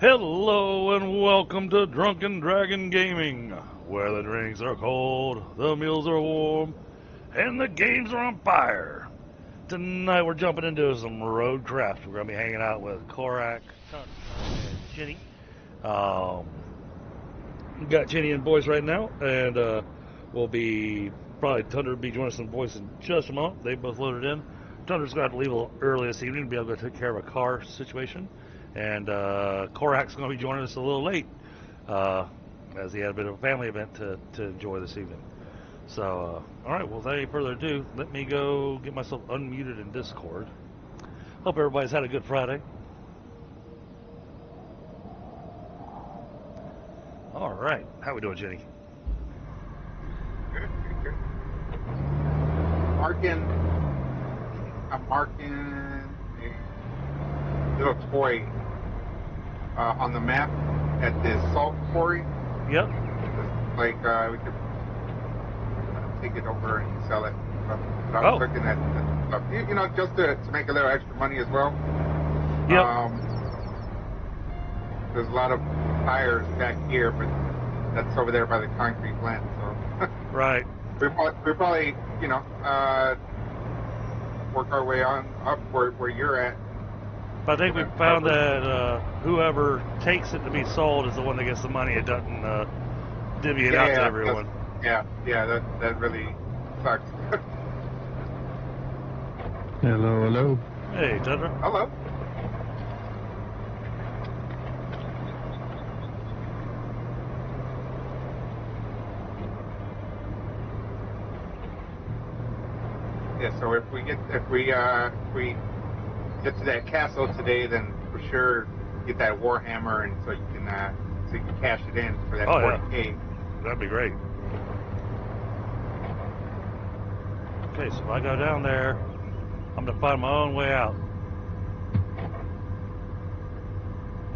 Hello and welcome to Drunken Dragon Gaming, where the drinks are cold, the meals are warm, and the games are on fire. Tonight we're jumping into some Roadcraft. We're going to be hanging out with Korak, and Jenny. We got Jenny and boys right now, and we'll be probably Thunder will be joining us in voice in just a moment. They both loaded in. Thunder's going to have to leave a little early this evening to be able to take care of a car situation. And Korak's going to be joining us a little late, as he had a bit of a family event to enjoy this evening. So, all right, well, without any further ado, let me go get myself unmuted in Discord. Hope everybody's had a good Friday. All right, how we doing, Jenny? Good. I'm marking a little toy on the map at the salt quarry. Yep. Like we could take it over and sell it. But I was looking at stuff, you know, just to make a little extra money as well. Yep. There's a lot of tires back here, but that's over there by the concrete plant. So Right. we probably you know work our way on up where you're at. But I think we found that whoever takes it to be sold is the one that gets the money. It doesn't divvy it out to everyone. That really sucks. Hello. Hey, Tundra. Hello. Yeah, so if we get to that castle today, then for sure get that Warhammer, and so you can cash it in for that 40K. Yeah. That'd be great. Okay, so if I go down there, I'm gonna find my own way out.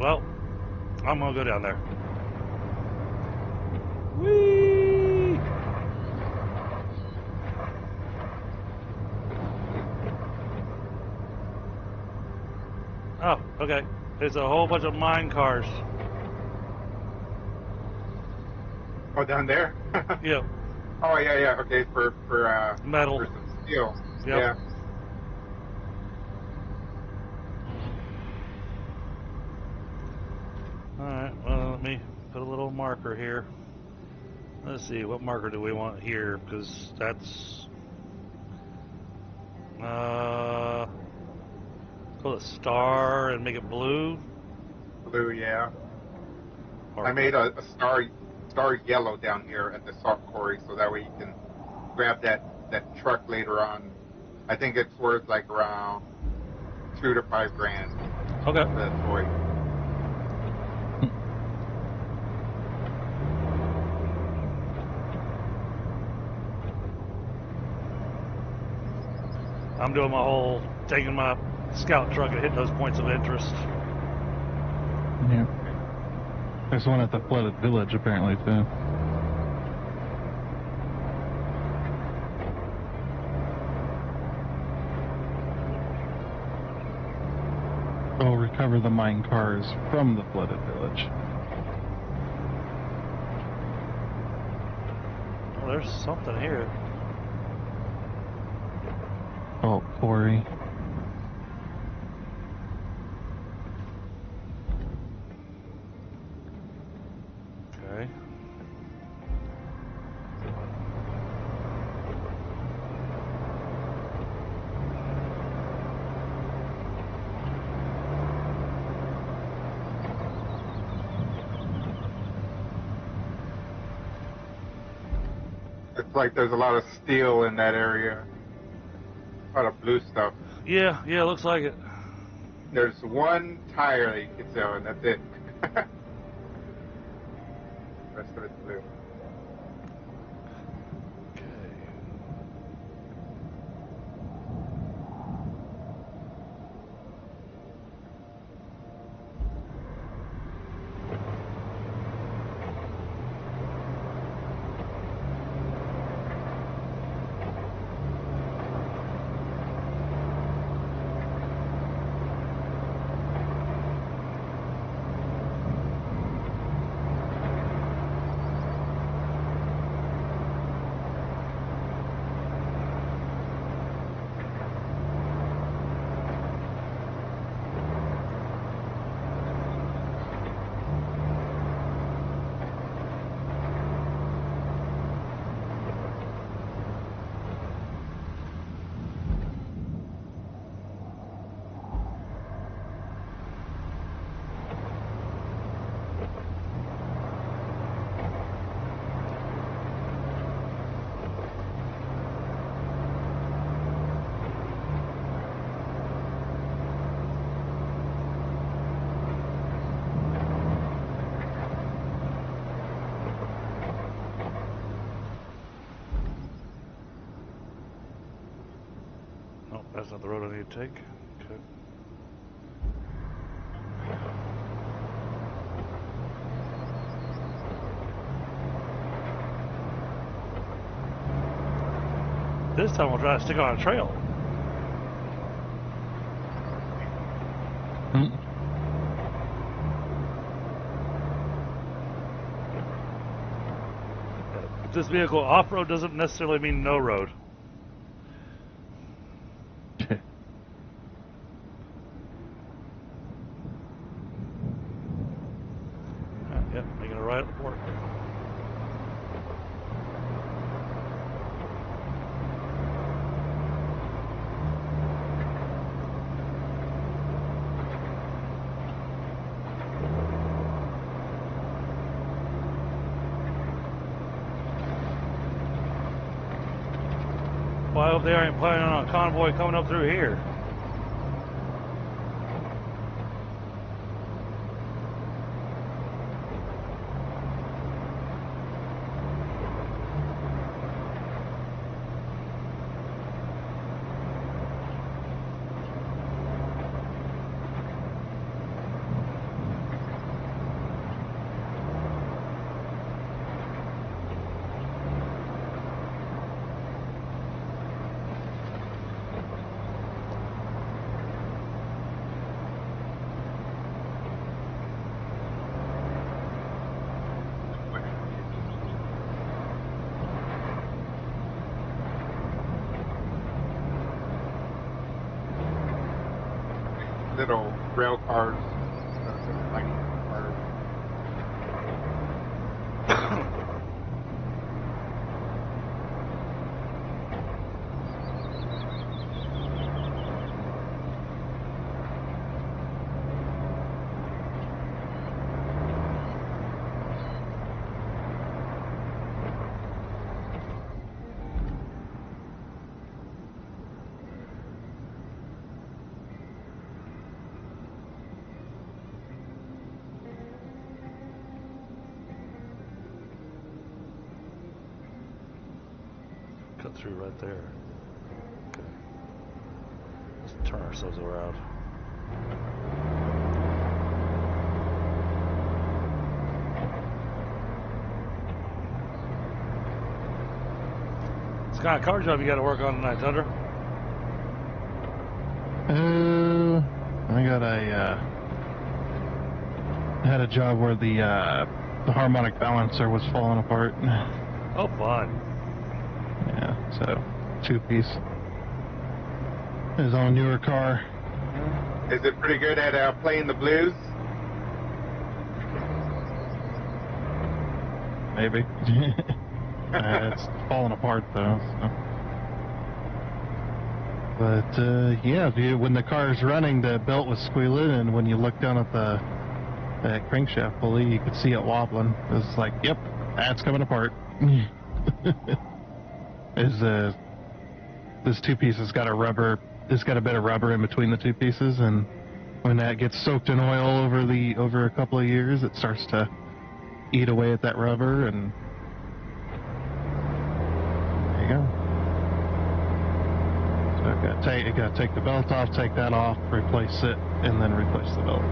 Well, I'm gonna go down there. Whee! Oh, okay. There's a whole bunch of mine cars. Oh, down there? Yep. Oh, yeah. Okay, for metal. For some steel. Yep. Yeah. Alright, well, let me put a little marker here. Let's see, what marker do we want here? Because that's... Put a star and make it blue. Blue, yeah. Or, I made a star yellow down here at the salt quarry, so that way you can grab that truck later on. I think it's worth like around $2,000 to $5,000. Okay. For that toy. I'm doing my whole taking my scout truck and hitting those points of interest. Yeah. There's one at the flooded village apparently too. I'll recover the mine cars from the flooded village. Oh, there's something here. Oh, quarry. Okay. It's like there's a lot of steel in that area. A lot of blue stuff. Yeah, looks like it. There's one tire that you can sell, and that's it. Rest of it's blue. Okay. No, that's not the road I need to take. Okay. This time we'll try to stick on a trail. This vehicle off-road doesn't necessarily mean no road. Yep, making a right at the port. Well, I hope they aren't planning on a convoy coming up through here. Little rail cars, mining cars. Cut through right there. Okay. Let's turn ourselves around. What kind of car job you got to work on tonight, Thunder? I got had a job where the harmonic balancer was falling apart. Oh, fun. Yeah, so 2-piece. Is on a newer car. Is it pretty good at playing the blues? Maybe. It's falling apart though. So. But yeah, when the car's running, the belt was squealing, and when you look down at the crankshaft pulley, you could see it wobbling. It was like, yep, that's coming apart. This 2-piece has got a rubber. It's got a bit of rubber in between the 2 pieces, and when that gets soaked in oil over a couple of years, it starts to eat away at that rubber, and there you go. So you gotta take the belt off, take that off, replace it, and then replace the belt.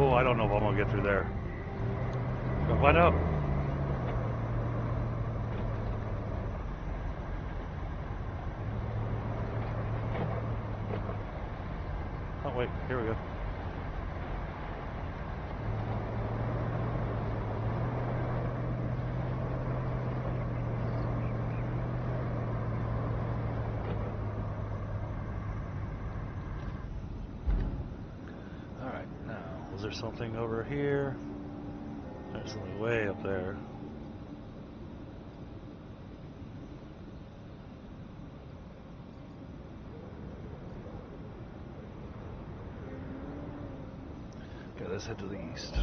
Oh, I don't know if I'm gonna get through there. Gonna find out. Oh wait, here we go. Alright, now, was there something over here? There's something way up there. Okay, let's head to the east.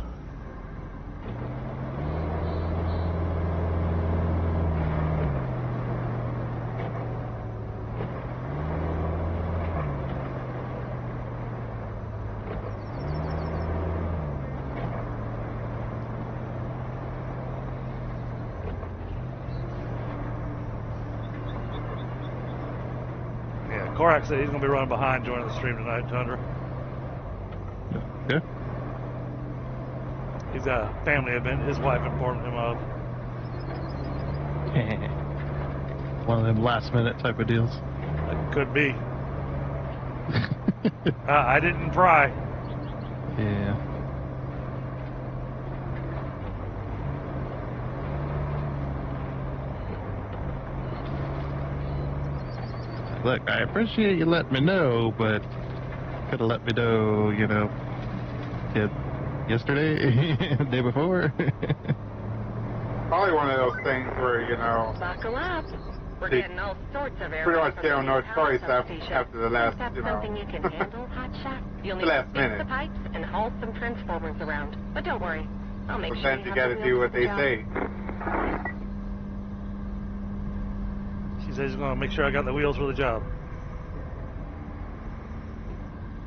Korak said he's going to be running behind joining the stream tonight, Tundra. Okay. He's got a family event his wife informed him of. One of them last minute type of deals. That could be. I didn't pry. Yeah. Look, I appreciate you letting me know, but could have let me know, you know, yesterday, day before. Probably one of those things where, you know, Buckle up. We're They getting all sorts of pretty much they don't know choice after the last, That's you know, something you can handle, hotshot. You'll the need to last fix minute. the pipes and haul some transformers around. But don't worry, I'll make But sure then you you have got the to wheels do for what the they job. say. She says she's going to make sure I got the wheels for the job.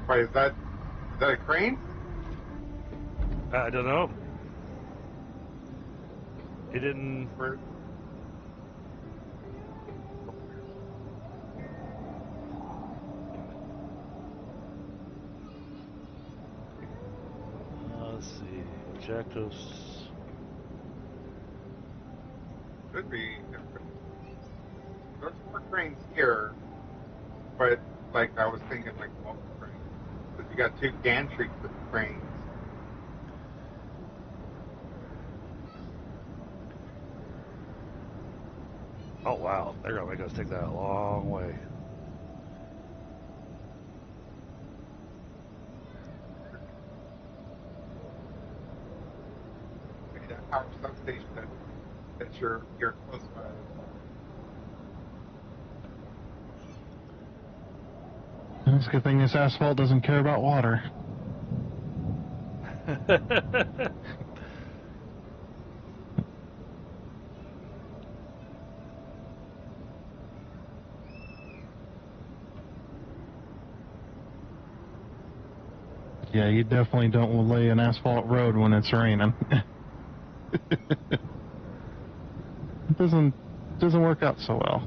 Wait, is that a crane? I don't know. It didn't. Or, Let's see. Objectives. could be. There's more cranes here, but like I was thinking, like multiple cranes. Because you got two gantry cranes. Oh, wow. They're going to make us take that a long way. Maybe that power substation that you're close by. It's a good thing this asphalt doesn't care about water. Yeah, you definitely don't lay an asphalt road when it's raining. It doesn't work out so well.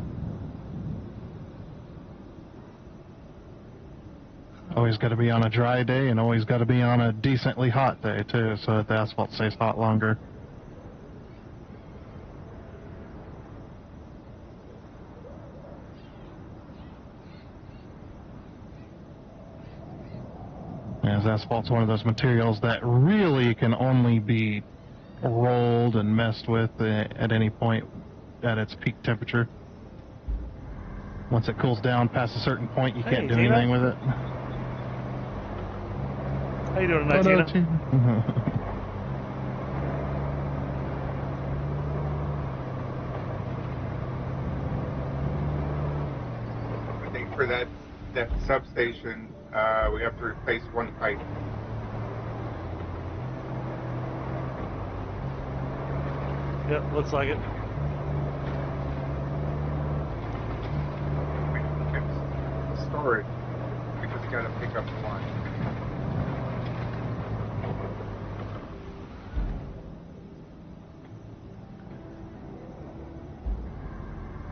Always got to be on a dry day, and always got to be on a decently hot day too, so that the asphalt stays hot longer. As asphalt's one of those materials that really can only be rolled and messed with at any point at its peak temperature. Once it cools down past a certain point, you can't do Tina. anything with it. How you doing tonight, Oh, no, Tina? I think for that substation, we have to replace one pipe. Yep, looks like it. Storage. We just got to pick up one.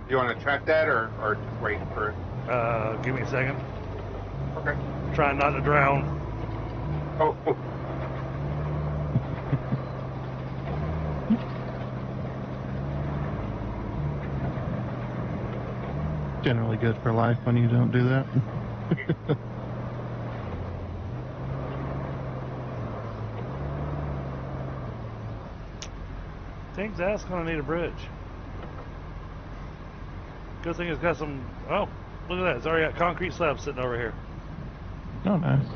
You want to track that or just wait for it? Give me a second. Okay. Trying not to drown. Oh. Generally good for life when you don't do that. Think that's gonna need a bridge. Good thing it's got some. Oh, look at that! It's already got concrete slabs sitting over here. Oh, nice.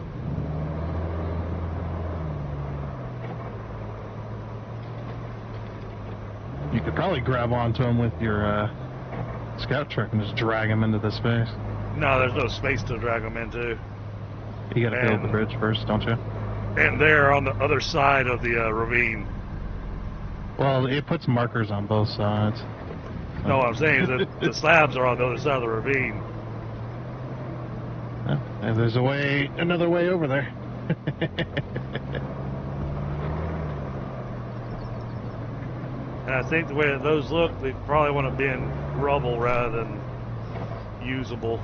You could probably grab onto them with your scout truck and just drag them into the space. No, there's no space to drag them into. You gotta build the And- bridge first, don't you? And they're on the other side of the ravine. Well, it puts markers on both sides. No, what I'm saying is that the slabs are on the other side of the ravine. And there's another way over there. And I think the way that those look, they probably want to be in rubble rather than usable.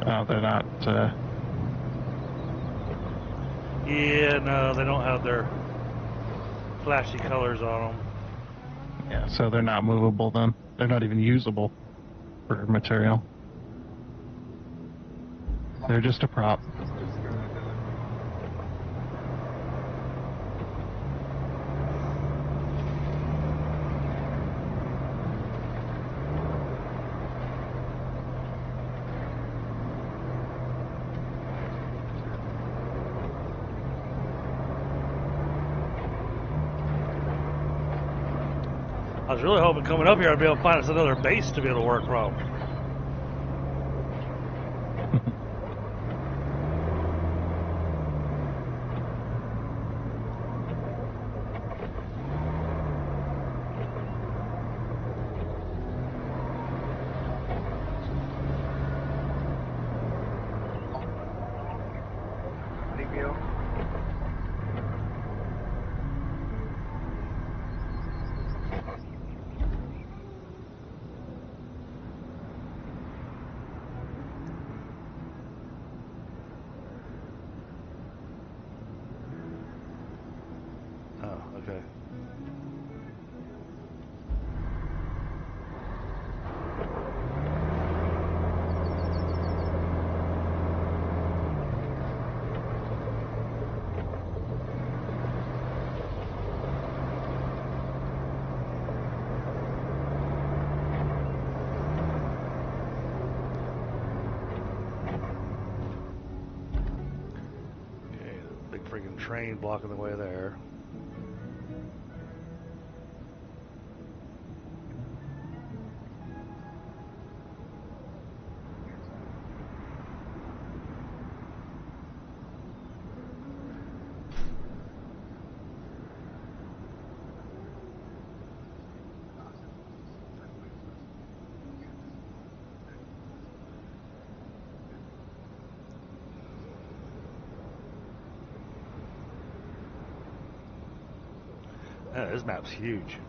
Oh, they're not. Yeah, no, they don't have their flashy colors on them. Yeah, so they're not movable then. They're not even usable for material. They're just a prop. I was really hoping coming up here I'd be able to find us another base to be able to work from. Oh, okay. Big freaking train blocking the way there. Man, this map's huge.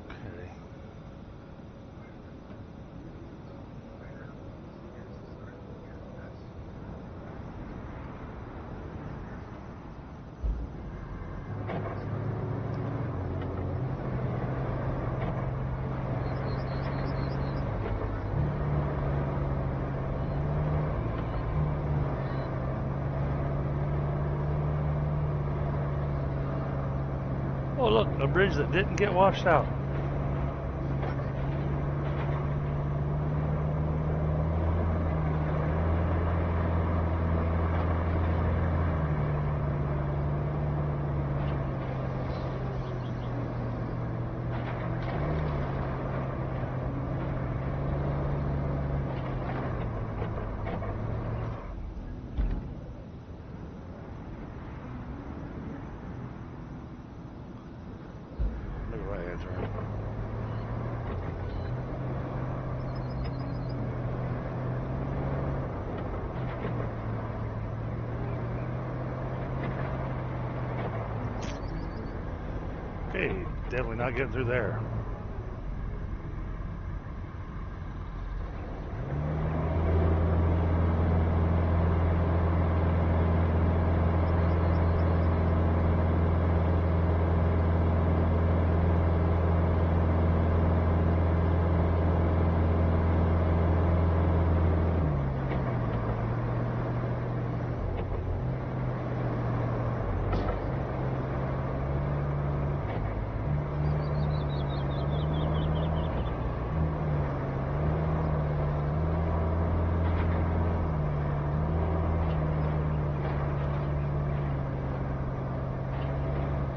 Okay. Oh, look, a bridge that didn't get washed out. Make a right-hand turn. Okay, definitely not getting through there.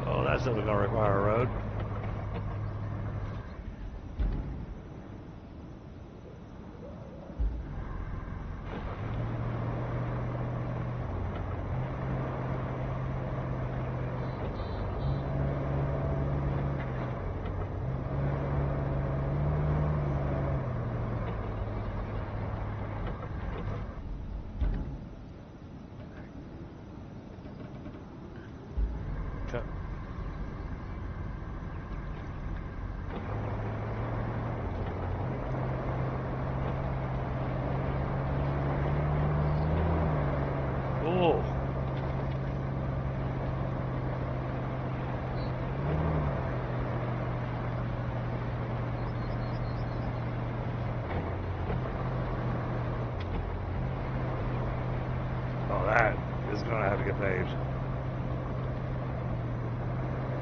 Oh, that's definitely going to require a road. paved.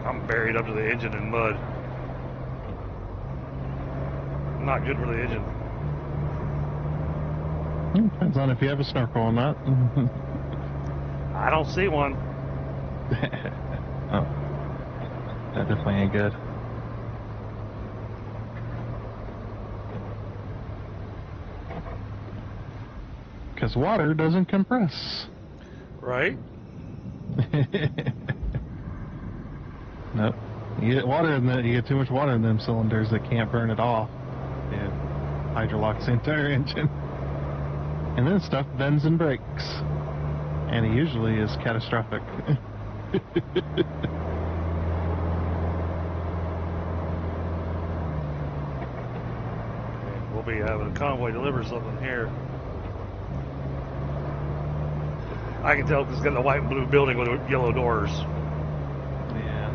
I'm buried up to the engine in mud. Not good for the engine. Depends on if you have a snorkel or not. I don't see one. Oh, that definitely ain't good. Because water doesn't compress. Right? Nope. You get water in you get too much water in them cylinders that can't burn it off. It hydrolocks the entire engine. And then stuff bends and breaks. And it usually is catastrophic. We'll be having a convoy deliver something here. I can tell because it's got a white and blue building with yellow doors. Yeah.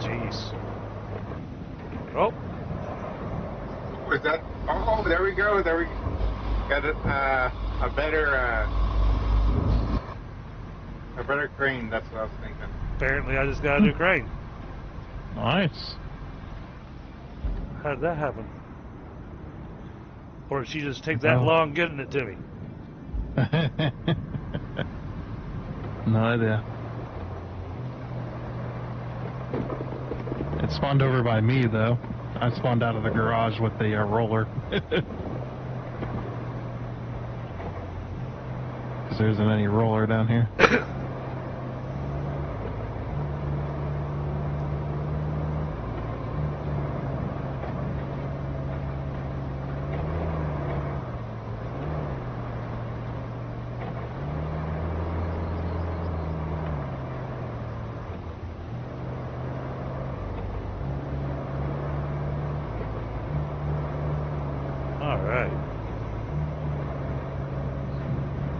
Jeez. Oh. Was that? Oh, there we go. There we got a better crane. That's what I was thinking. Apparently, I just got a new crane. Nice. How did that happen? Or did she just take that long getting it to me? No idea. It spawned over by me, though. I spawned out of the garage with the roller. Because there isn't any roller down here.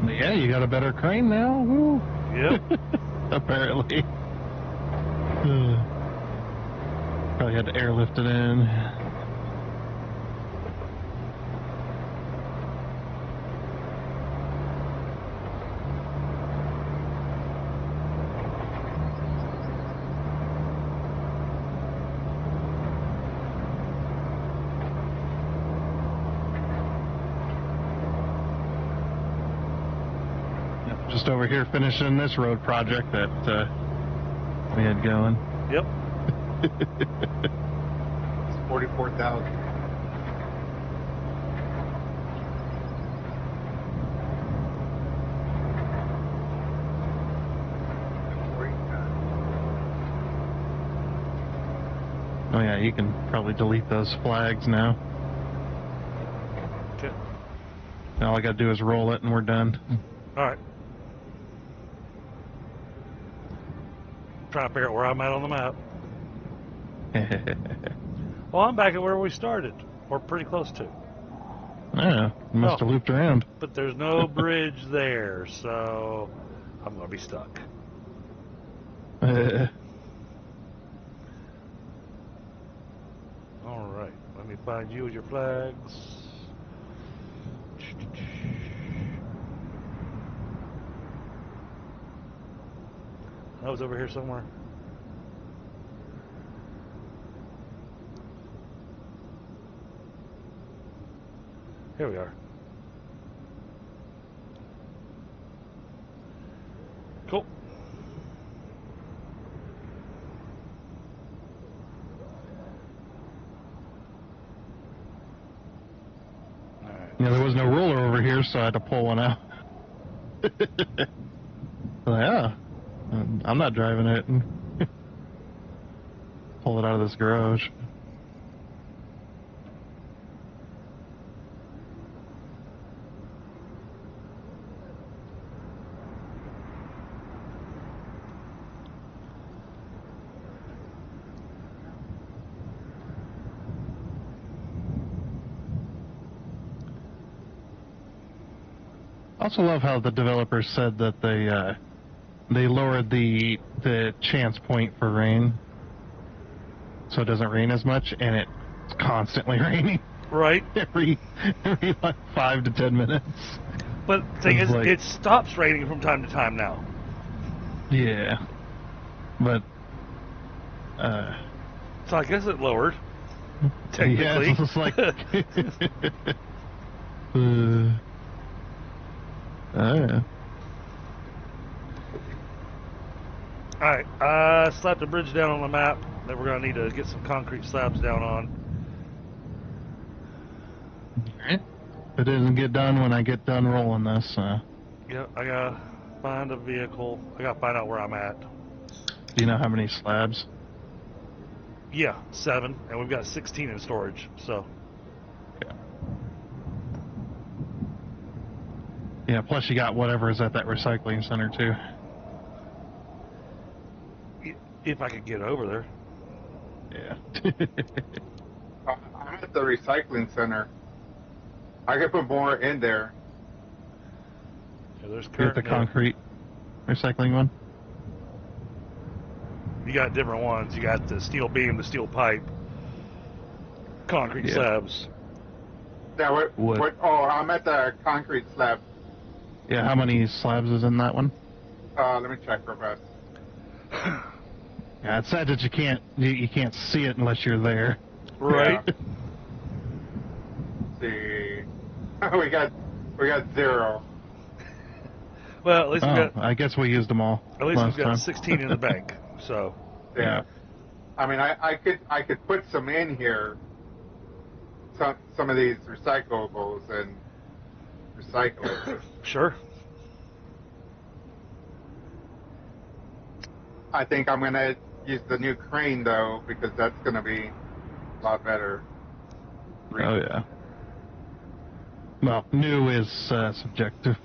Yeah, you got a better crane now? Woo. Yep. Apparently. Probably had to airlift it in. Just over here finishing this road project that we had going. Yep. It's 44,000. Oh yeah, you can probably delete those flags now. Okay. All I gotta do is roll it and we're done. Alright. Trying to figure out where I'm at on the map. Well, I'm back at where we started, or pretty close to. Yeah, you must have looped around. But there's no bridge there, so I'm going to be stuck. Alright, let me find you with your flags. I was over here somewhere. Here we are. Cool. All right. Yeah, there was no roller over here, so I had to pull one out. Yeah, I'm not driving it. Pull it out of this garage. also love how the developers said that they lowered the chance point for rain, so it doesn't rain as much, and it's constantly raining. Right. every like 5 to 10 minutes. But the thing It's is, like- it stops raining from time to time now. Yeah, but So I guess it lowered. yeah, Technically. it's just like yeah. Alright, slap the bridge down on the map that we're going to need to get some concrete slabs down on. Alright. If it doesn't get done when I get done rolling this, Yeah, I got to find a vehicle. I got to find out where I'm at. do you know how many slabs? Yeah, 7, and we've got 16 in storage, so. Yeah, plus you got whatever is at that recycling center too. If I could get over there. Yeah. I'm at the recycling center. I could put more in there. Yeah, there's Get the currently, concrete recycling one. you got different ones. You got the steel beam, the steel pipe, concrete Yeah. slabs. Yeah, Wood. what? Oh, I'm at the concrete slab. Yeah, how many slabs is in that one? Let me check real fast. Yeah, it's sad that you can't see it unless you're there. Right. Yeah. See, we got 0. Well, at least we Oh, got I guess we used them all. at least last we've got time. 16 in the bank. So Yeah. I mean, I could put some in here. Some of these recyclables and recycle it. sure. I think I'm gonna use the new crane though, because that's gonna be a lot better. Oh yeah. Well, new is subjective.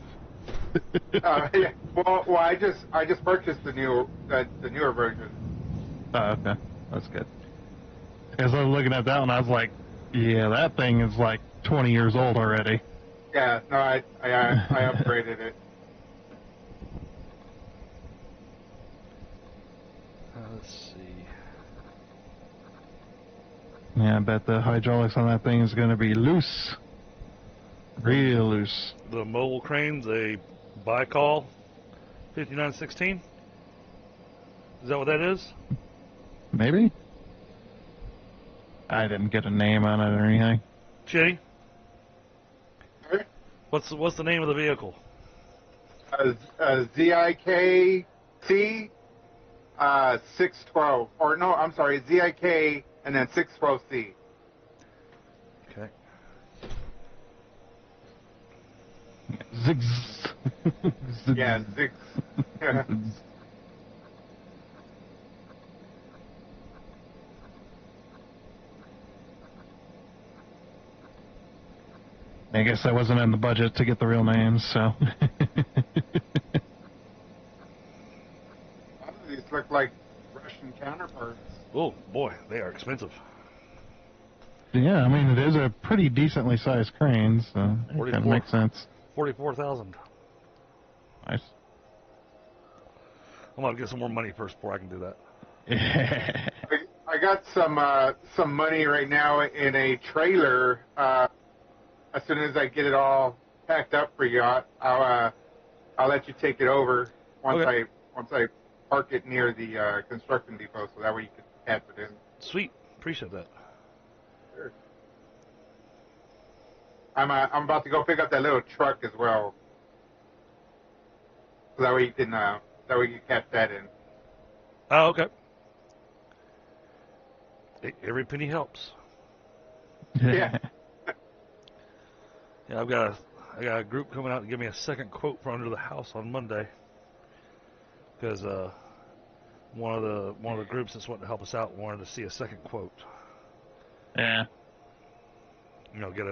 Yeah. Well, I just purchased the newer version. Oh, okay, that's good. As I was looking at that one, I was like, yeah, that thing is like 20 years old already. Yeah. No, I upgraded it. Let's see. Yeah, I bet the hydraulics on that thing is going to be loose. Real loose. The mobile crane's a Bicol 5916. Is that what that is? Maybe? I didn't get a name on it or anything. Cheney, Okay. what's the name of the vehicle? ZIKC 612, or no, I'm sorry, ZIK and then 612C. Okay. Ziggs. Yeah, 6. Yeah. I guess that wasn't in the budget to get the real names, so. A lot of these look like Russian counterparts. Oh boy, they are expensive. Yeah, I mean, it is a pretty decently sized crane, so it kind 44. of makes sense. 44,000. Nice. I'm gonna get some more money first before I can do that. I got some money right now in a trailer. As soon as I get it all packed up for you, I'll let you take it over once Okay. I park it near the construction depot, so that way you can tap it in. Sweet, appreciate that. Sure. I'm about to go pick up that little truck as well, so that way you can catch that in. Oh, okay. Every penny helps. Yeah. Yeah, I got a group coming out to give me a second quote for under the house on Monday, because one of the groups that's wanting to help us out wanted to see a second quote. Yeah. You know, get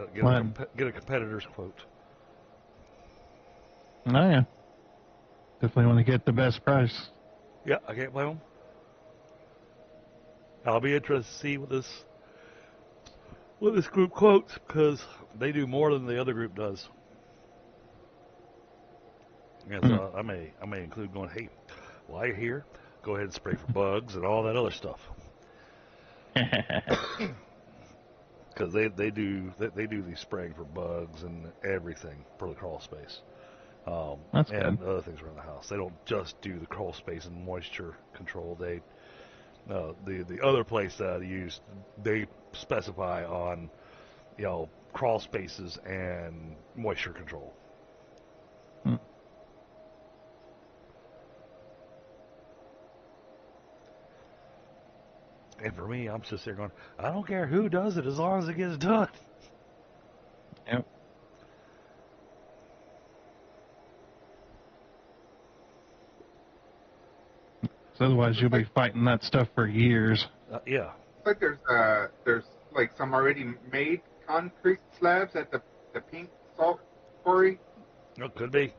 a competitor's quote. Oh, yeah. Definitely want to get the best price. Yeah, I can't blame them. I'll be interested to see what this group quotes, because they do more than the other group does. Yeah, so I may include going, hey, while you're here, go ahead and spray for bugs and all that other stuff. Because they do these spraying for bugs and everything for the crawl space. That's and good. other things around the house. They don't just do the crawl space and moisture control. They the other place that I use, they specify on crawl spaces and moisture control. Hmm. And for me, I'm just there going, I don't care who does it as long as it gets done. Yep. So otherwise, you'll be fighting that stuff for years. Yeah. Like there's like some already made concrete slabs at the pink salt quarry. It could be.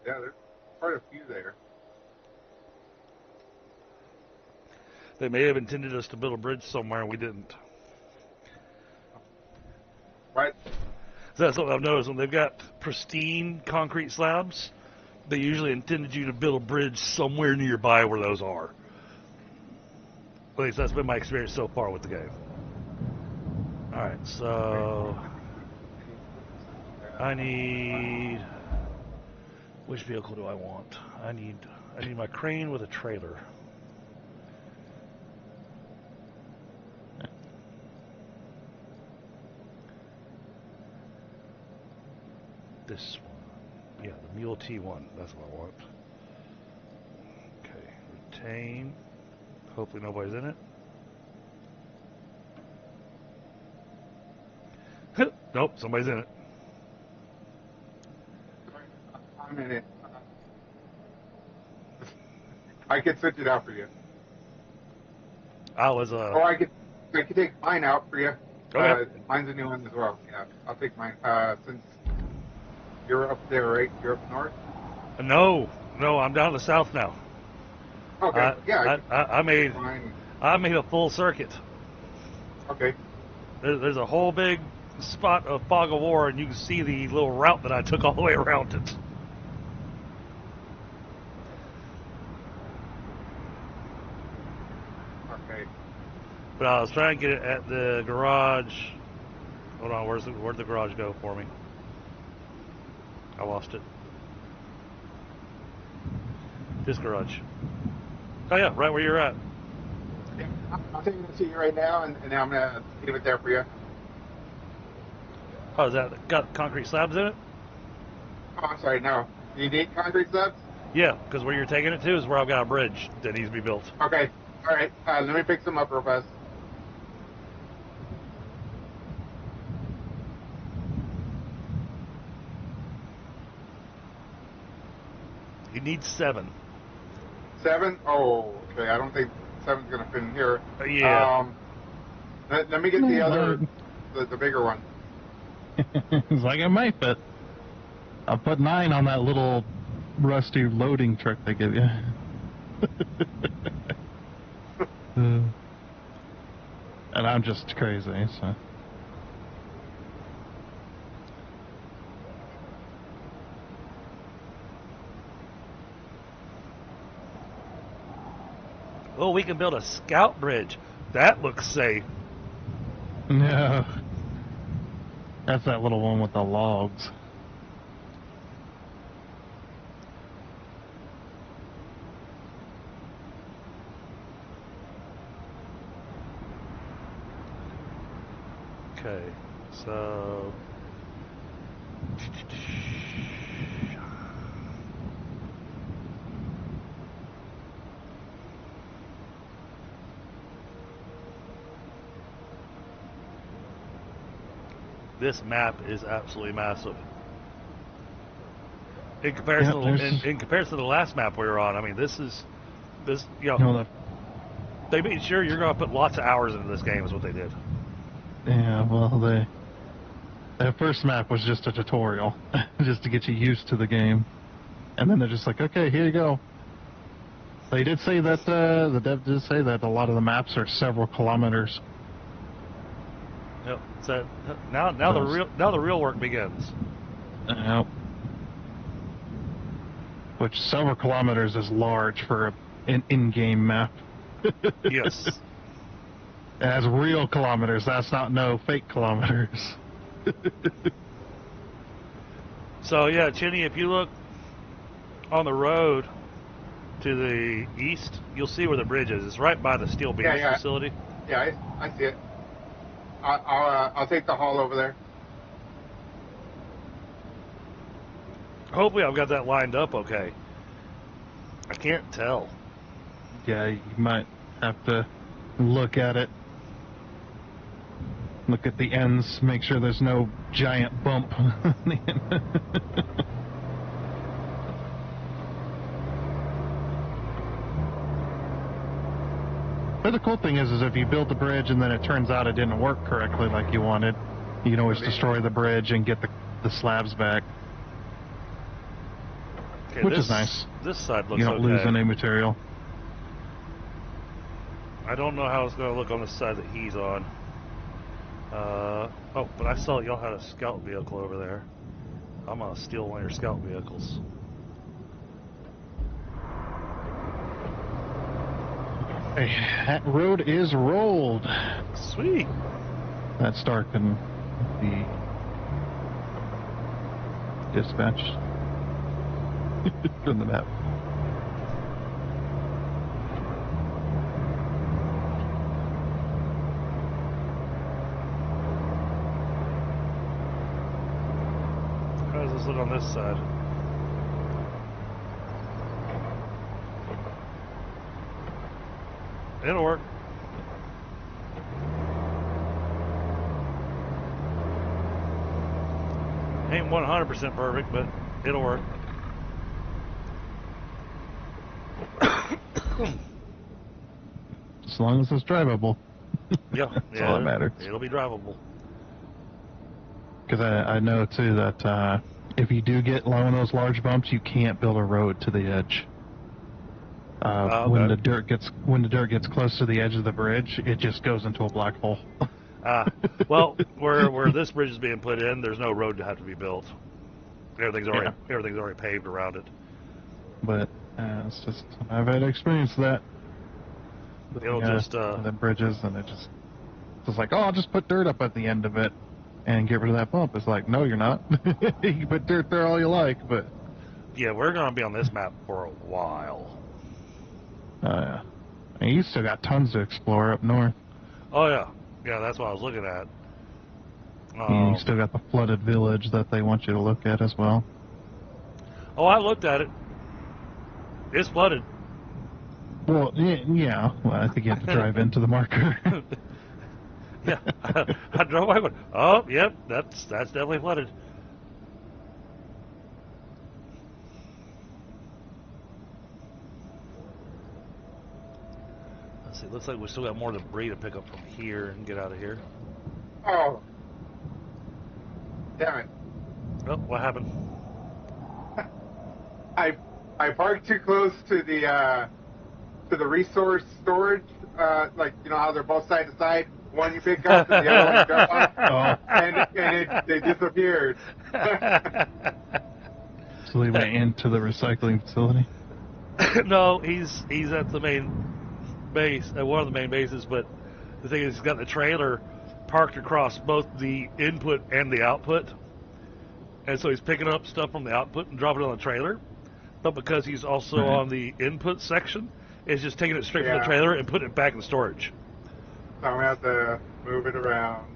Yeah, there's quite a few there. They may have intended us to build a bridge somewhere and we didn't. Right. So that's what I've noticed. When they've got pristine concrete slabs, they usually intended you to build a bridge somewhere nearby where those are. At least that's been my experience so far with the game. Alright, so I need... Which vehicle do I want? I need my crane with a trailer. This one. Yeah, the Mule T1. That's what I want. Okay, retain. Hopefully nobody's in it. Nope, somebody's in it. I'm in it. I could switch it out for you. I was Or I could take mine out for you. Okay. Mine's a new one as well. Yeah, I'll take mine. Since you're up there, right? You're up north. No, I'm down to the south now. Okay. I made mine. a full circuit. Okay. There's a whole big spot of fog of war, and you can see the little route that I took all the way around it. Okay. But I was trying to get it at the garage. Hold on, where'd the garage go for me? I lost it. This garage. Oh yeah, right where you're at. Yeah, I'm taking it to you right now, and now I'm gonna leave it there for you. Oh, is that got concrete slabs in it? Oh, I'm sorry. No, you need concrete slabs. Yeah, because where you're taking it to is where I've got a bridge that needs to be built. Okay. All right. Let me pick some up real fast. You need 7. 7? Oh, okay. I don't think 7's gonna fit in here. Yeah. Let me get the other, the bigger one. It's like it might fit. I'll put 9 on that little rusty loading truck they give you. And I'm just crazy, so. Oh, we can build a scout bridge. That looks safe. No. That's that little one with the logs. Okay, so... This map is absolutely massive. In comparison, in comparison to the last map we were on, I mean, this they made sure you're going to put lots of hours into this game is what they did. Yeah, well, that first map was just a tutorial, just to get you used to the game. And then they're just like, okay, here you go. They did say that, the dev did say that a lot of the maps are several kilometers. Yep. So now the real work begins. Yep. which several kilometers is large for an in-game map. Yes. It has real kilometers. That's not no fake kilometers. So yeah, Chinny, if you look on the road to the east, you'll see where the bridge is. It's right by the steel beams facility. Yeah, I see it. I'll take the haul over there. Hopefully I've got that lined up okay. I can't tell. Yeah, you might have to look at it. Look at the ends, make sure there's no giant bump. But the cool thing is if you build the bridge and then it turns out it didn't work correctly like you wanted, you can always destroy the bridge and get the slabs back. Okay, Which is nice. This side looks You don't lose any material. I don't know how it's going to look on the side that he's on. Oh, but I saw y'all had a scout vehicle over there. I'm going to steal one of your scout vehicles. Hey, that road is rolled. Sweet. That's Drunken, the dispatch from the map. How does this look on this side? It'll work. Ain't 100% perfect, but it'll work. As long as it's drivable. Yeah, That's all that matters. It'll be drivable. Because I know too that if you do get one of those large bumps, you can't build a road to the edge. Okay. When the dirt gets close to the edge of the bridge, it just goes into a black hole. Well, where this bridge is being put in, there's no road to have to be built. Everything's already paved around it. But it's just I've had experience with that. It'll just the bridges, and it's like, oh, I'll just put dirt up at the end of it and get rid of that bump. It's like, no, you're not. You can put dirt there all you like, but yeah, we're gonna be on this map for a while. Yeah. And you still got tons to explore up north. Oh yeah, that's what I was looking at. And you still got the flooded village that they want you to look at as well. Oh, I looked at it. It's flooded. Well, yeah. Well, I think you have to drive into the marker. Yeah, I drove by. Oh, yep, that's definitely flooded. Let's see. Looks like we still got more debris to pick up from here and get out of here. Oh, damn it! Oh, what happened? I parked too close to the resource storage. Like, you know how they're both side to side. One you pick up and the other one you drop off. Oh. And they disappeared. So they went into the recycling facility? No, he's at the main base, at one of the main bases, but the thing is he's got the trailer parked across both the input and the output. And so he's picking up stuff from the output and dropping it on the trailer. But because he's also on the input section, it's just taking it straight from the trailer and putting it back in storage. So I'm going to have to move it around.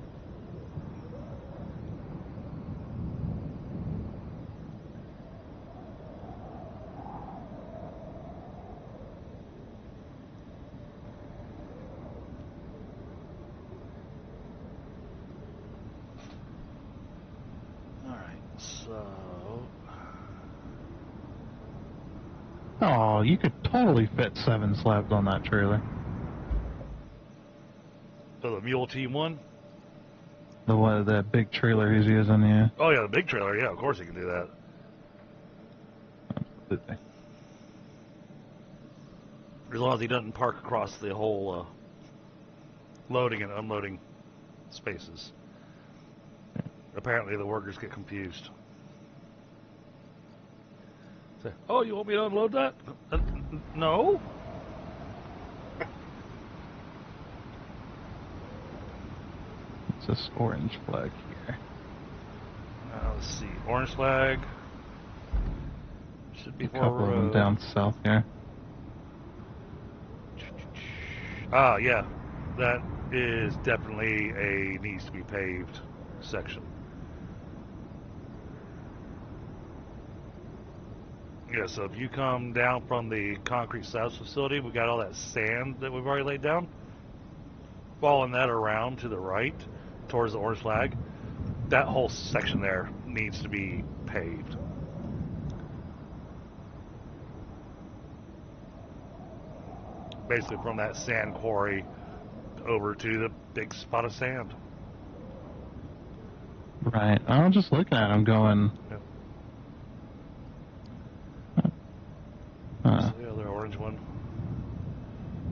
Oh, you could totally fit 7 slabs on that trailer. So the Mule Team one? The one, that big trailer he's using, yeah. Oh yeah, the big trailer, yeah, of course he can do that. As long as he doesn't park across the whole loading and unloading spaces. Apparently the workers get confused. Say, oh, you want me to unload that? No. It's this orange flag here. Let's see. Orange flag. Should be A couple of them down south here. Ah, yeah. That is definitely a needs to be paved section. Yeah, so if you come down from the concrete silos facility, we got all that sand that we've already laid down. Following that around to the right towards the orange flag, that whole section there needs to be paved. Basically from that sand quarry over to the big spot of sand. Right. I'm just looking at them going... Yep. Huh. The other orange one.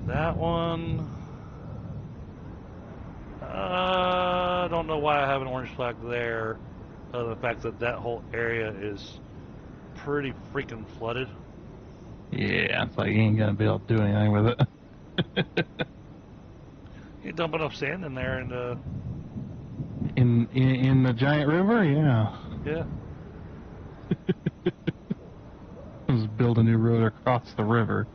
That one... I don't know why I have an orange flag there, other than the fact that that whole area is pretty freaking flooded. Yeah, it's like you ain't gonna be able to do anything with it. You dump enough sand in there and In the giant river, yeah. yeah. Let's build a new road across the river.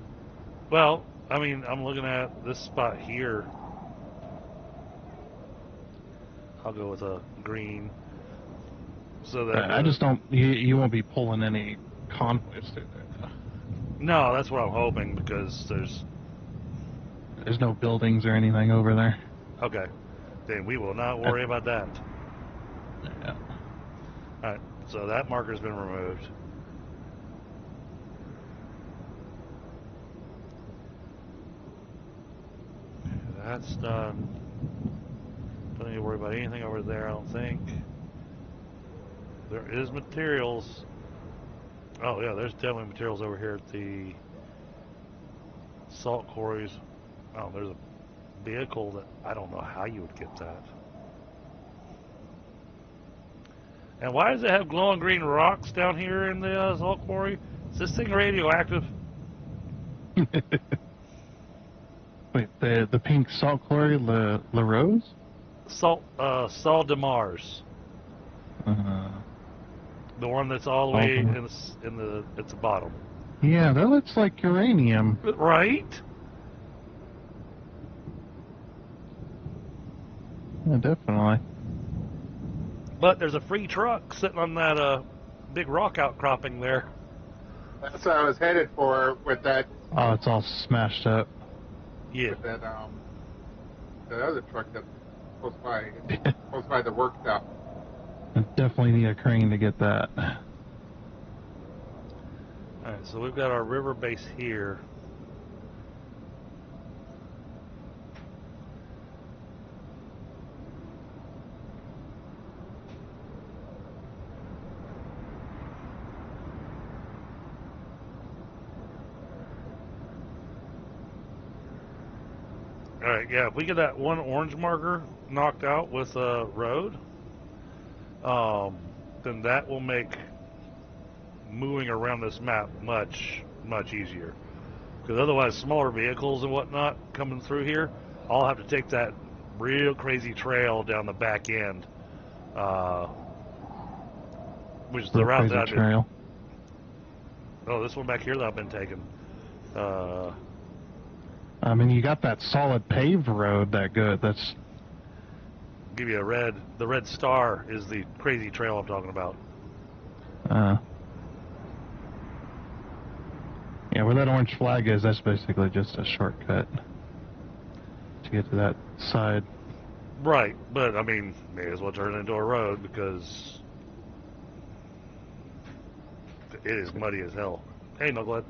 Well, I mean, I'm looking at this spot here. I'll go with a green. So that I just don't. You won't be pulling any convoys through there. No, that's what I'm hoping, because There's no buildings or anything over there. okay. Then we will not worry about that. Yeah. Alright, so that marker's been removed. That's done. Don't need to worry about anything over there, I don't think. There is materials. Oh yeah, there's definitely materials over here at the salt quarries. Oh, there's a vehicle that I don't know how you would get that. And why does it have glowing green rocks down here in the salt quarry? Is this thing radioactive? Wait, the pink salt quarry, La Rose? Sal de Mars. The one that's all the way at the bottom. Yeah, that looks like uranium. Right? Yeah, definitely. But there's a free truck sitting on that big rock outcropping there. That's what I was headed for with that. Oh, it's all smashed up. Yeah. With that the other truck that's close by the workshop. I definitely need a crane to get that. Alright, so we've got our river base here. Alright, yeah, if we get that one orange marker knocked out with a road, then that will make moving around this map much easier. Because otherwise, smaller vehicles and whatnot coming through here, I'll have to take that real crazy trail down the back end, which is the route that I've been. Trail. Oh, this one back here that I've been taking. I mean, you got that solid paved road that good. That's Give you the red star is the crazy trail I'm talking about. Yeah, where that orange flag is, that's basically just a shortcut to get to that side. Right, but I mean, may as well turn it into a road because it is muddy as hell. Hey, Knucklehead.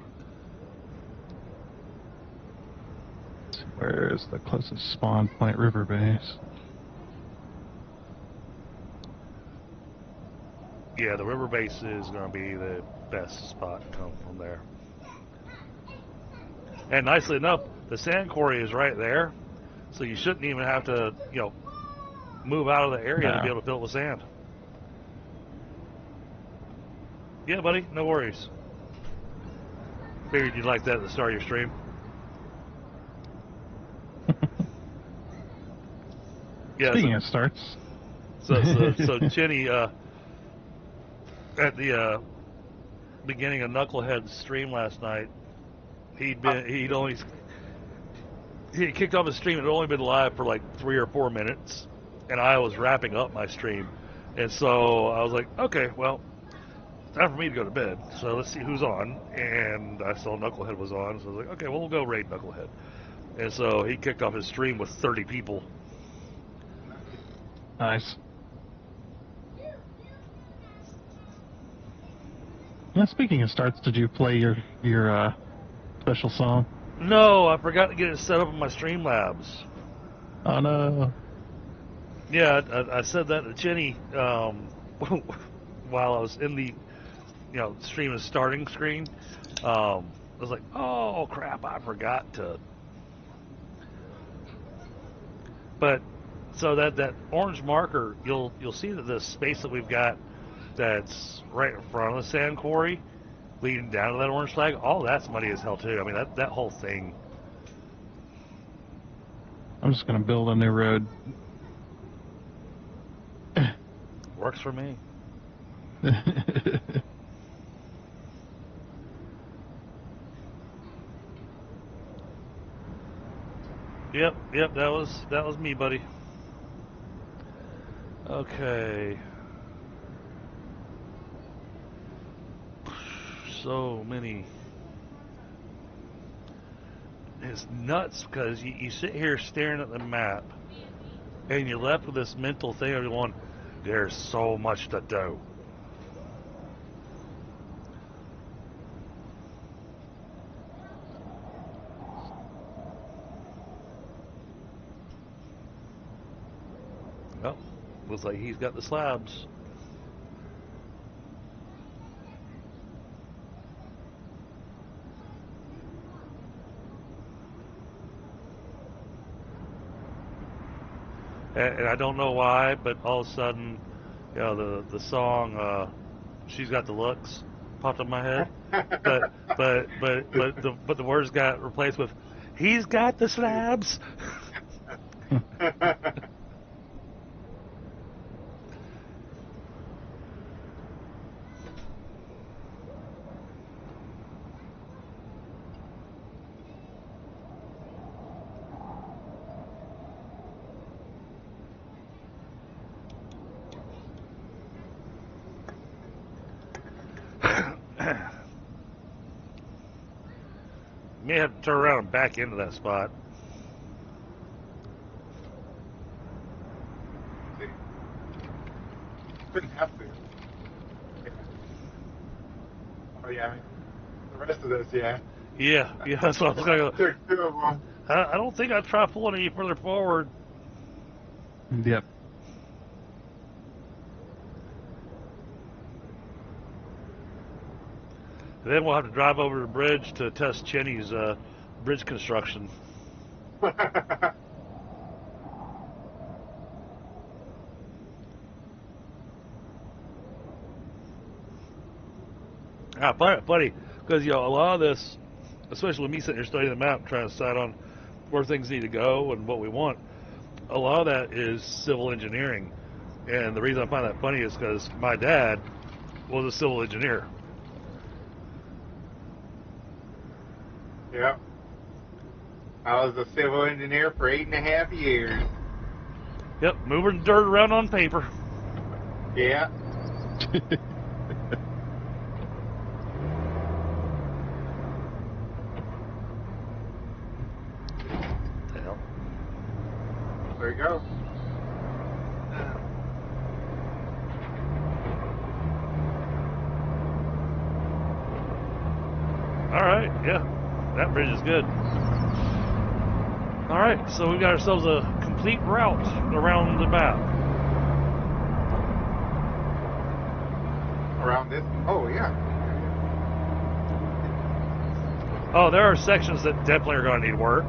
Where's the closest spawn point river base? Yeah, the river base is going to be the best spot to come from there. And nicely enough, the sand quarry is right there, so you shouldn't even have to, move out of the area to be able to fill it with sand. Yeah, buddy, no worries. Figured you'd like that at the start of your stream. Yeah. Speaking of starts. So Chinny, at the beginning of Knucklehead's stream last night, he kicked off his stream. It had only been live for like 3 or 4 minutes, and I was wrapping up my stream, and so I was like, okay, well, it's time for me to go to bed. So let's see who's on, and I saw Knucklehead was on, so I was like, okay, well, we'll go raid Knucklehead, and so he kicked off his stream with 30 people. Nice. Yeah, speaking of starts, did you play your special song? No, I forgot to get it set up in my Streamlabs. Oh no. Yeah, I said that to Jenny while I was in the stream is starting screen. I was like, oh crap, I forgot to. But so that orange marker, you'll see that the space that we've got that's right in front of the sand quarry leading down to that orange flag, all that's muddy as hell too. I mean that whole thing. I'm just gonna build a new road. Works for me. Yep, that was me, buddy. Okay. So many. It's nuts because you sit here staring at the map and you're left with this mental thing of going, there's so much to do. Well, looks like he's got the slabs. And I don't know why, but all of a sudden, the song "She's Got the Looks" popped in my head. but the words got replaced with "He's got the slabs." May have to turn around and back into that spot. Couldn't have to. Oh yeah. The rest of this, yeah. Yeah, that's what I was gonna go. Took 2 of them. I don't think I'd try pulling any further forward. Yep. Then we'll have to drive over the bridge to test Chenny's bridge construction. Funny, because a lot of this, especially with me sitting here studying the map, trying to decide on where things need to go and what we want, a lot of that is civil engineering. And the reason I find that funny is because my dad was a civil engineer. Yep. I was a civil engineer for 8.5 years. Yep, moving dirt around on paper. Yeah. Hell. There you go. All right, yeah. That bridge is good. All right, so we've got ourselves a complete route around the map. Around this? Oh, yeah. Oh, there are sections that definitely are going to need work.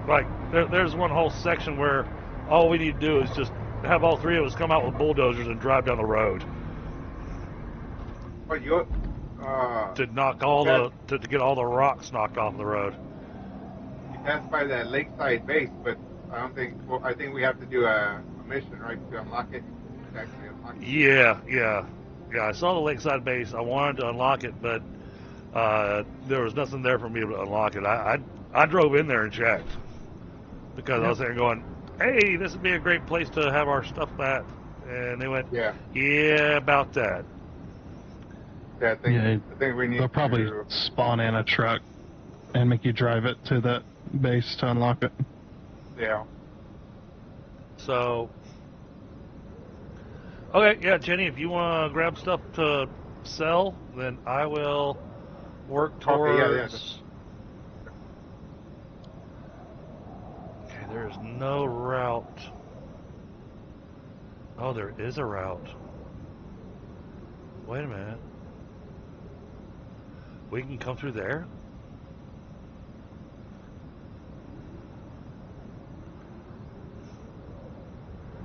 Like, there's one whole section where all we need to do is just have all three of us come out with bulldozers and drive down the road But you, to knock all that- to get all the rocks knocked off the road. you pass by that lakeside base, but I don't think. Well, I think we have to do a mission, right, to unlock it. To actually unlock it. Yeah. I saw the lakeside base. I wanted to unlock it, but there was nothing there for me to unlock it. I drove in there and checked because I was there going, hey, this would be a great place to have our stuff at. And they went, yeah, about that. Yeah, I think we need. They'll probably spawn in a truck and make you drive it to that base to unlock it. Yeah. So, okay, yeah, Jenny, if you want to grab stuff to sell, then I will work towards. Okay, there's no route. Oh, there is a route. Wait a minute. We can come through there?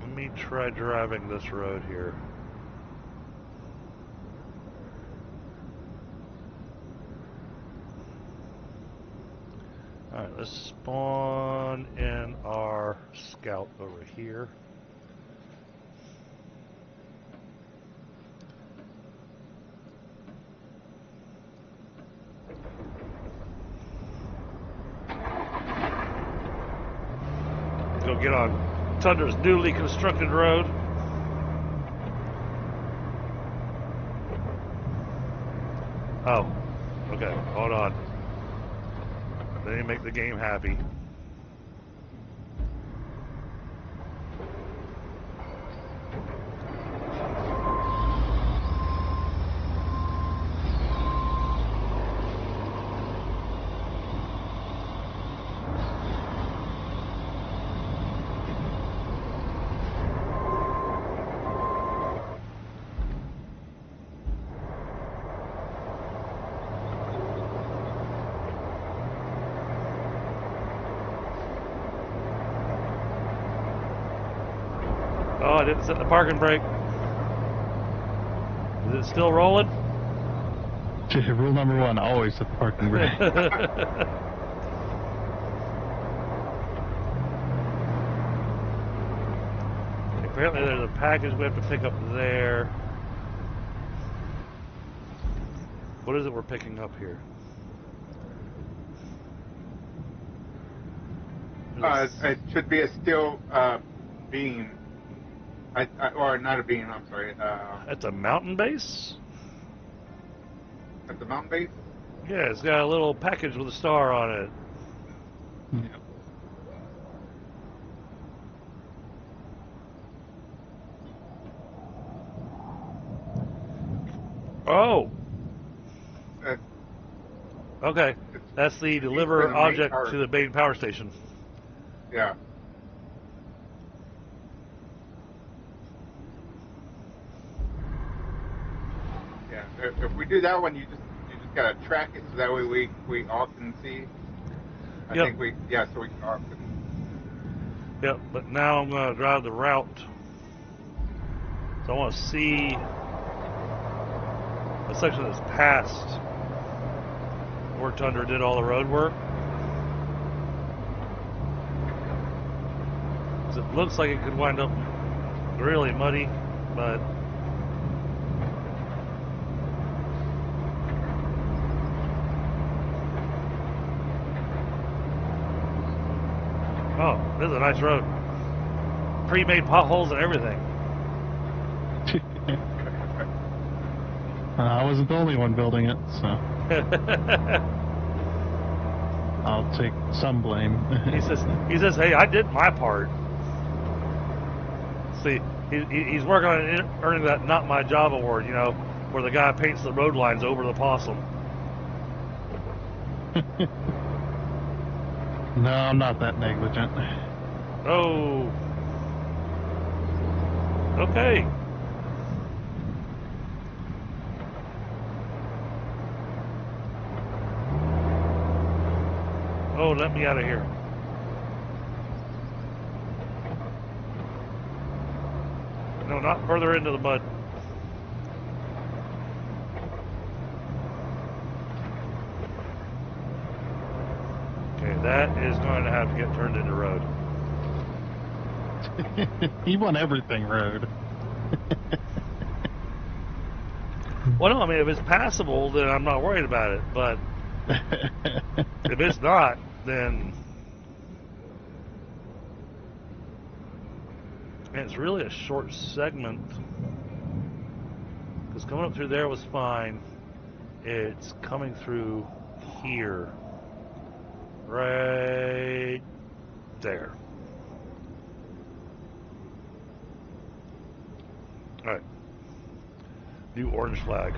Let me try driving this road here. Alright, let's spawn in our scout over here. Go get on Tundra's newly constructed road. Oh, okay, hold on. They didn't make the game happy. Oh, I didn't set the parking brake. Is it still rolling? Rule number 1, always set the parking brake. Apparently there's a package we have to pick up there. What is it we're picking up here? It should be a steel beam. Or not a beam, I'm sorry. At the mountain base? At the mountain base? Yeah, it's got a little package with a star on it. Yeah. Oh! Okay, that's the deliver object to the main power station. Yeah. Yeah. If we do that one, you just gotta track it so that way we all can see. I think so we all can. Yep, but now I'm gonna drive the route. So I want to see the section that's past where Tundra did all the road work. 'Cause it looks like it could wind up really muddy, but oh, this is a nice road. Pre-made potholes and everything. I wasn't the only one building it, so I'll take some blame. He says, hey, I did my part. See, he's working on earning that Not My Job award, you know, where the guy paints the road lines over the possum. No, I'm not that negligent. Oh. Okay. Oh, let me out of here. No, not further into the mud. Okay, that is going to have to get turned into road. You want everything road. Well, no, I mean, if it's passable, then I'm not worried about it. But if it's not, then... And it's really a short segment. Because coming up through there was fine. It's coming through here. Right there. Alright. New orange flag.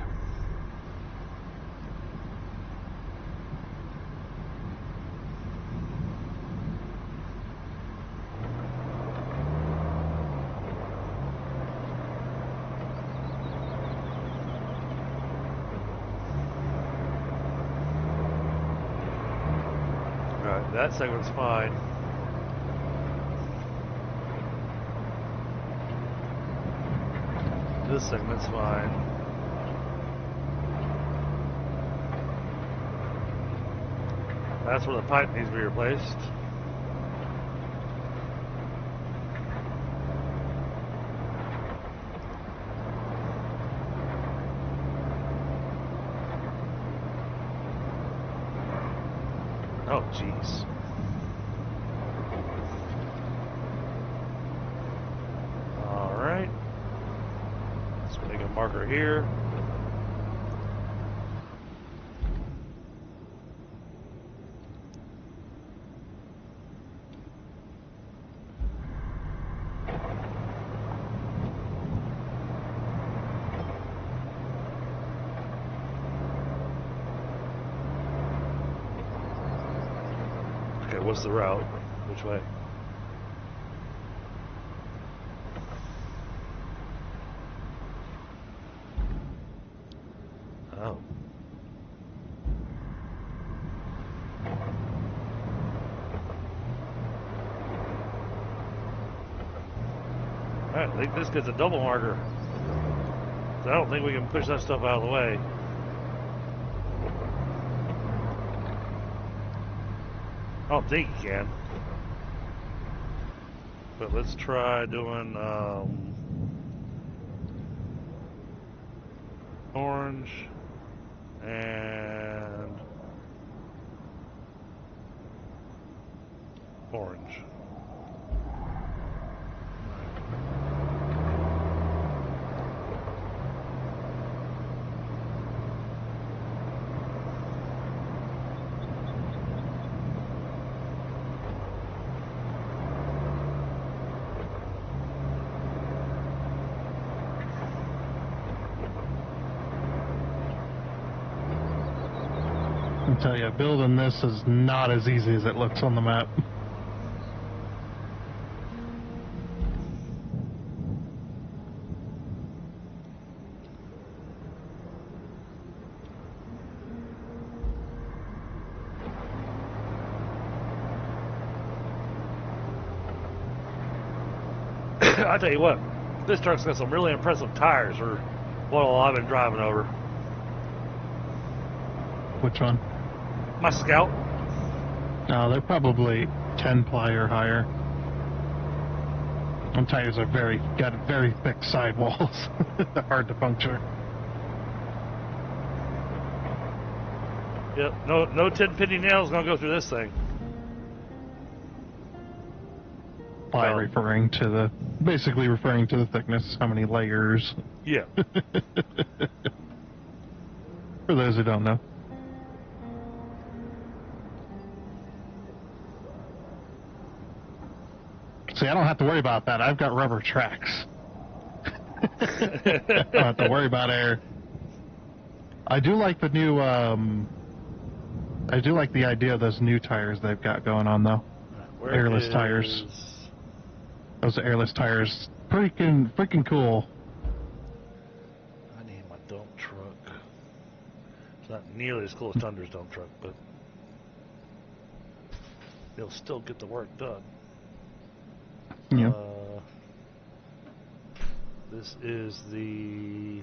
Alright, that segment's fine. This segment's fine. That's where the pipe needs to be replaced. Oh, jeez. All right. Let's make a marker here. Okay, what's the route? Which way? Oh. Alright, I think this gets a double marker. So I don't think we can push that stuff out of the way. I don't think you can. But let's try doing orange and orange. I tell you, building this is not as easy as it looks on the map. I tell you what, this truck's got some really impressive tires for what all I've been driving over. Which one? My Scout. No, they're probably 10-ply or higher. Them tires are got very thick sidewalls. They're hard to puncture. Yep, no 1050 nails gonna go through this thing. Ply Well, basically referring to the thickness, how many layers. Yeah. For those who don't know. See, I don't have to worry about that. I've got rubber tracks. I don't have to worry about air. I do like the new, I do like the idea of those new tires they've got going on, though. Airless tires. Those airless tires, freaking cool. I need my dump truck. It's not nearly as cool as Thunder's dump truck, but it'll still get the work done. Yeah. This is the...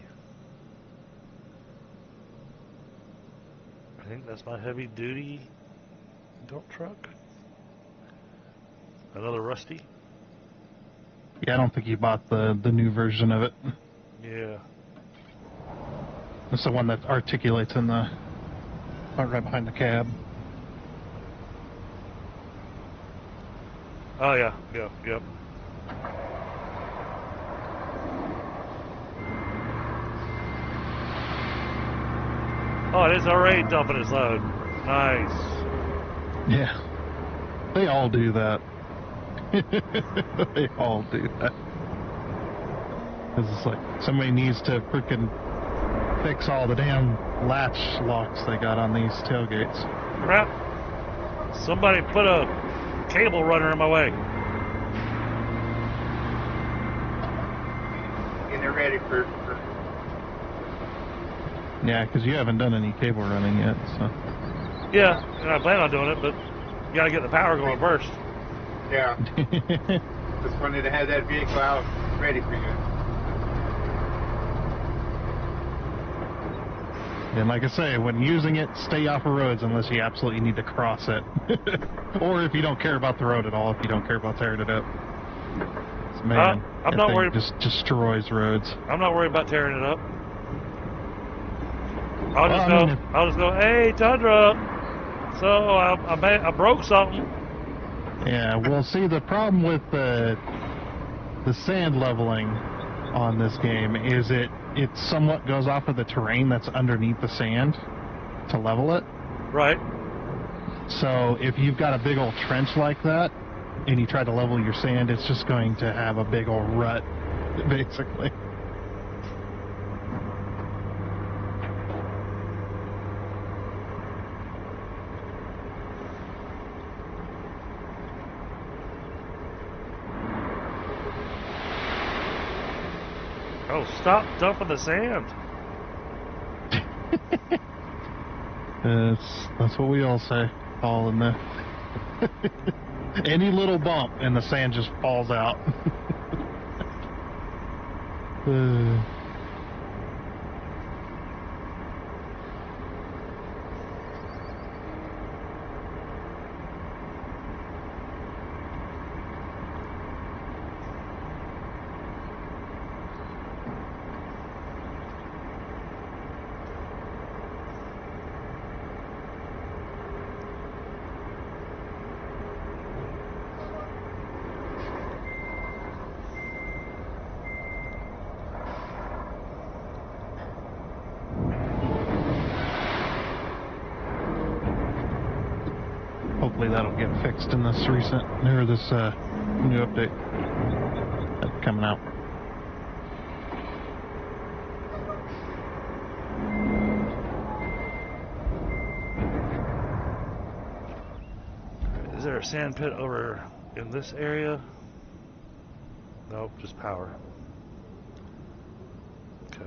I think that's my heavy duty dump truck. Another Rusty. Yeah, I don't think you bought the new version of it. Yeah. It's the one that articulates in the right behind the cab. Oh yeah, yeah, yep. Oh, it is already dumping its load. Nice. Yeah. They all do that. They all do that. It's like somebody needs to freaking fix all the damn latch locks they got on these tailgates. Crap. Somebody put a cable runner in my way. Getting ready for Yeah, because you haven't done any cable running yet, so. Yeah, and I plan on doing it, but you gotta get the power going first. yeah. Just wanted to have that vehicle out ready for you. And like I say, when using it, stay off of roads unless you absolutely need to cross it. Or if you don't care about the road at all, if you don't care about tearing it up. Man, I'm not worried. Just destroys roads. I'm not worried about tearing it up. I'll just go, hey, Tundra. So I broke something. Yeah, well, see, the problem with the sand leveling on this game is it somewhat goes off of the terrain that's underneath the sand to level it. Right. So if you've got a big old trench like that and you try to level your sand, it's just going to have a big old rut, basically. Oh, stop dumping the sand. That's what we all say. All in there. Any little bump and the sand just falls out. Hopefully that'll get fixed in this new update that's coming out. Is there a sand pit over in this area? Nope, just power. Okay.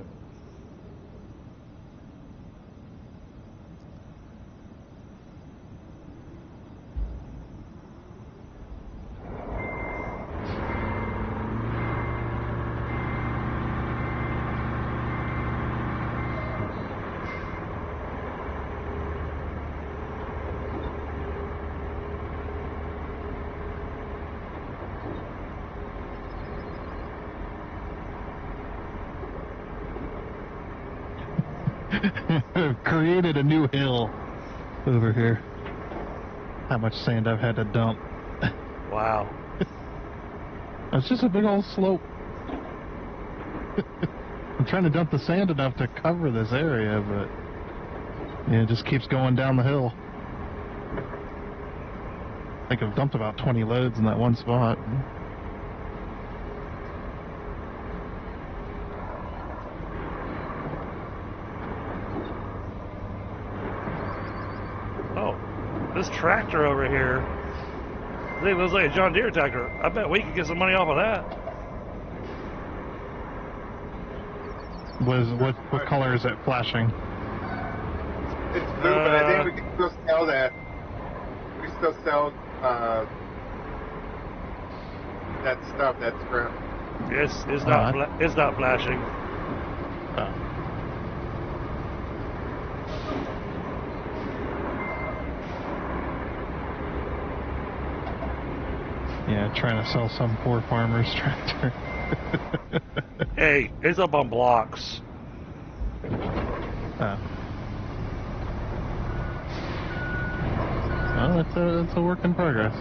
Created a new hill over here. How much sand I've had to dump. Wow. It's just a big old slope. I'm trying to dump the sand enough to cover this area, but yeah, it just keeps going down the hill. I think I've dumped about 20 loads in that one spot. This tractor over here, I think it looks like a John Deere tractor. I bet we could get some money off of that. What color is it flashing? It's blue, but I think we can still sell that. We still sell that stuff, that scrap. It's not it's not flashing. Oh. Yeah, trying to sell some poor farmer's tractor. Hey, it's up on blocks. Oh. Well, it's a work in progress.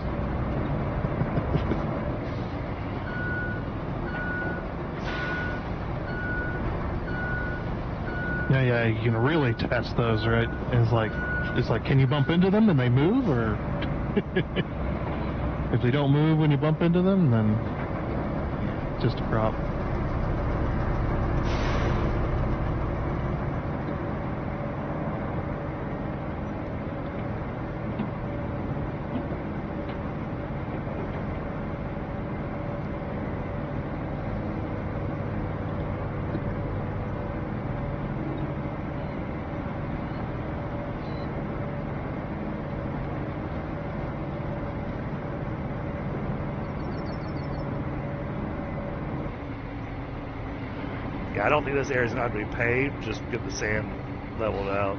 Yeah, you can really test those, right? It's like, can you bump into them and they move, or if they don't move when you bump into them, then it's just a prop. Yeah, I don't think this area's going to be paved. Just get the sand leveled out.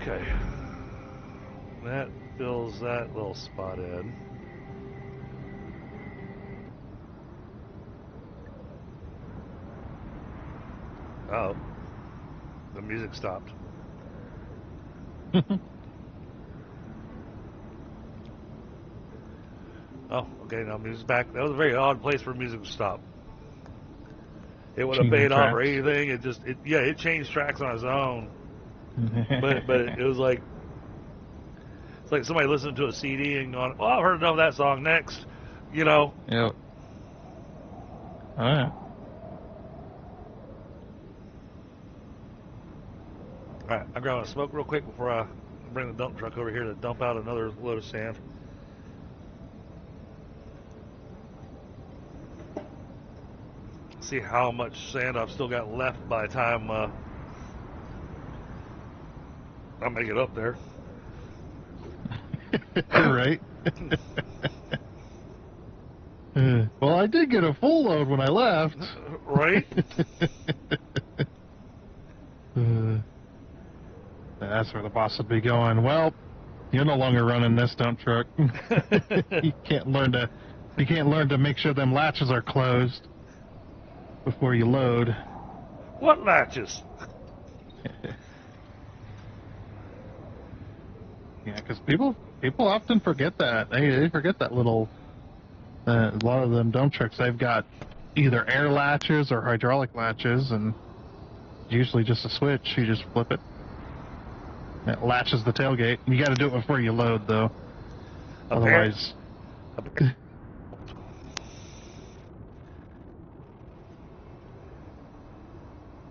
Okay. That fills that little spot in. Oh. The music stopped. Oh, okay, now music's back. That was a very odd place for music to stop. It would have paid off or anything. It changed tracks on its own. but it was like, it's like somebody listening to a CD and going, "Oh, I've heard enough of that song. Next," you know. Yep. Oh yeah. All right, I'm grabbing a smoke real quick before I bring the dump truck over here to dump out another load of sand. See how much sand I've still got left by the time I make it up there. Right. Well, I did get a full load when I left. Right? That's where the boss would be going. Well, you're no longer running this dump truck. You can't learn to make sure them latches are closed before you load. What latches? Yeah, because people often forget that. They forget that little. A lot of them dump trucks, they've got either air latches or hydraulic latches, and usually just a switch. You just flip it. It latches the tailgate. You got to do it before you load, though. Otherwise.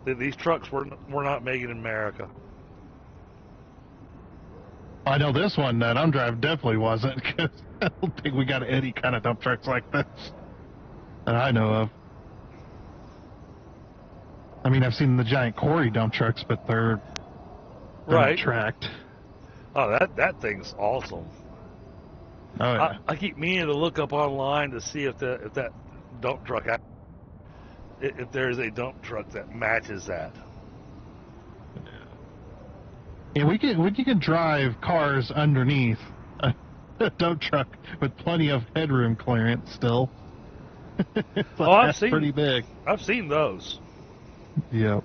These trucks were not made in America. I know this one that I'm driving definitely wasn't, because I don't think we got any kind of dump trucks like this that I know of. I mean, I've seen the giant quarry dump trucks, but they're Right. not tracked. Oh, that thing's awesome. Oh yeah. I keep meaning to look up online to see if that dump truck, if there's a dump truck that matches that. Yeah, we can drive cars underneath a dump truck with plenty of headroom clearance still. It's like, I've that's seen pretty big. I've seen those. Yep.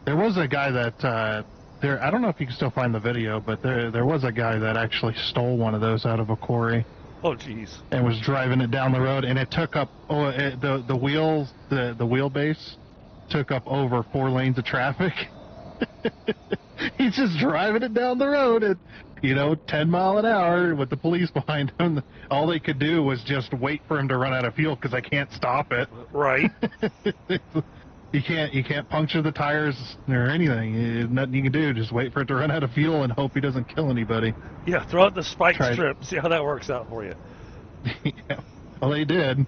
There was a guy that I don't know if you can still find the video, but there was a guy that actually stole one of those out of a quarry Oh, jeez. and was driving it down the road, and it took up the wheelbase took up over 4 lanes of traffic. He's just driving it down the road at 10 mile an hour with the police behind him. All they could do was just wait for him to run out of fuel because I can't stop it. Right. You can't puncture the tires or anything. There's nothing you can do. Just wait for it to run out of fuel and hope he doesn't kill anybody. Yeah, throw out the spike Try it. strip. See how that works out for you. Yeah. Well, they did.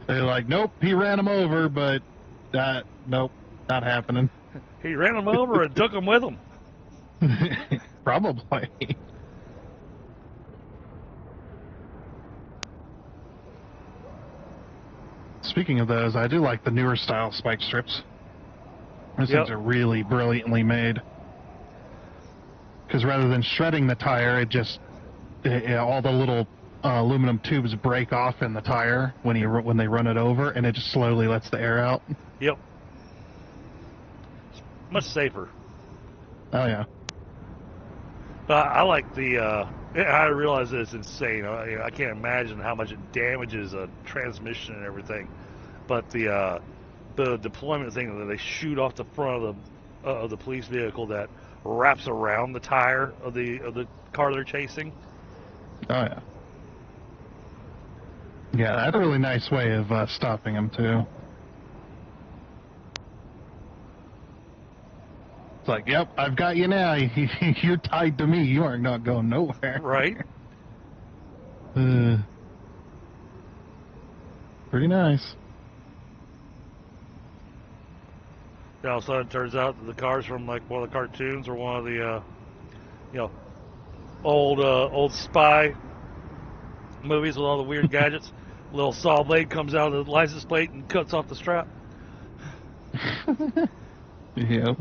They're like, nope, he ran him over, but nope, not happening. He ran him over and took him with him. Probably. Speaking of those, I do like the newer style spike strips. Those things are really brilliantly made. Because rather than shredding the tire, it just all the little aluminum tubes break off in the tire when they run it over, and it just slowly lets the air out. Yep. Much safer. Oh yeah. But I like the. I realize that it's insane. I can't imagine how much it damages a transmission and everything. But the deployment thing that they shoot off the front of the police vehicle that wraps around the tire of the car they're chasing. Oh yeah. Yeah, that's a really nice way of stopping them too. It's like, yep, I've got you now. You're tied to me. You are not going nowhere. Right. Pretty nice. All of a sudden, it turns out that the car's from like one of the cartoons or one of the, old spy movies with all the weird gadgets. Little saw blade comes out of the license plate and cuts off the strap. Yep.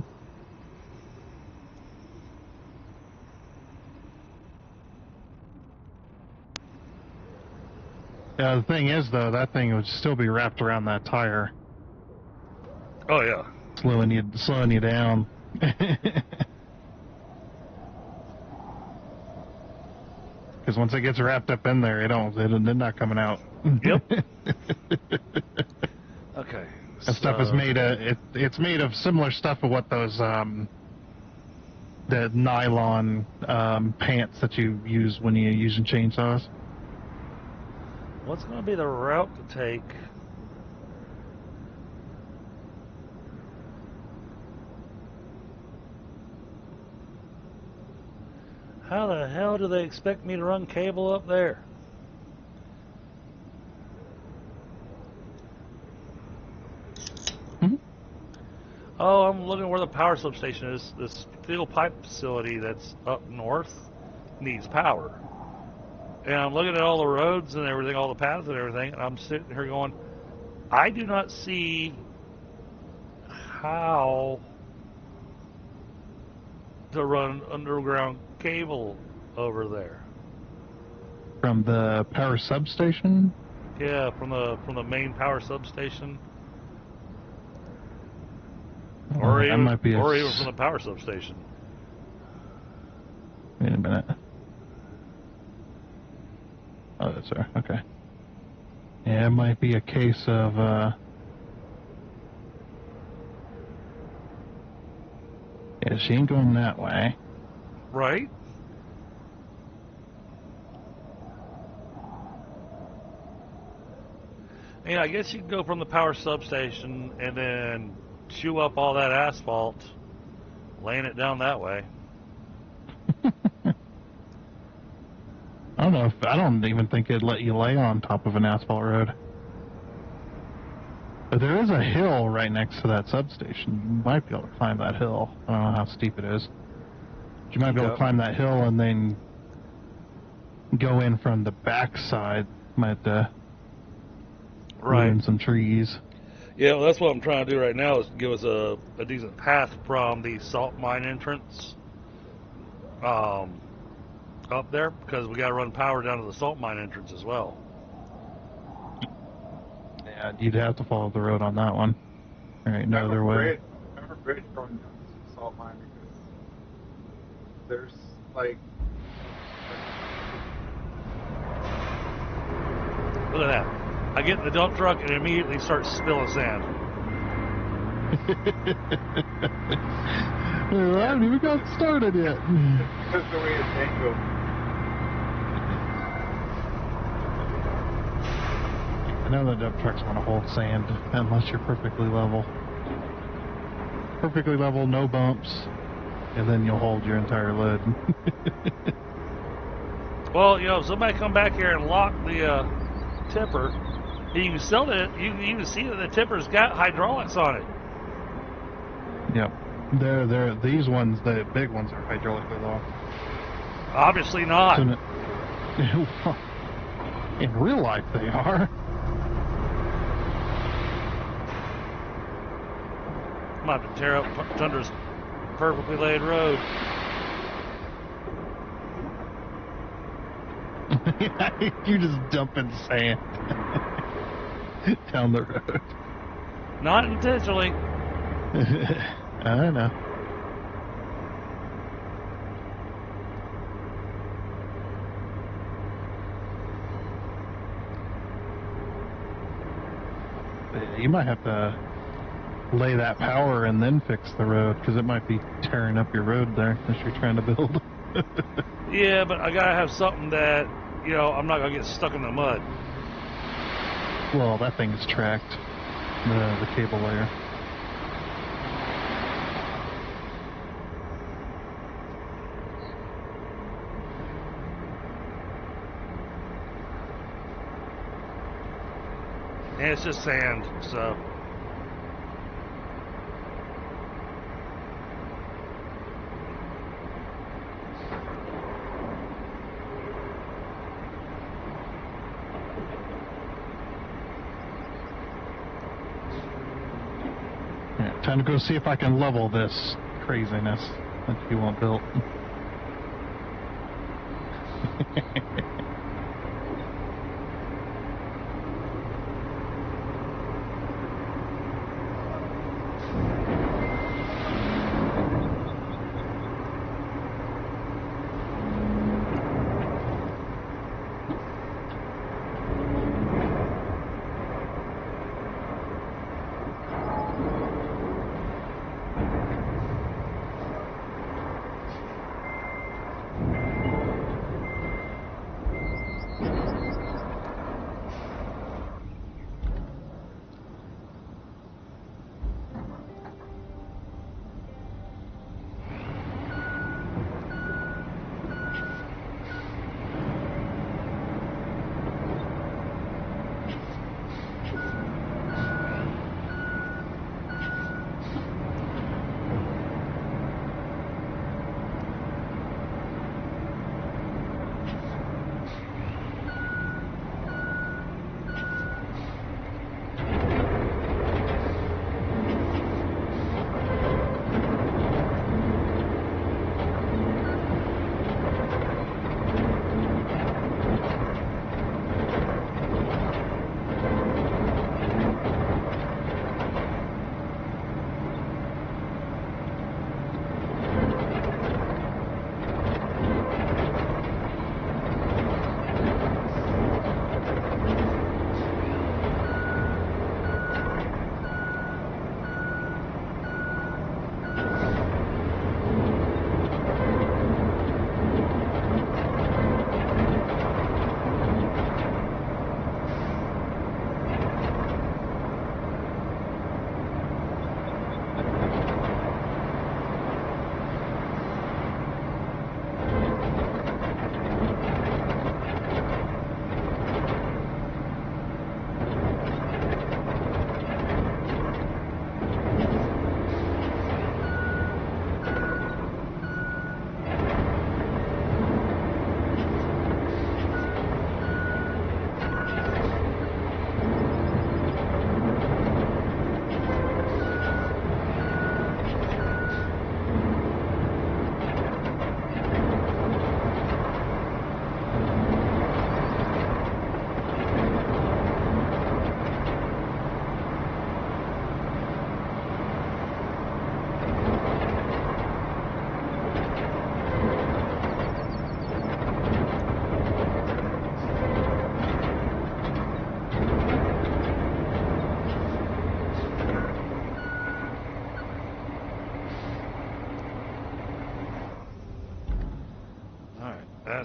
Yeah, the thing is, though, that thing would still be wrapped around that tire, Oh yeah. slowing you down. Because once it gets wrapped up in there, they're not coming out. Yep. Okay. That stuff is made it's made of similar stuff of what those the nylon pants that you use when you're using chainsaws. What's going to be the route to take? How the hell do they expect me to run cable up there? Mm-hmm. Oh, I'm looking where the power substation is. This steel pipe facility that's up north needs power. And I'm looking at all the roads and everything, all the paths and everything, and I'm sitting here going, I do not see how to run underground cable over there. From the power substation? Yeah, from the main power substation. Or even from the power substation. Wait a minute. Oh, that's her. Okay. Yeah, it might be a case of, yeah, she ain't going that way. Right? And I guess you can go from the power substation and then chew up all that asphalt, laying it down that way. I don't even think it'd let you lay on top of an asphalt road. But there is a hill right next to that substation. You might be able to climb that hill. I don't know how steep it is. But you might be able to climb that hill and then go in from the back side. Might ruin some trees. Yeah, well, that's what I'm trying to do right now is give us a decent path from the salt mine entrance up there because we got to run power down to the salt mine entrance as well. Yeah, you'd have to follow the road on that one. There ain't no other way. I have a bridge going down to salt mine because there's like. Look at that. I get in the dump truck and immediately start spilling sand. I haven't even got started yet. That's the way it's angled. I know the dump trucks want to hold sand unless you're perfectly level. Perfectly level, no bumps, and then you'll hold your entire load. Well, if somebody come back here and lock the tipper, you can sell it. You can even see that the tipper's got hydraulics on it. Yep. These ones, the big ones, are hydraulically locked. Obviously not. In real life, they are. I'm about to tear up Tundra's perfectly laid road. You're just dumping sand down the road. Not intentionally. I know. You might have to lay that power and then fix the road, because it might be tearing up your road there as you're trying to build. Yeah, but I gotta have something that, I'm not gonna get stuck in the mud. Well, that thing's tracked, the cable layer. And it's just sand, so. Yeah, time to go see if I can level this craziness that you want built.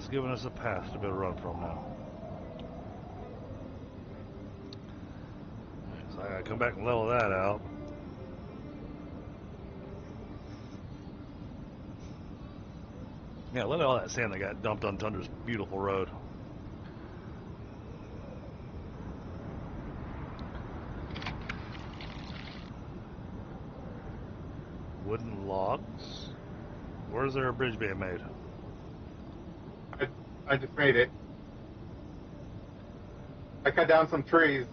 that's giving us a path to be able to run from now. So I gotta come back and level that out. Yeah, look at all that sand that got dumped on Tundra's beautiful road. Wooden logs? Where's there a bridge being made? I just made it. I cut down some trees.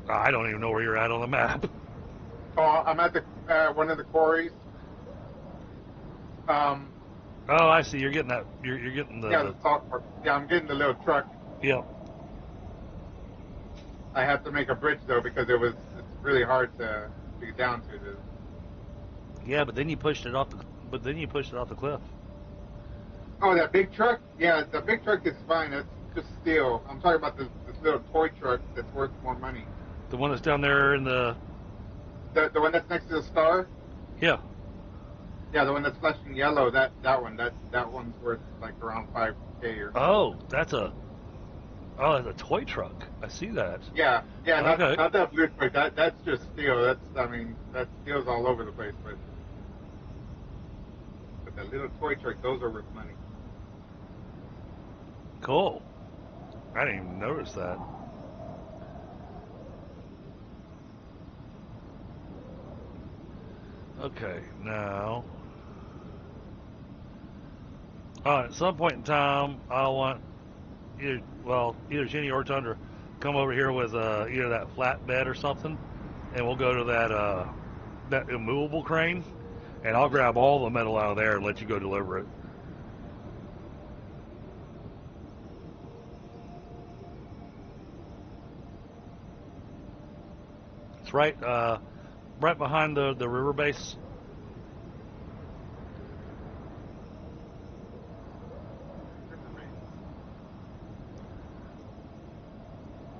I don't even know where you're at on the map. Oh, I'm at the one of the quarries. Oh, I see. You're getting that. You're getting the. Yeah, the salt part. Yeah, I'm getting the little truck. Yep. I have to make a bridge though because it's really hard to get down to this. Yeah, but then you pushed it off the. But then you pushed it off the cliff. Oh, that big truck? Yeah, the big truck is fine. That's just steel. I'm talking about this little toy truck that's worth more money. The one that's down there in the. The one that's next to the star? Yeah. Yeah, the one that's flashing yellow. That one's worth like around $5,000 or something. Oh, that's a toy truck. I see that. Yeah, Okay. not that blue truck. That's just steel. That steel's all over the place. But the little toy truck, those are worth money. Cool. I didn't even notice that. Okay, now. At some point in time, I want either Jenny or Tundra come over here with either that flatbed or something, and we'll go to that immovable crane, and I'll grab all the metal out of there and let you go deliver it. It's right behind the river base.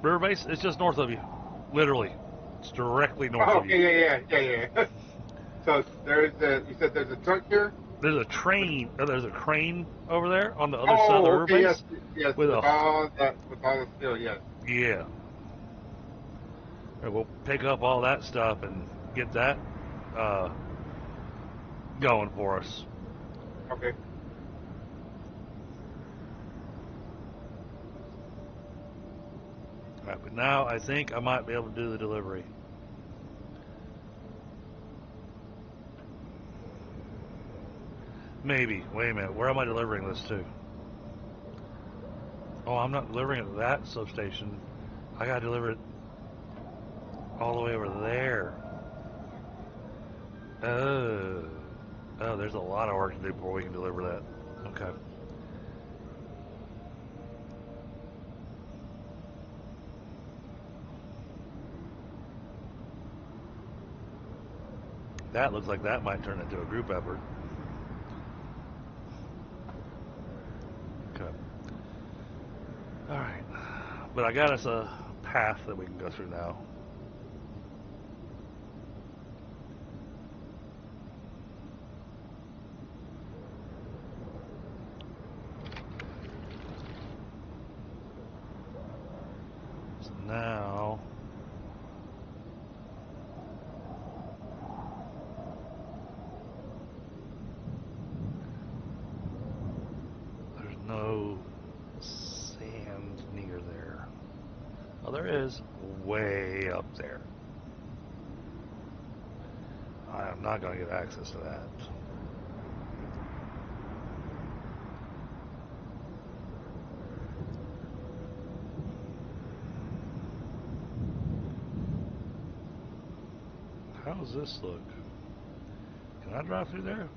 River base, it's just north of you. Literally. It's directly north of you. Yeah. So you said there's a truck here? There's a train. There's a crane over there on the other side of the river base. Yes. With all the steel, yes. Yeah. And we'll pick up all that stuff and get that going for us. Okay. All right, but now I think I might be able to do the delivery. Maybe. Wait a minute. Where am I delivering this to? Oh, I'm not delivering it to that substation. I gotta deliver it all the way over there. Oh, there's a lot of work to do before we can deliver that. Okay. That looks like that might turn into a group effort. Okay. Alright. But I got us a path that we can go through now. So now there's no sand near there. Oh, there is way up there. I am not going to get access to that. How does this look? Can I drive through there?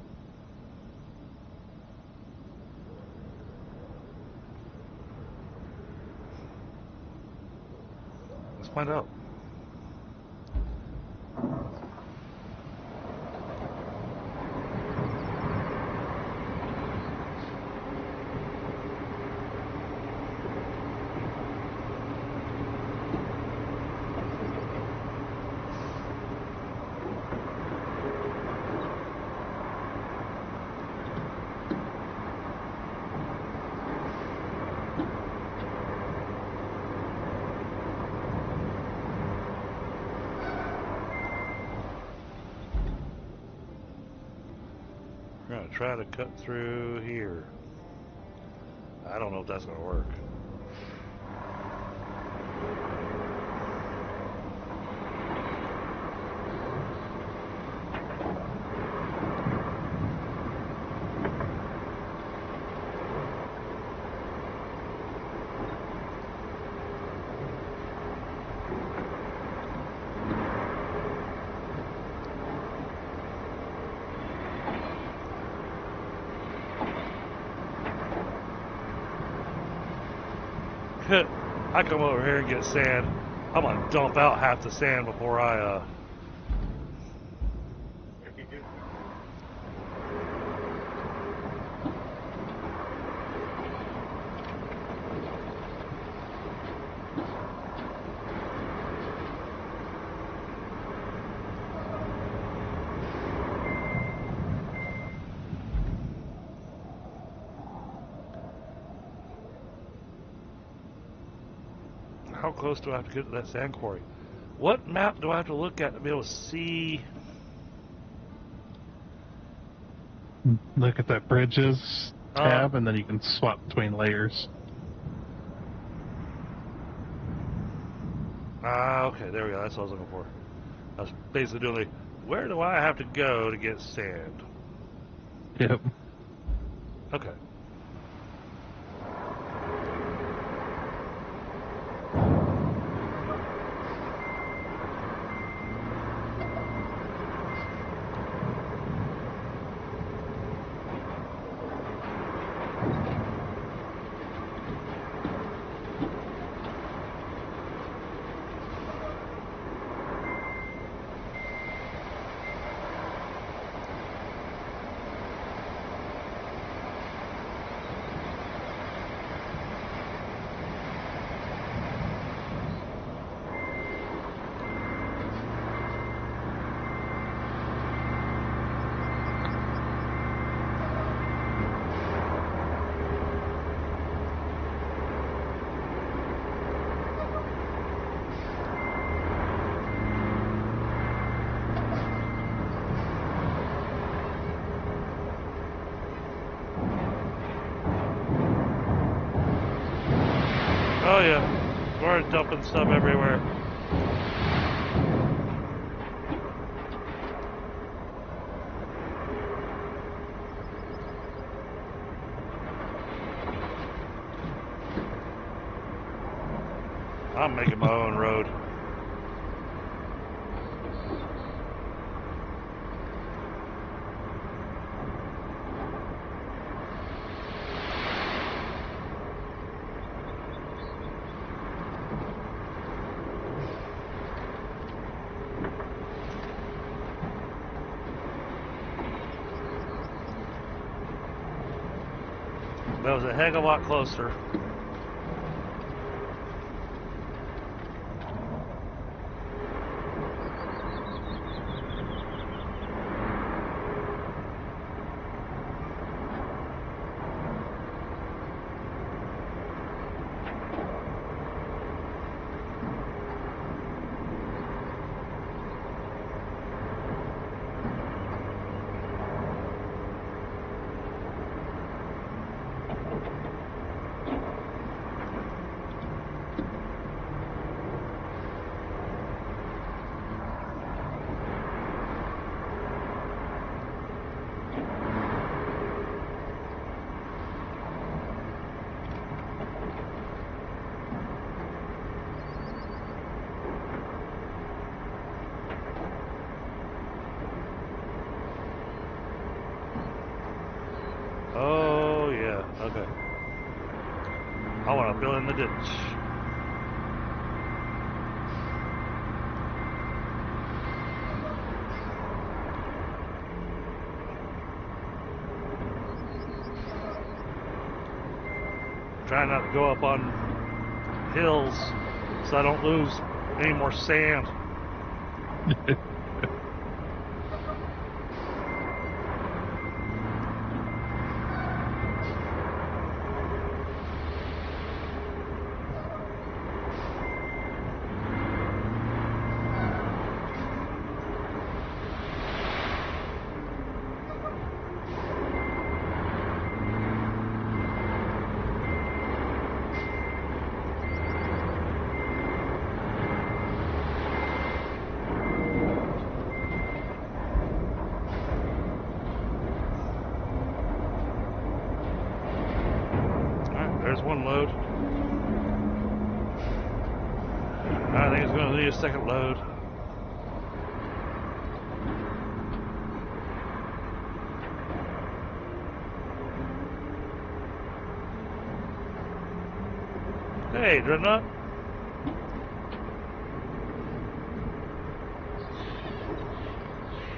Let's find out. We're going to try to cut through here. I don't know if that's going to work. I come over here and get sand. I'm going to dump out half the sand before I, How close do I have to get to that sand quarry? What map do I have to look at to be able to see? Look at that bridges tab, and then you can swap between layers. Okay, there we go. That's what I was looking for. I was basically doing the, where do I have to go to get sand? Yep. Okay. Oh yeah, we're dumping stuff everywhere. I'm making my own road. That was a heck of a lot closer. Oh, yeah, okay. I want to fill in the ditch. Try not to go up on hills so I don't lose any more sand. I think it's going to need a second load. Hey, Dreadnought.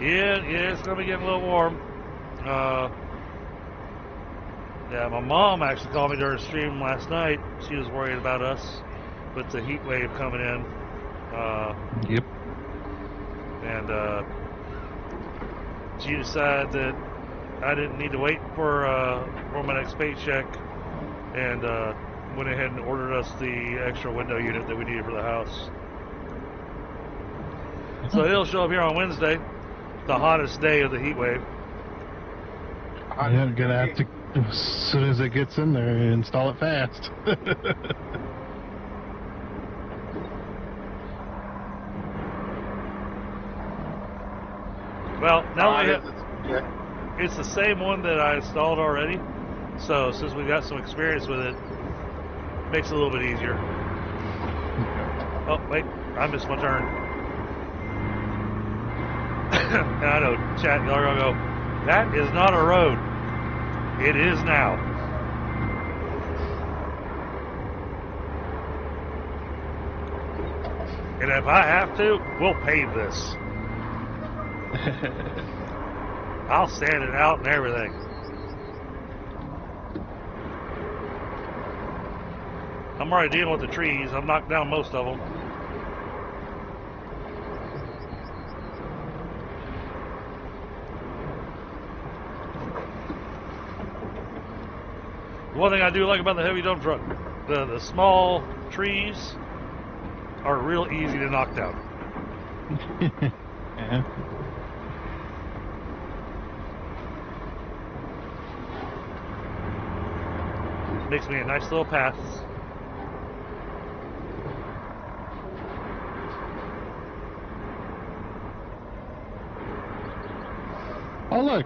Yeah, it's going to be getting a little warm. Yeah, my mom actually called me during the stream last night. She was worried about us with the heat wave coming in. Yep. And she decided that I didn't need to wait for my next paycheck, and went ahead and ordered us the extra window unit that we needed for the house. So it'll show up here on Wednesday, the hottest day of the heat wave. Yeah, I'm gonna have to, as soon as it gets in there, install it fast. Well, now it's the same one that I installed already. So since we got some experience with it, makes it a little bit easier. Oh wait, I missed my turn. And I know, chat, y'all are gonna go, that is not a road. It is now. And if I have to, we'll pave this. I'll sand it out and everything. I'm already dealing with the trees. I've knocked down most of them. One thing I do like about the heavy dump truck, the small trees are real easy to knock down. Yeah. Makes me a nice little path. Oh look,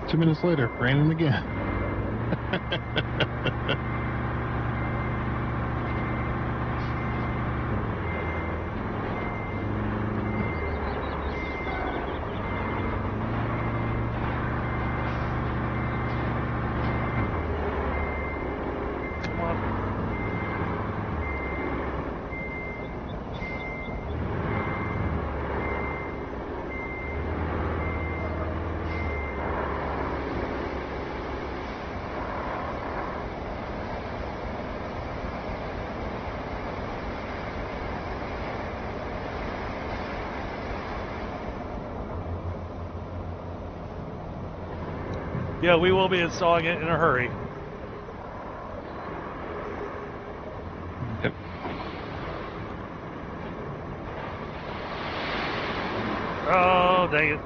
2 minutes later, raining again. Come on. Yeah, we will be installing it in a hurry. Yep. Oh, dang it.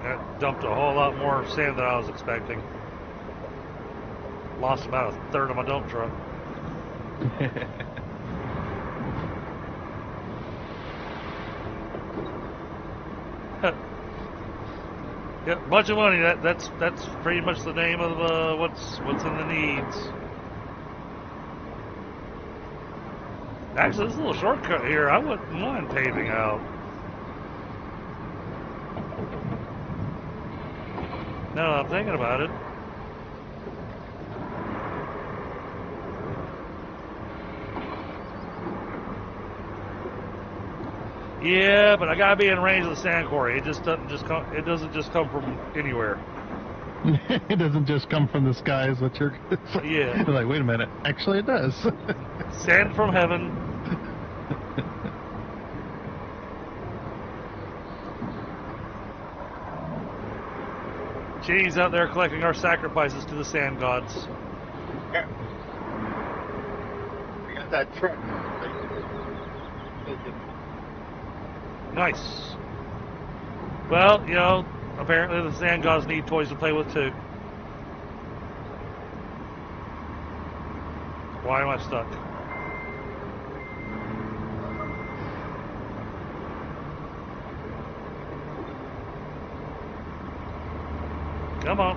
That dumped a whole lot more sand than I was expecting. Lost about a third of my dump truck. Yep, bunch of money. That's pretty much the name of what's in the needs. Actually, this little shortcut here, I wouldn't mind paving out. Now that I'm thinking about it. Yeah, but I gotta be in range of the sand quarry. It just doesn't just come. It doesn't just come from anywhere. It doesn't just come from the sky, is what you're Yeah. You're like, wait a minute. Actually, it does. Sand from heaven. Genie's out there collecting our sacrifices to the sand gods. Yeah. We got that truck. Nice. Well, you know, apparently the sand gods need toys to play with too. Why am I stuck? Come on.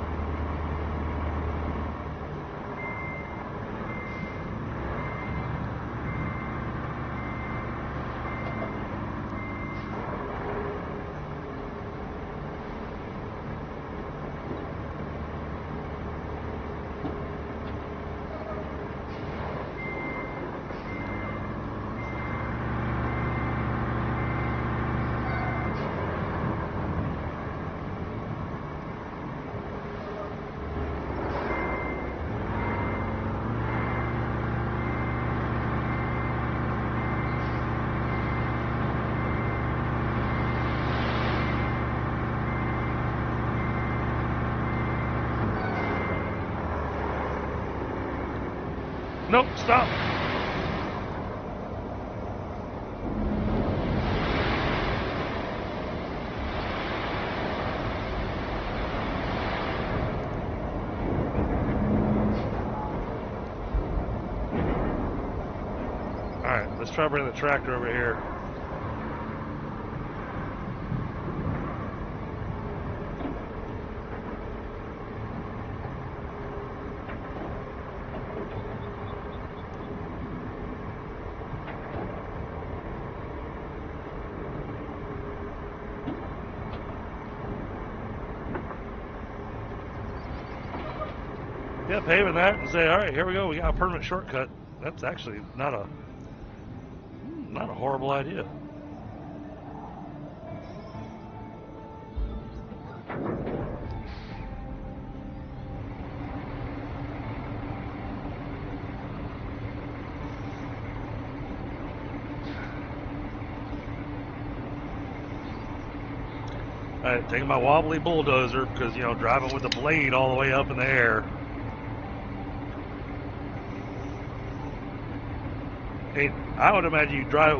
Nope, stop. Alright, let's try to bring the tractor over here. Yeah, paving that and say, all right, here we go. We got a permanent shortcut. That's actually not a horrible idea. All right, taking my wobbly bulldozer because, you know, driving with the blade all the way up in the air. Hey, I would imagine you drive it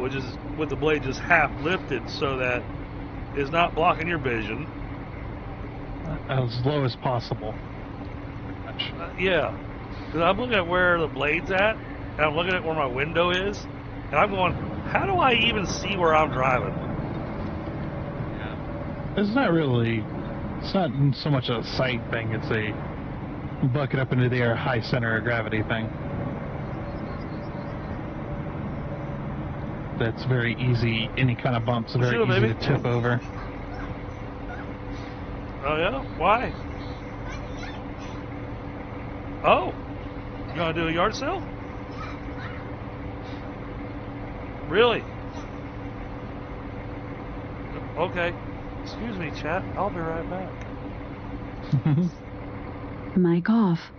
with the blade just half lifted so that it's not blocking your vision. As low as possible. Yeah, because I'm looking at where the blade's at, and I'm looking at where my window is, and I'm going, how do I even see where I'm driving? It's not so much a sight thing, it's a bucket up into the air, high center of gravity thing. That's very easy, any kind of bumps are very easy to tip over. Oh yeah? Why? Oh! You gonna do a yard sale? Really? Okay. Excuse me, chat. I'll be right back. Mic off.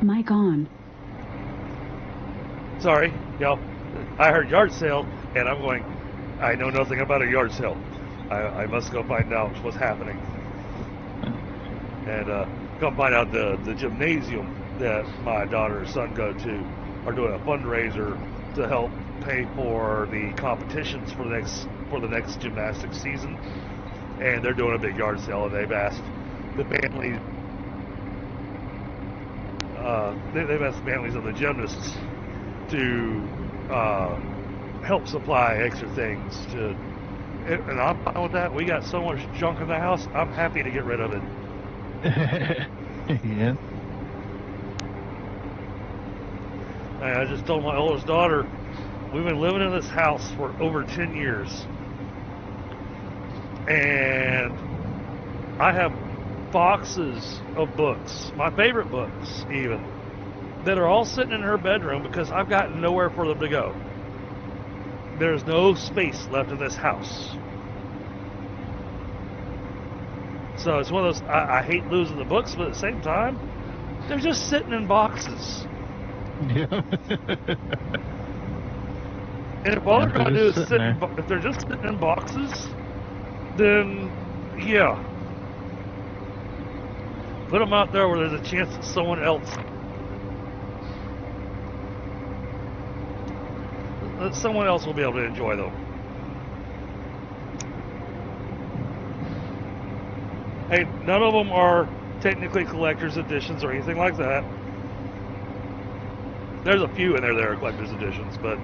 Mic on. Sorry, I heard yard sale, and I'm going, I know nothing about a yard sale. I must go find out what's happening. And come find out the gymnasium that my daughter and son go to are doing a fundraiser to help pay for the competitions for the next gymnastics season. And they're doing a big yard sale, and they've asked the families of the gymnasts to help supply extra things and I'm fine with that. We got so much junk in the house, I'm happy to get rid of it. Yeah. And I just told my oldest daughter, we've been living in this house for over 10 years. And I have boxes of books, my favorite books even, that are all sitting in her bedroom because I've got nowhere for them to go. There's no space left in this house. So it's one of those, I hate losing the books, but at the same time, they're just sitting in boxes. Yeah. And if all they're going to do is sit in if they're just sitting in boxes, then yeah. Put them out there where there's a chance that someone else will be able to enjoy them. Hey, none of them are technically collector's editions or anything like that. There's a few in there that are collector's editions, but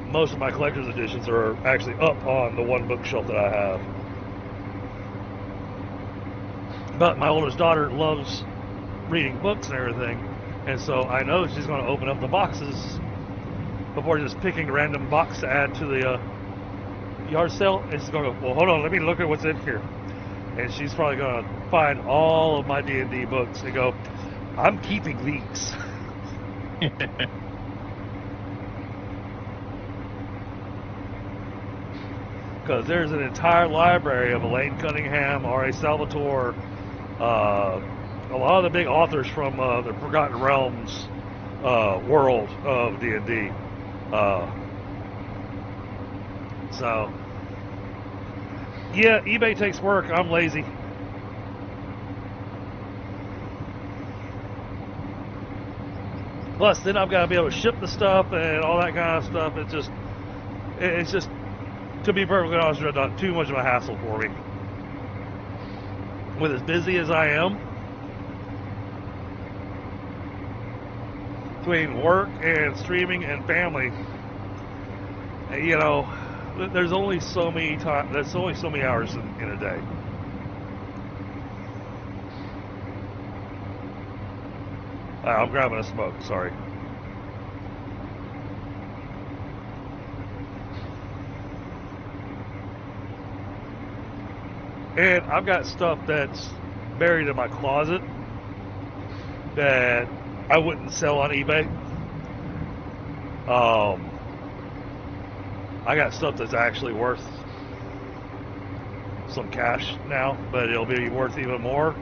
most of my collector's editions are actually up on the one bookshelf that I have. But my oldest daughter loves reading books and everything, and so I know she's going to open up the boxes before just picking a random box to add to the yard sale. And she's going to go, well, hold on, let me look at what's in here. And she's probably going to find all of my D&D books and go, I'm keeping these. Because there's an entire library of Elaine Cunningham, R.A. Salvatore, a lot of the big authors from the Forgotten Realms world of D&D. So, yeah, eBay takes work. I'm lazy. Plus, then I've got to be able to ship the stuff and all that kind of stuff. It's just, to be perfectly honest, not too much of a hassle for me. With as busy as I am, between work and streaming and family, you know, there's only so many hours in a day. I'm grabbing a smoke, sorry. And I've got stuff that's buried in my closet that I wouldn't sell on eBay. I got stuff that's actually worth some cash now, but it'll be worth even more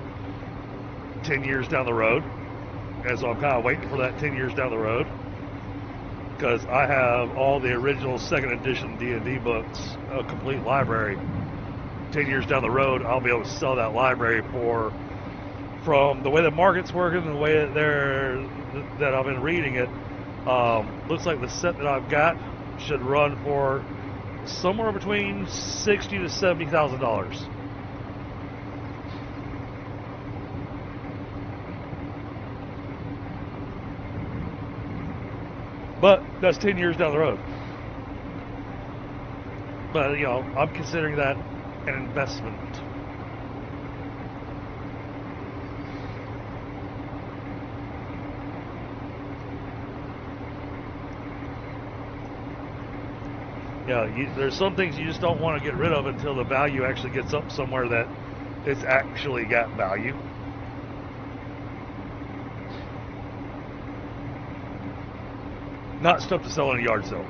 10 years down the road. And so I'm kind of waiting for that 10 years down the road, because I have all the original second edition D&D books, a complete library. 10 years down the road, I'll be able to sell that library from the way the market's working and the way that I've been reading it. Looks like the set that I've got should run for somewhere between $60,000 to $70,000. But that's 10 years down the road. But, you know, I'm considering that an investment. Yeah, there's some things you just don't want to get rid of until the value actually gets up somewhere that it's actually got value. Not stuff to sell in a yard sale.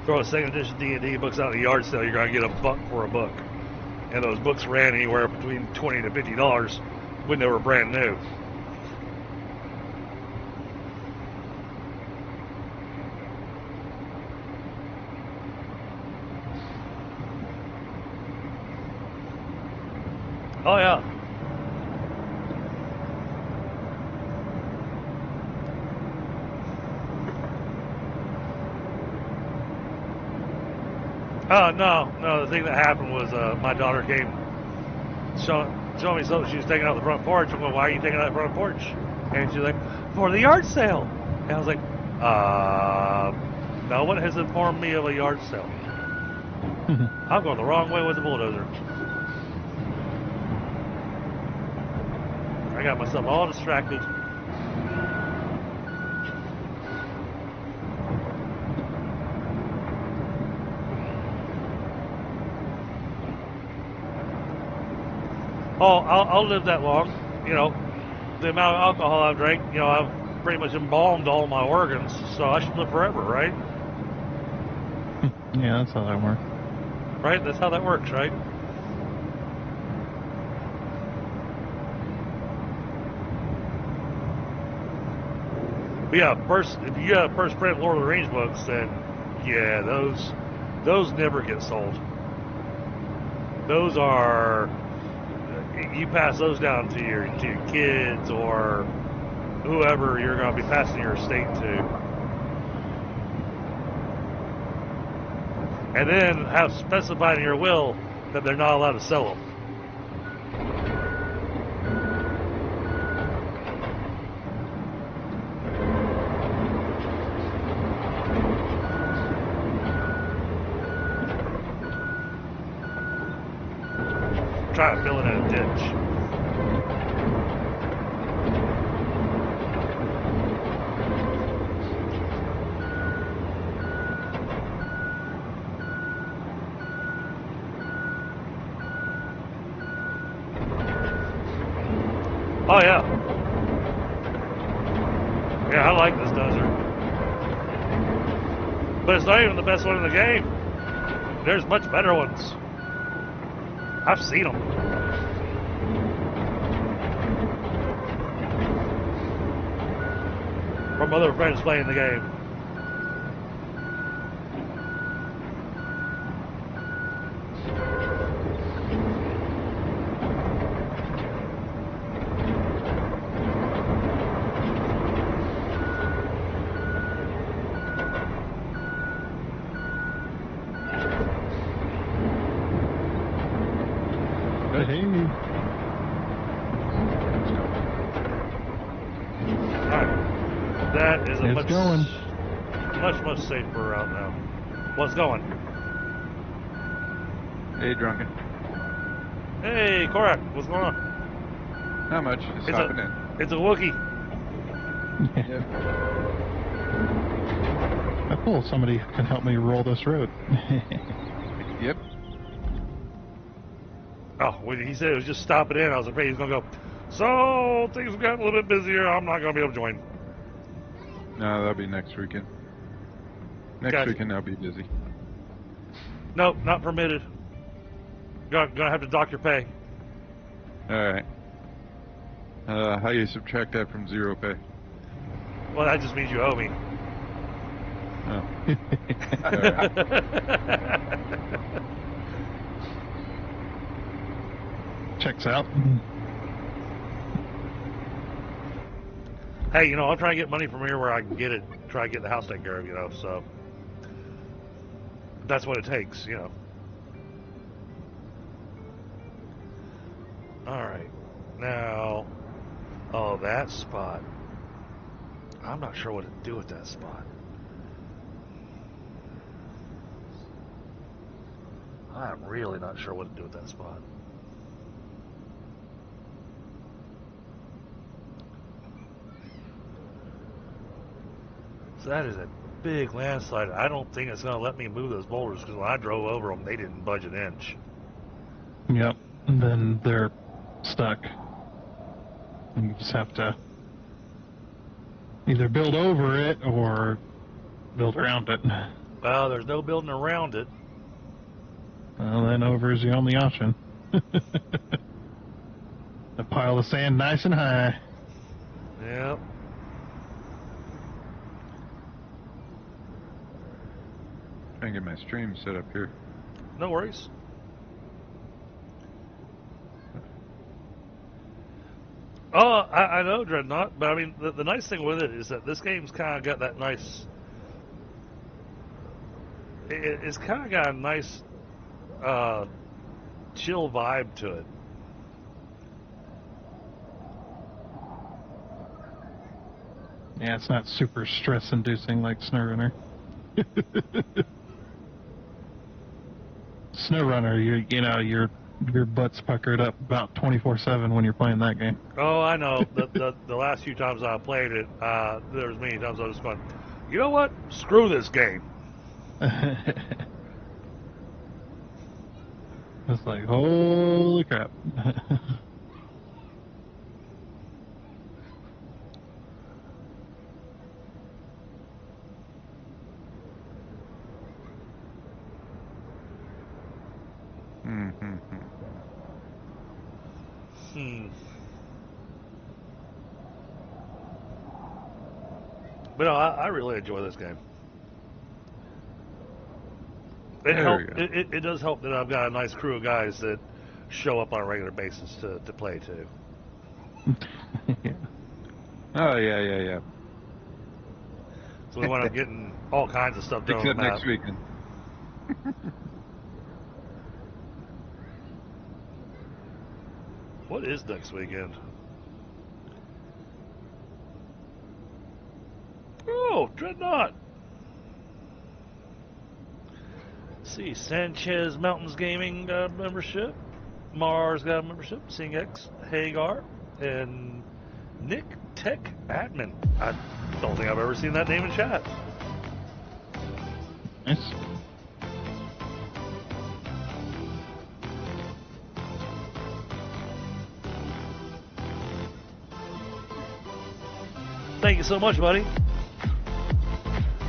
Throw a second edition D&D books out in the yard sale, you're going to get $1 for a book. And those books ran anywhere between $20 to $50. when they were brand new. Oh yeah. Oh no. The thing that happened was my daughter came showing me something she was taking out the front porch. I'm going, why are you taking out the front porch? And she's like, for the yard sale. And I was like, no one has informed me of a yard sale. I'm going the wrong way with the bulldozer. I got myself all distracted. Oh, I'll live that long. You know, the amount of alcohol I've drank, you know, I've pretty much embalmed all my organs, so I should live forever, right? Yeah, that's how that works. Right? That's how that works, right? But yeah, if you got first print Lord of the Rings books, then yeah, those never get sold. Those are, you pass those down to your kids or whoever you're going to be passing your estate to, and then have specified in your will that they're not allowed to sell them. Try to fill it in a ditch. Oh yeah. Yeah, I like this dozer. But it's not even the best one in the game. There's much better ones. I've seen them. From other friends playing the game. Hey. Alright. That is a much safer route now. What's going? Hey, Drunken. Hey, Korak, what's going on? Not much. Just hopping in. It's a Wookiee. Yep. That's cool. Somebody can help me roll this road. Yep. Oh, when he said it was just stopping in, I was afraid he was going to go, so things have gotten a little bit busier, I'm not going to be able to join. No, that'll be next weekend. Next Gotcha. weekend I'll be busy. Nope, not permitted. Gonna have to dock your pay. Alright. How you subtract that from zero pay? Well, that just means you owe me. Oh. Alright. Checks out. Hey, you know, I'm trying to get money from here where I can get it, try to get the house taken care of, you know, so that's what it takes, you know. Alright, now, oh, that spot. I'm not sure what to do with that spot. I'm really not sure what to do with that spot. So that is a big landslide. I don't think it's going to let me move those boulders because when I drove over them, they didn't budge an inch. Yep. And then they're stuck. And you just have to either build over it or build around it. Well, there's no building around it. Well, then over is the only option. A pile of sand nice and high. Yep. Trying to get my stream set up here. No worries. Oh, I know, Dreadnought, but I mean, the nice thing with it is that this game's kind of got that nice... It's kind of got a nice, chill vibe to it. Yeah, it's not super stress-inducing like SnowRunner. SnowRunner, your butt's puckered up about 24/7 when you're playing that game. Oh, I know. The last few times I played it, there was many times I was going, you know what? Screw this game. It's like, holy crap. But no, I really enjoy this game. It does help that I've got a nice crew of guys that show up on a regular basis to play too. Yeah. Oh, yeah. So we wind up getting all kinds of stuff done on the Except map. next weekend. What is next weekend? Oh, Dreadnought. Let's see, Sanchez Mountains Gaming got a membership. Mars got a membership. SingX, Hagar, and Nick Tech Admin. I don't think I've ever seen that name in chat. Nice. Thank you so much, buddy.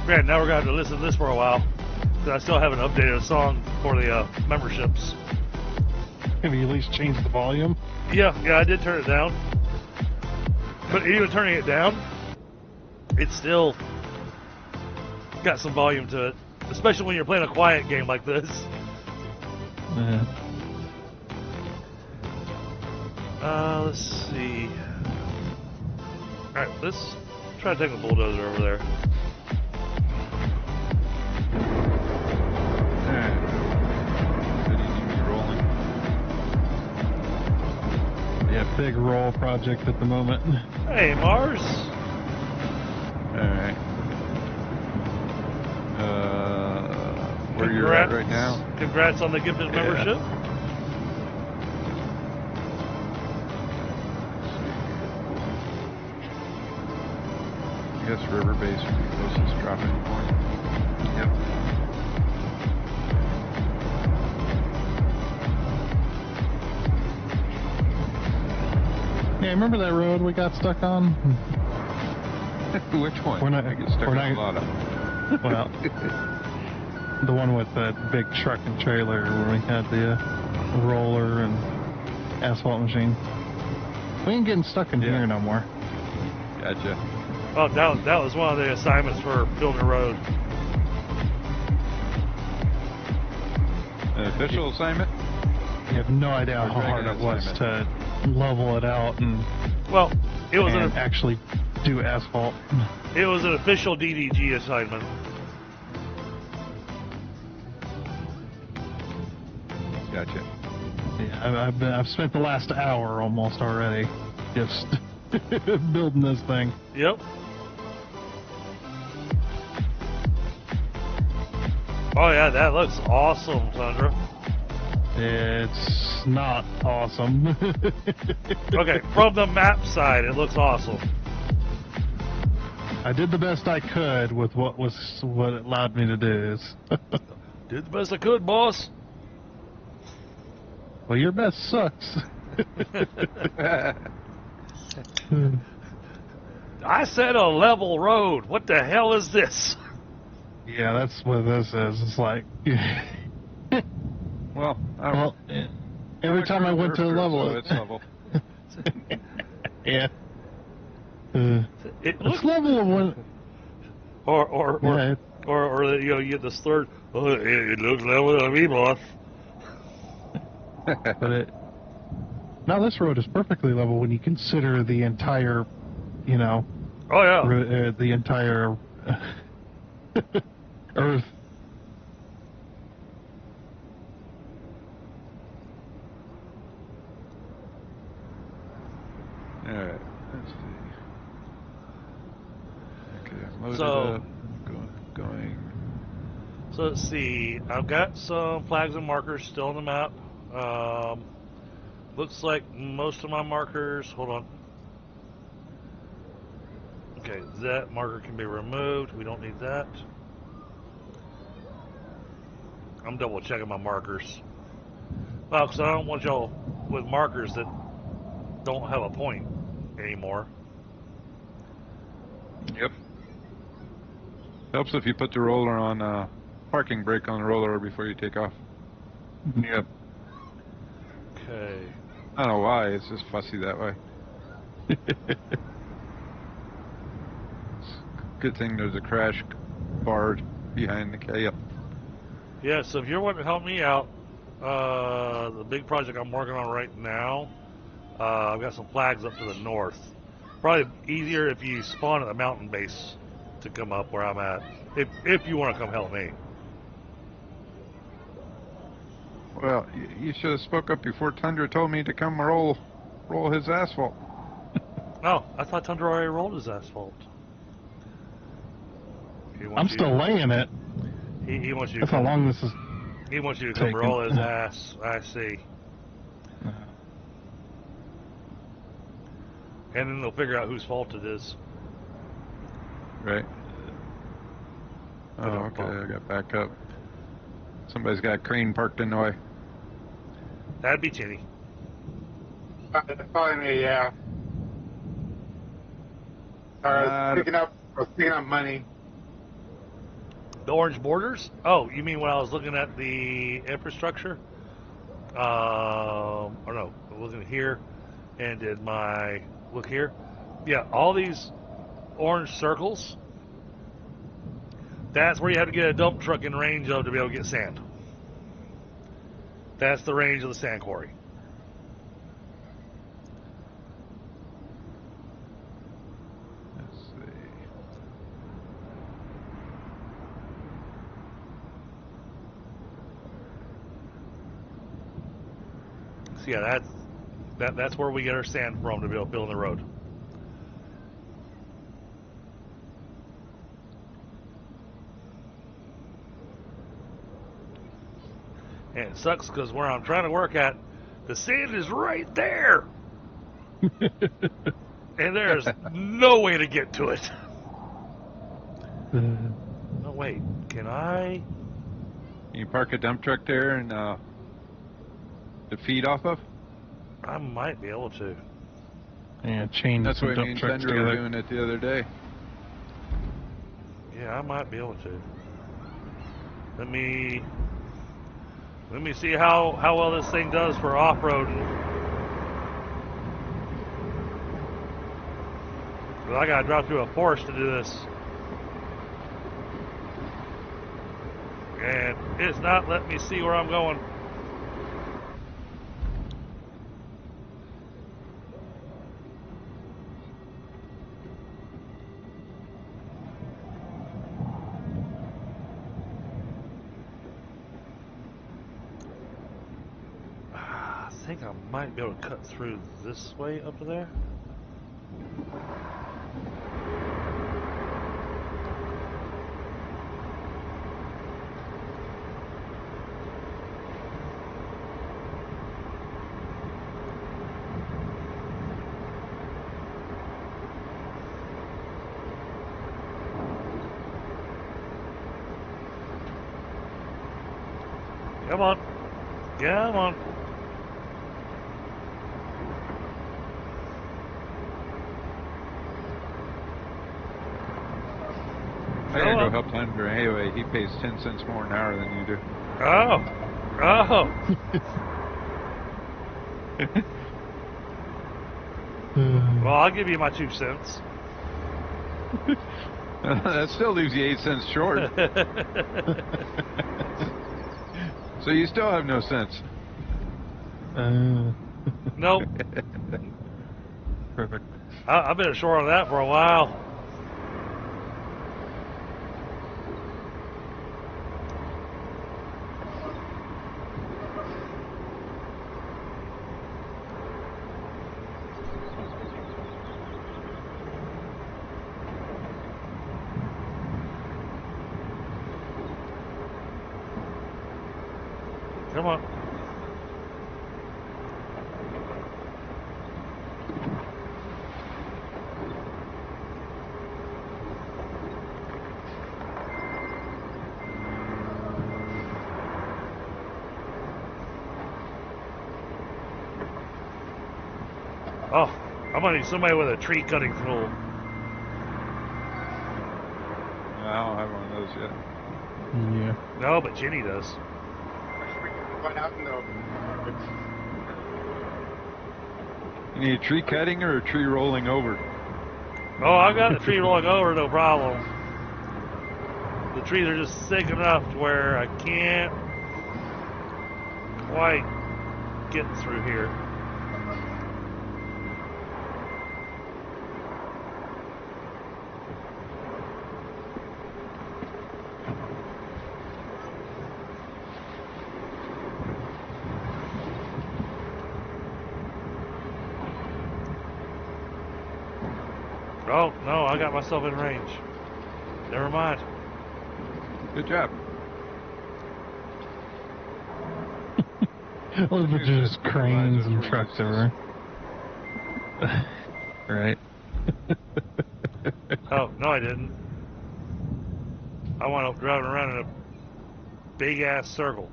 Grant, now we're going to have to listen to this for a while, because I still haven't updated a song for the memberships. Have you at least changed the volume? Yeah, I did turn it down. But even turning it down, it's still got some volume to it, especially when you're playing a quiet game like this. Let's see. Alright, let's try to take the bulldozer over there. Yeah, big roll project at the moment. Hey, Mars. Alright. Where you're at right now? Congrats on the gifted membership. I guess River Base would be closest dropping point. Yep. Yeah, remember that road we got stuck on? Which one? We're not- I get stuck we're on not- a lot of them. Well, the one with that big truck and trailer where we had the roller and asphalt machine. We ain't getting stuck in here no more. Gotcha. Oh, that was one of the assignments for building a road. An official assignment? You have no idea how Or hard it regular was to level it out and, Well, it was actually do asphalt. it was an official DDG assignment. Gotcha. Yeah, I've spent the last hour almost already just building this thing. Yep. Oh yeah, that looks awesome, Sandra. It's not awesome. Okay, from the map side, it looks awesome. I did the best I could with what it allowed me to do. Did the best I could, boss. Well, your best sucks. I said a level road. What the hell is this? Yeah, that's what this is. It's like, Well, every time I went to level so it, it's level. Yeah. It It's looks, level of one. Yeah, or you know, you get this third. Oh, it looks level to me, boss. but now this road is perfectly level when you consider the entire, you know, Oh yeah. the entire Earth. All right. Let's see. Okay, I'm loaded So- up. Going. So let's see. I've got some flags and markers still on the map. Looks like most of my markers. Hold on. Okay, that marker can be removed. We don't need that. I'm double checking my markers. Well, because I don't want y'all with markers that don't have a point anymore. Yep. Helps if you put the roller on parking brake on the roller before you take off. Yep. Okay. I don't know why. It's just fussy that way. Good thing there's a crash bar behind the cab. Yeah, so if you're wanting to help me out, the big project I'm working on right now, I've got some flags up to the north. Probably easier if you spawn at the mountain base to come up where I'm at, if you want to come help me. Well, you should have spoke up before Tundra told me to come roll his asphalt. Oh, I thought Tundra already rolled his asphalt. I'm still laying it. He wants you. That's how long this is. He wants you to come taking. roll his ass. I see. And then they'll figure out whose fault it is. Right. Oh, okay. I got back up. Somebody's got a crane parked in the way. That'd be Tinny. It's probably me, yeah. I was picking up money. The orange borders? Oh, you mean when I was looking at the infrastructure? Or no, I was looking here and did my look here. Yeah, all these orange circles. That's where you have to get a dump truck in range of to be able to get sand. That's the range of the sand quarry. Let's see. So yeah, that's where we get our sand from to be able to build the road. And it sucks because where I'm trying to work at, the sand is right there. And there's no way to get to it. Oh, wait. Can I? Can you park a dump truck there and to feed off of? I might be able to. And chain That's some what me dump and trucks Thunder were together. doing it the other day. Yeah, I might be able to. Let me see how well this thing does for off-road. Well, I gotta drive through a forest to do this. And it's not letting me see where I'm going. I think I might be able to cut through this way up to there. Come on. Come on. I gotta go help Thunder anyway. He pays 10 cents more an hour than you do. Oh. Oh. Well, I'll give you my 2 cents. That still leaves you 8 cents short. So you still have no sense. Nope. Perfect. I've been short on that for a while. Come on. Oh, I'm gonna need somebody with a tree cutting tool. I don't have one of those yet. Yeah. No, but Jenny does. We can run out in the. You need a tree cutting or a tree rolling over? Oh, I got the tree rolling over, no problem. The trees are just thick enough to where I can't quite get through here. Oh, no, I got myself in range. Never mind. Good job. Well, if it's just cranes and trucks everywhere. Right. Oh, no, I didn't. I wound up driving around in a big-ass circle.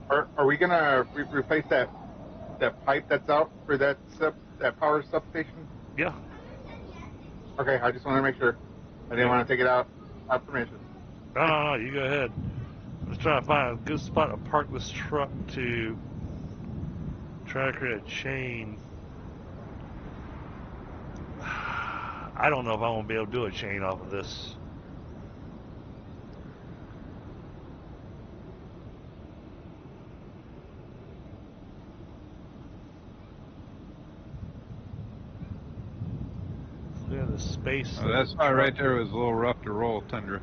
Are we gonna replace that pipe that's out for that power substation? Yeah. Okay, I just want to make sure. I didn't want to take it out without permission. No, you go ahead. I'm just trying to find a good spot to park this truck to try to create a chain. I don't know if I'm going to be able to do a chain off of this. Yeah, the space. Oh, that spot right there was a little rough to roll, Tundra.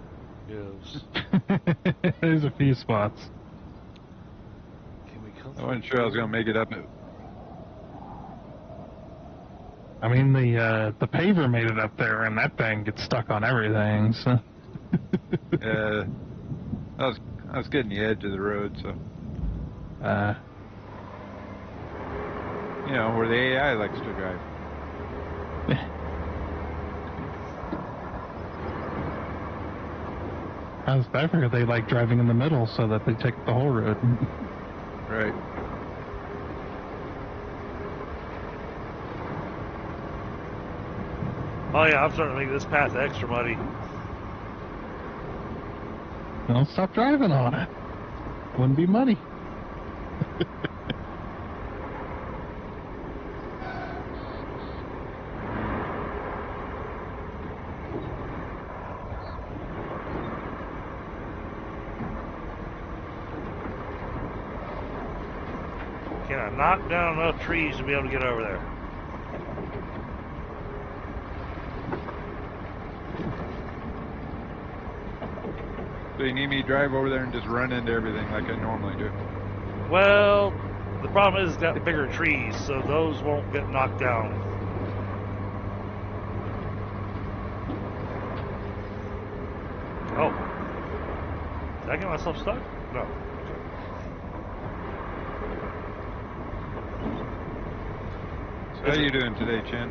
Yes. There's a few spots. Can we come I wasn't sure I was going to make it up. I mean, the paver made it up there, and that thing gets stuck on everything. So. I was getting the edge of the road, so. You know, where the AI likes to drive. I figured they like driving in the middle so that they take the whole road. Right. Oh yeah, I'm starting to make this path extra muddy. Don't stop driving on it. Wouldn't be muddy. Can I knock down enough trees to be able to get over there? So you need me to drive over there and just run into everything like I normally do? Well, the problem is it's got bigger trees, so those won't get knocked down. Oh. Did I get myself stuck? No. So how you doing today, Chen?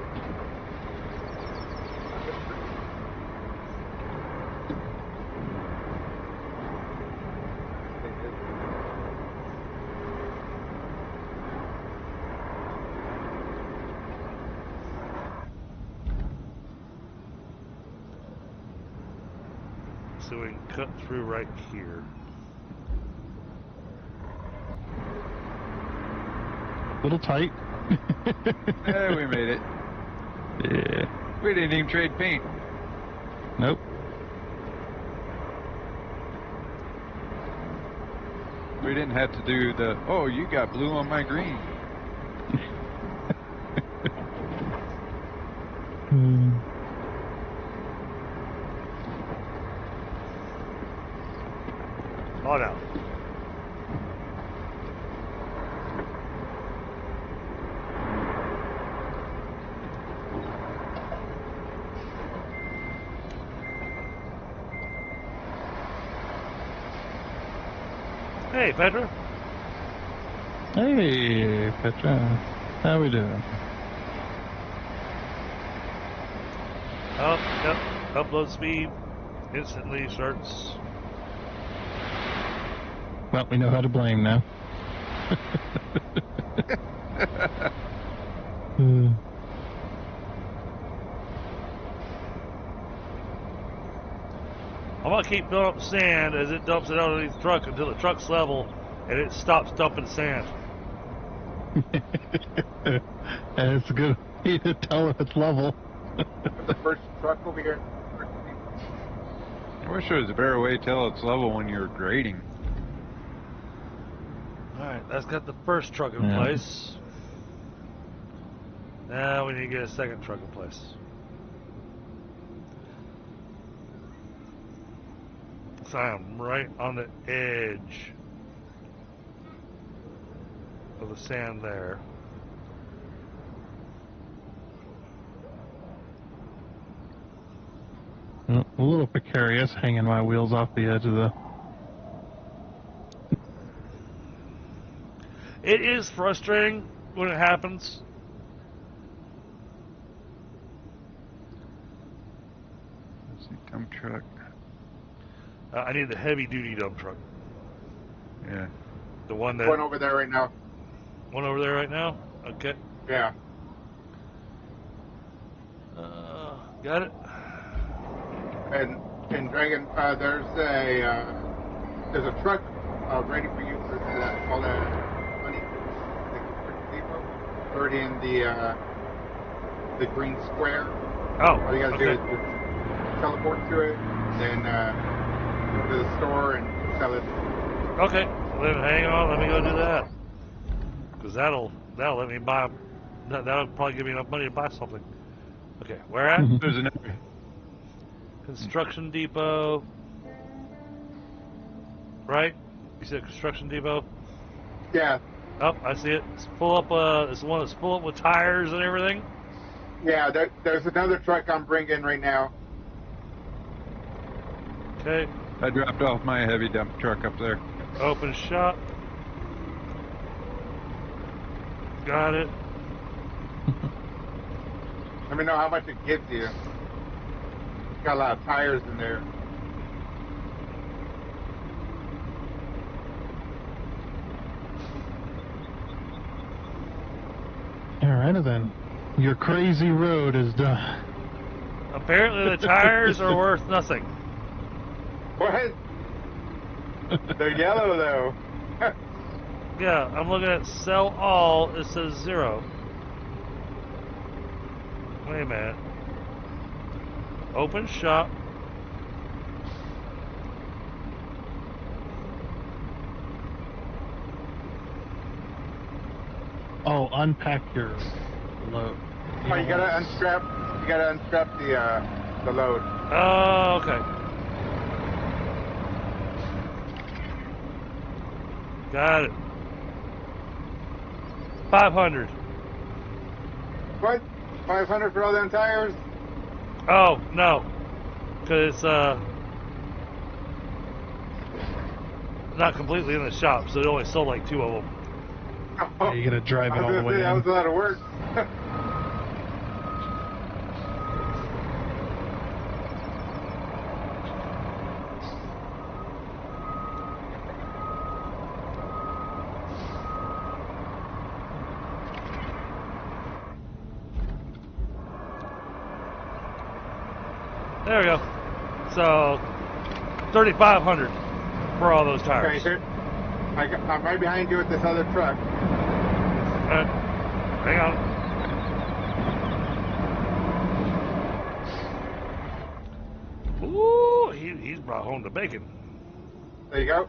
So we can cut through right here. Little tight. Yeah, we made it. Yeah. We didn't even trade paint. Nope. We didn't have to do the, oh, you got blue on my green. Oh no. Hey, Petra. Hey, Petra. How we doing? Oh, yep. Upload speed instantly starts. Well, we know how to blame now. I'm gonna keep filling up sand as it dumps it out underneath the truck until the truck's level and it stops dumping sand. And it's a good way to tell if it's level. The first truck over here. I wish there was a better way to tell it's level when you're grading. Alright, that's got the first truck in Yeah. place. Now we need to get a second truck in place. So I'm right on the edge of the sand there. A little precarious, hanging my wheels off the edge of the... It is frustrating when it happens. Let's see, dump truck. I need the heavy duty dump truck. Yeah. The one that... One over there right now. One over there right now? Okay. Yeah. Got it? And in Dragon, there's a truck ready for you for all that money. Depot. Already in the green square. Oh, All you gotta do okay. is teleport to it, then go to the store and sell it. Okay, then hang on, let me go do that. Because that'll let me buy, that'll probably give me enough money to buy something. Okay, where at? There's another. Construction depot. Right? You said construction depot? Yeah, Oh, I see it. It's full up, it's the one that's full up with tires and everything. yeah. There's another truck I'm bringing right now. Okay, I dropped off my heavy dump truck up there. open shop. Got it. Let me know how much it gives you. Got a lot of tires in there. Alright then. Your crazy road is done. Apparently the tires are worth nothing. What? They're yellow though. Yeah, I'm looking at sell all, it says 0. Wait a minute. Open shop. Oh, unpack your load. Oh, you gotta unstrap. You gotta unstrap the load. Oh, okay. Got it. 500. What? 500 for all them tires? Oh, no. Because it's not completely in the shop, so they only sold like 2 of them. Oh, You gotta drive I it was all the gonna way say, that in. was a lot of work. There we go. So, 3,500 for all those Okay, tires. here. I'm right behind you with this other truck. Hang on. Ooh, he's brought home the bacon. There you go.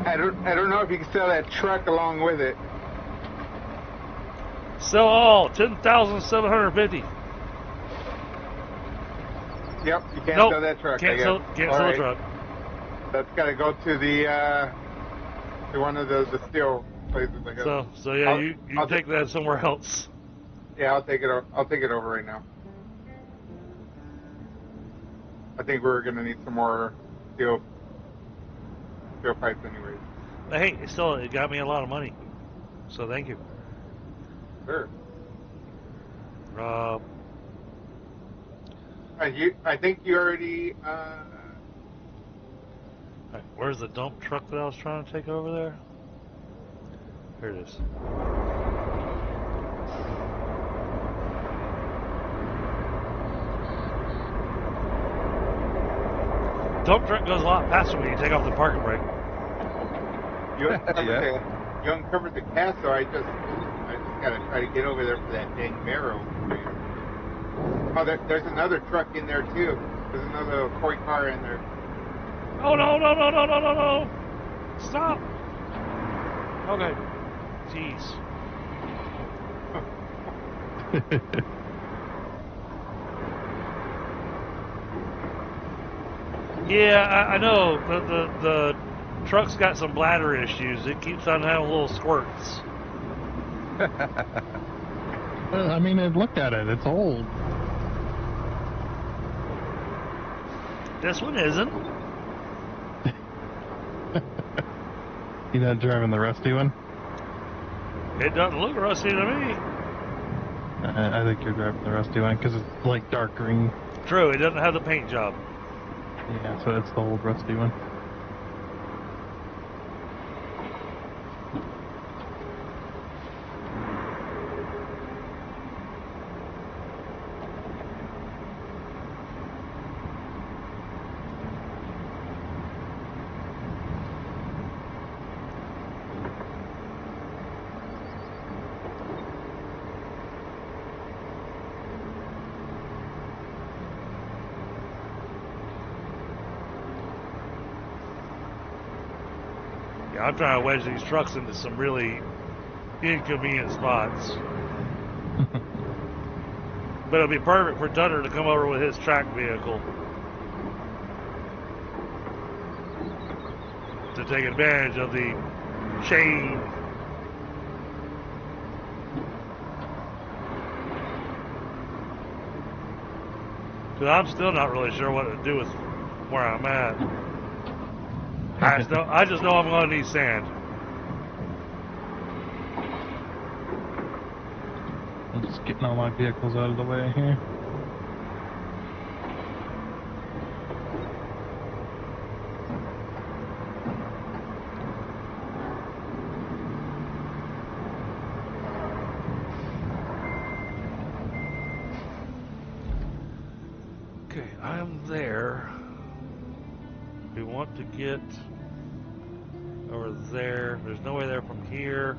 I don't know if you can sell that truck along with it. Sell all 10,750. Yep, you can't Nope, sell that truck. Can't sell the truck. That's got to go to the to one of the steel places, I guess. So yeah, you take that somewhere else. Yeah, I'll take it over right now. I think we're gonna need some more steel pipes, anyways. But hey, it got me a lot of money. So thank you. Sure. I think you already. Where's the dump truck that I was trying to take over there? Here it is. Dump truck goes a lot faster when you take off the parking brake. You uncovered the castle. I just gotta try to get over there for that dang barrel. Oh, there's another truck in there too. There's another koi car in there. Oh no! Stop! Okay. Jeez. Yeah, I know. The truck's got some bladder issues. It keeps on having little squirts. Well, I mean, look at it. It's old. This one isn't. You're not driving the rusty one? It doesn't look rusty to me. I think you're driving the rusty one because it's like dark green. True, it doesn't have the paint job. Yeah, so it's the old rusty one. Yeah, I'm trying to wedge these trucks into some really inconvenient spots. But it'll be perfect for Dunner to come over with his track vehicle to take advantage of the chain. Because I'm still not really sure what to do with where I'm at. I just know I'm going to need sand. I'm just getting all my vehicles out of the way here. Okay, I'm there. We want to get over there. There's no way there from here.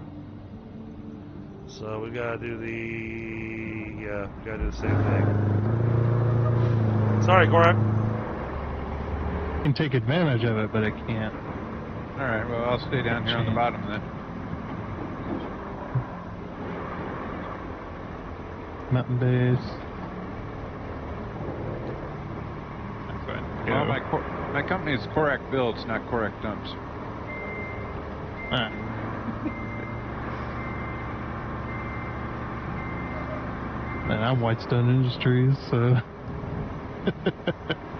So we gotta do we gotta do the same thing. Sorry, Korak. You can take advantage of it, but it can't. Alright, well, I'll stay down here on the bottom then. Mountain base. Well, my company is Korak Builds, not Korak Dumps. Ah. And I'm WhiteStone Industries, so...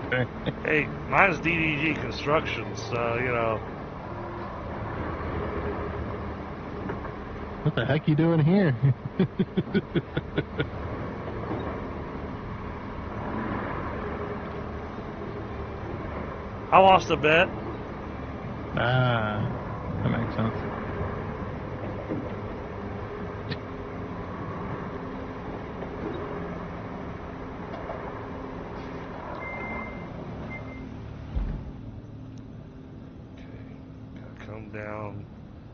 Okay. Hey, mine's DDG Construction, so, you know. What the heck you doing here? I lost a bet. Ah, that makes sense. come down.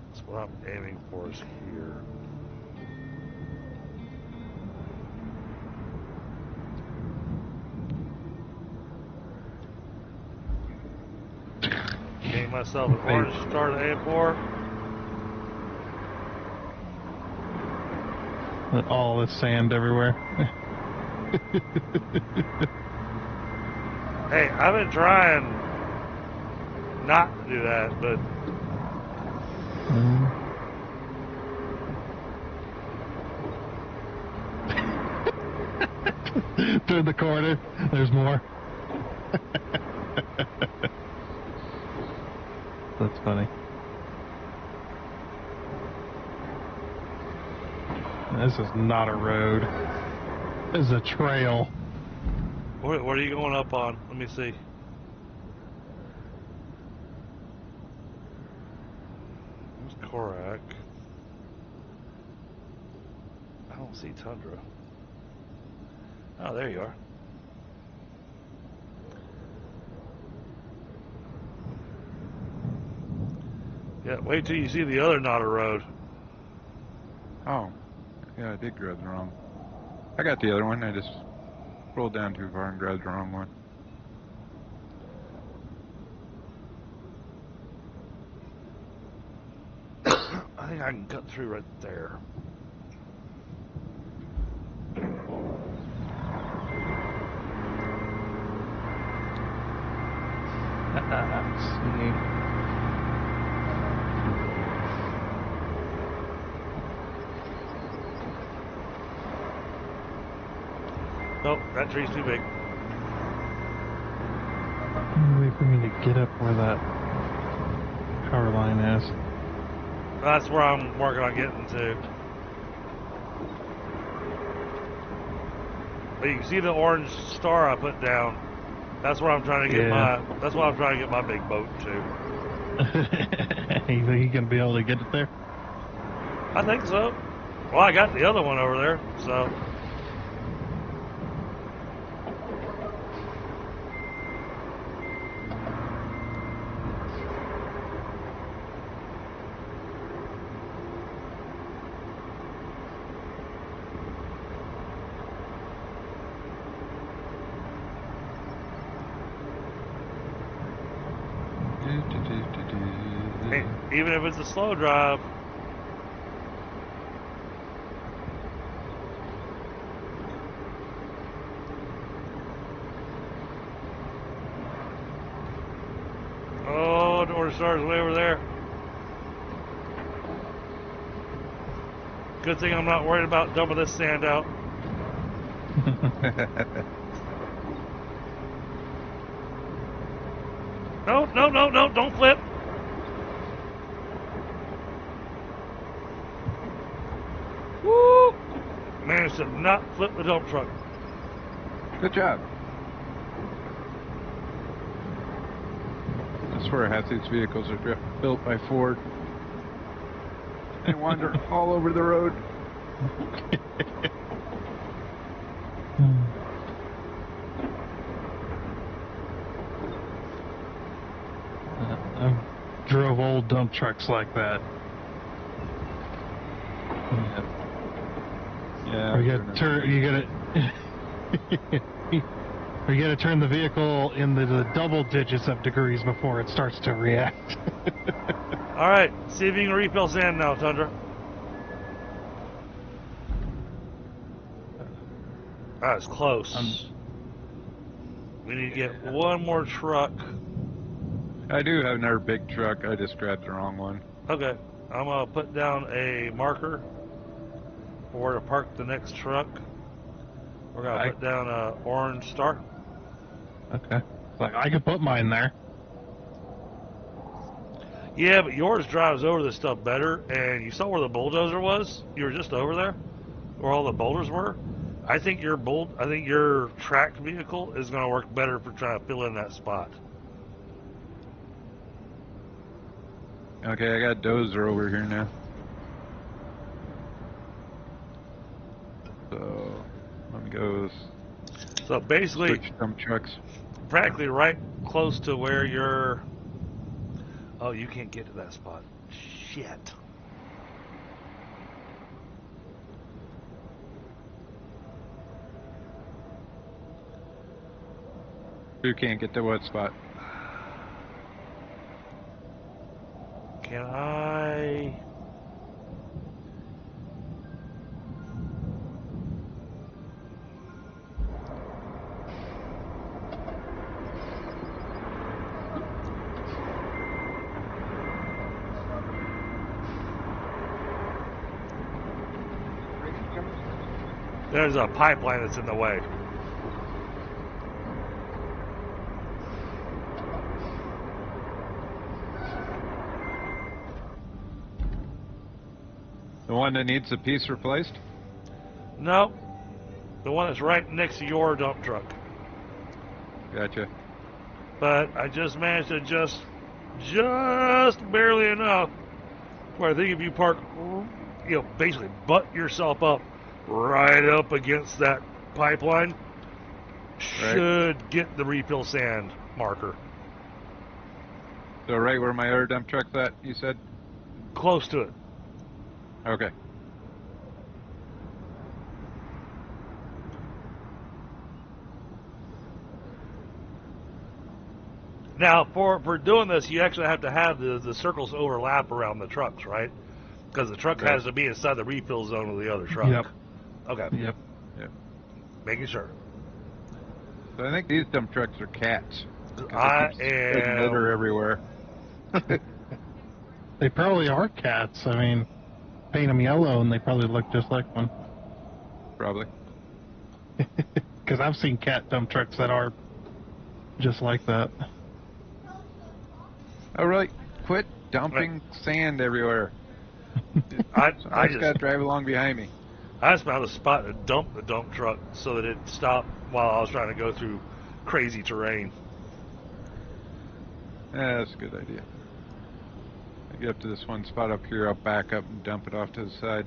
That's what I'm aiming for is here. Gain myself an orange star to aim for. All this sand everywhere. Hey, I've been trying not to do that, but Turn the corner. There's more. That's funny. This is not a road. This is a trail. what are you going up on? Let me see. There's Korak. I don't see Tundra. Oh, there you are. Yeah, wait till you see the other not a road. Oh, yeah, I did grab the wrong. I got the other one. I just rolled down too far and grabbed the wrong one. I think I can cut through right there. Let's see. Nope, that tree's too big. Wait for me to get up where that power line is. That's where I'm working on getting to. But you can see the orange star I put down. That's where I'm trying to get that's why I'm trying to get my big boat to. You think you can be able to get it there? I think so. Well, I got the other one over there, so. Hey, even if it's a slow drive. Oh, the orange star's way over there. Good thing I'm not worried about dumping this sand out. No, no, no, no, don't flip. Woo! Managed to not flip the dump truck. Good job. I swear half these vehicles are built by Ford. They wander all over the road. I drove old dump trucks like that. Yeah. You gotta turn. You gotta turn the vehicle into the double digits of degrees before it starts to react. All right, see if you can refill sand now, Tundra. That's close. We need to get one more truck. I do have another big truck. I just grabbed the wrong one. Okay, I'm gonna put down a marker for where to park the next truck. We're gonna put down a orange star. Okay. Like I could put mine there. Yeah, but yours drives over this stuff better, and you saw where the bulldozer was? You were just over there, where all the boulders were. I think your tracked vehicle is gonna work better for trying to fill in that spot. Okay, I got Dozer over here now. So, let me go So basically, switch dump trucks. practically right close to where your Oh, you can't get to that spot. Shit. You can't get to what spot? Can I? There's a pipeline that's in the way. The one that needs the piece replaced? No, the one that's right next to your dump truck. Gotcha. But I just managed to just barely enough where I think if you park, basically butt yourself up right up against that pipeline, should get the refill sand marker. So right where my other dump truck's at, you said? Close to it. Okay. Now, for doing this, you actually have to have the circles overlap around the trucks, right? Because the truck has to be inside the refill zone of the other truck. Yep. Okay. Yep. Making sure. So I think these dump trucks are cats. I am litter everywhere. They probably are cats. I mean, paint them yellow and they probably look just like one. Probably. Because I've seen cat dump trucks that are just like that. All right, quit dumping sand everywhere. I just got to drive along behind me. I just found a spot to dump the dump truck so that it stopped while I was trying to go through crazy terrain. Yeah, that's a good idea. I get up to this one spot up here, I'll back up and dump it off to the side.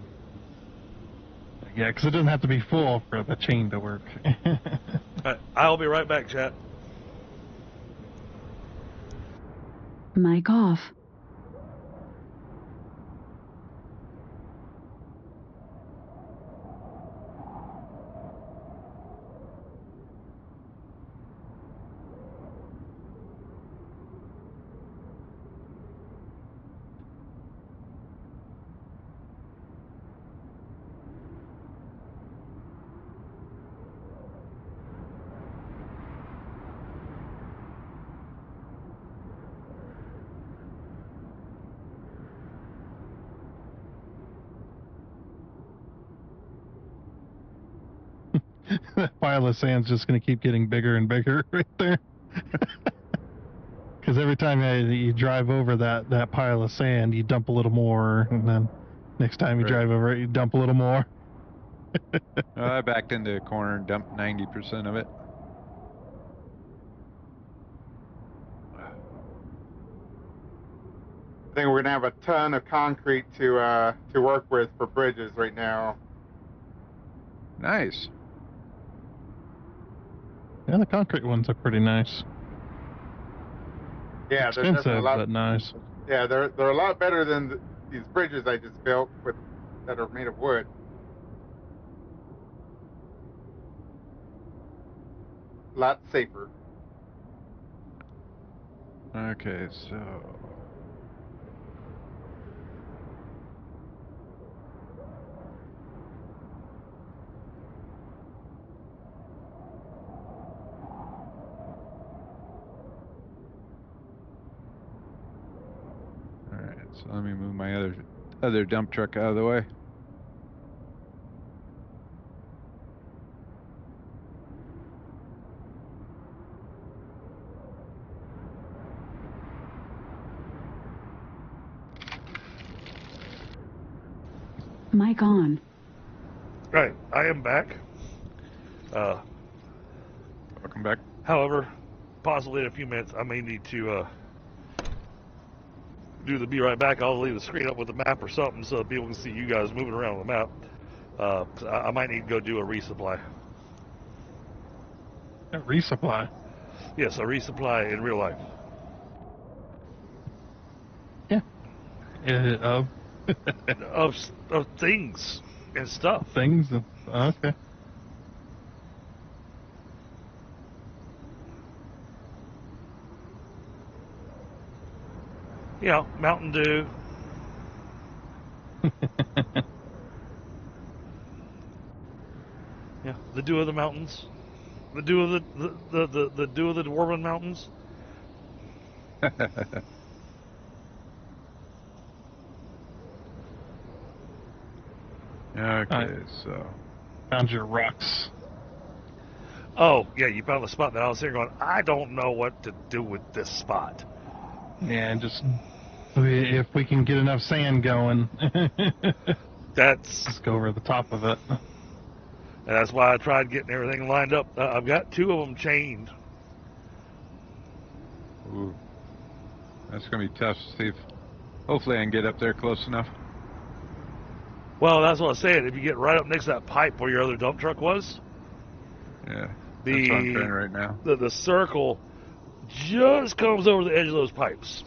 Yeah, because it doesn't have to be full for the chain to work. Right, I'll be right back, chat. Mic off. That pile of sand's just going to keep getting bigger and bigger right there. Because every time you drive over that pile of sand, you dump a little more, and then next time you drive over it, you dump a little more. I backed into a corner and dumped 90% of it. I think we're gonna have a ton of concrete to work with for bridges right now. Nice. Yeah, the concrete ones are pretty nice. Yeah, they're Expensive, definitely a lot. but nice. Yeah, they're a lot better than these bridges I just built that are made of wood. A lot safer. Okay, so... Alright, so let me move my other dump truck out of the way. Mic on. Right, I am back. Welcome back. However, possibly in a few minutes, I may need to do the be right back. I'll leave the screen up with the map or something so that people can see you guys moving around on the map. I might need to go do a resupply. A resupply? Yes, a resupply in real life. Of of things and stuff. things. Okay. You know, Mountain Dew. Yeah, the dew of the mountains. The dew of the dew of the Dwarven Mountains. Okay, so Found your rocks. Oh, yeah, you found the spot that I was here going, I don't know what to do with this spot. Yeah, and just if we can get enough sand going, That's just go over the top of it. and that's why I tried getting everything lined up. I've got 2 of them chained. ooh, that's gonna be tough, Steve. Hopefully, I can get up there close enough. Well, that's what I was saying. If you get right up next to that pipe where your other dump truck was, Yeah, that's what I'm trying right now. the circle just comes over the edge of those pipes.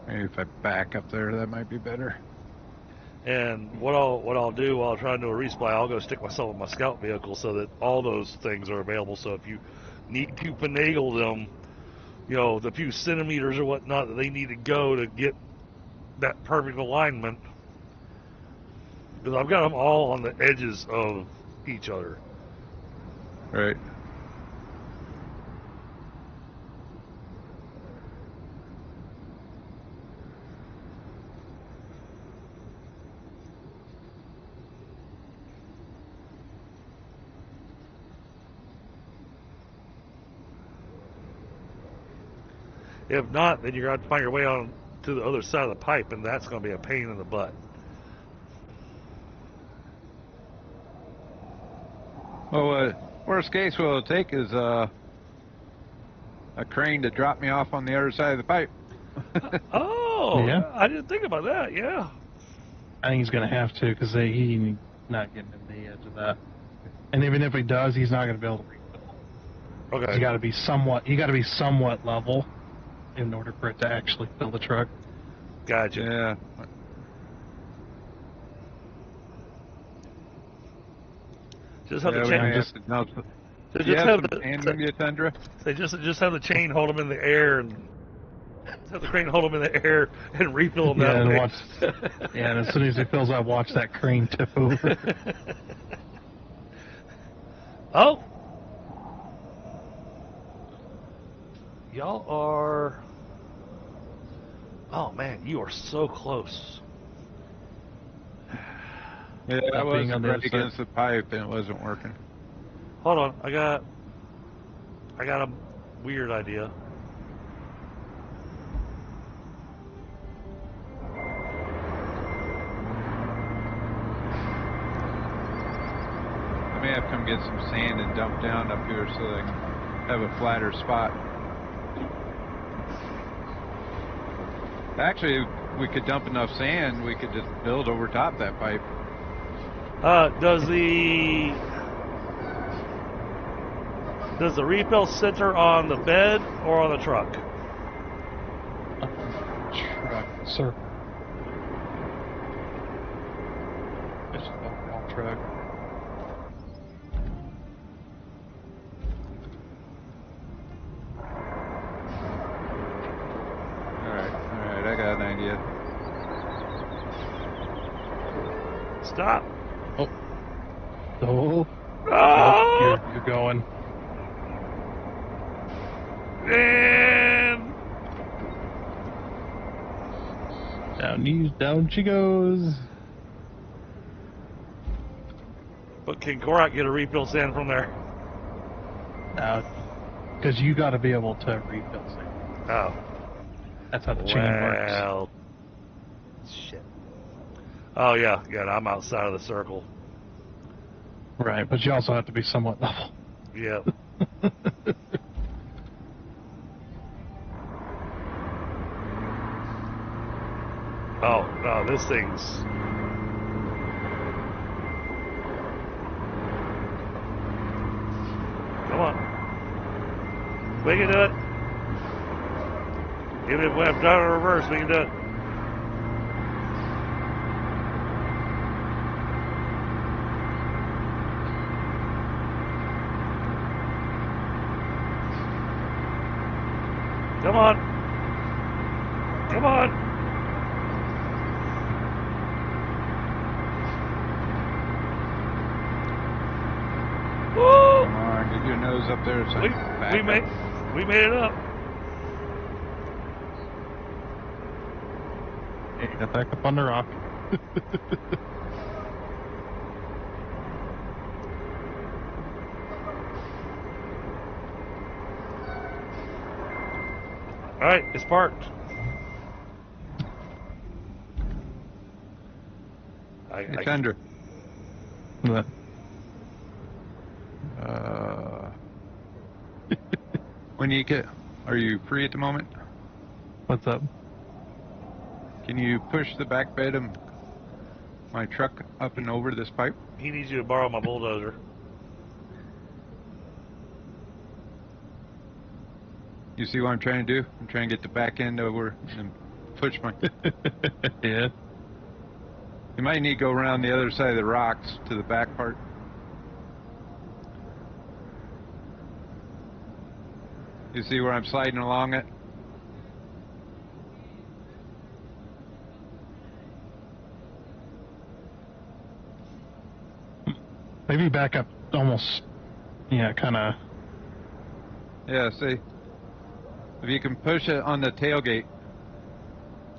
Maybe if I back up there, that might be better. And what I'll do while I'm trying to do a resupply, I'll go stick myself in my scout vehicle so that all those things are available. So if you need to finagle them, you know, the few centimeters or whatnot that they need to go to get that perfect alignment, because I've got them all on the edges of each other. Right. If not, then you're going to have to find your way on to the other side of the pipe, and that's going to be a pain in the butt. Well, worst case, what it'll take is a crane to drop me off on the other side of the pipe. Oh, Yeah. I didn't think about that. Yeah. I think he's going to have to because he's not getting to the edge of that. And even if he does, he's not going to be able to refill. Okay. You got to be somewhat level in order for it to actually fill the truck. Gotcha. Yeah. Just have Yeah, the we chain. may just- have to dump So you just have have some sand in the Tundra? they just have the chain hold them in the air and have the crane hold them in the air and refill them Yeah, that and way. watch. Yeah, and as soon as he fills up, watch that crane tip over. Oh, y'all are. Oh man, you are so close. Yeah, I Not was being on the right other side. against the pipe and it wasn't working. Hold on, I got a weird idea. I may have to come get some sand and dump down up here so that I can have a flatter spot. Actually, if we could dump enough sand, we could just build over top that pipe. Does the refill center on the bed or on the truck? Truck, sir. It's an overall truck. Alright, I got an idea. Stop. Oh, Ah! you're going. And Down she goes. but can Korak get a refill sand from there? Now, because you got to be able to refill sand. Oh. That's how the chain works. Well, shit. Oh yeah, I'm outside of the circle. Right, but you also have to be somewhat level. Yep. Oh no, this thing's. We can do it. Even if we have done in reverse, we can do it. Come on. Come on. Woo! Come on, get your nose up there. So We made it up. Hey, got back up on the rock. All right, it's parked. It's under. What? When you get, are you free at the moment? What's up? Can you push the back bed of my truck up and over this pipe? He needs you to borrow my bulldozer. You see what I'm trying to do? I'm trying to get the back end over and push my... Yeah. You might need to go around the other side of the rocks to the back part. You see where I'm sliding along it? Maybe back up almost, yeah, kind of. Yeah, see? If you can push it on the tailgate.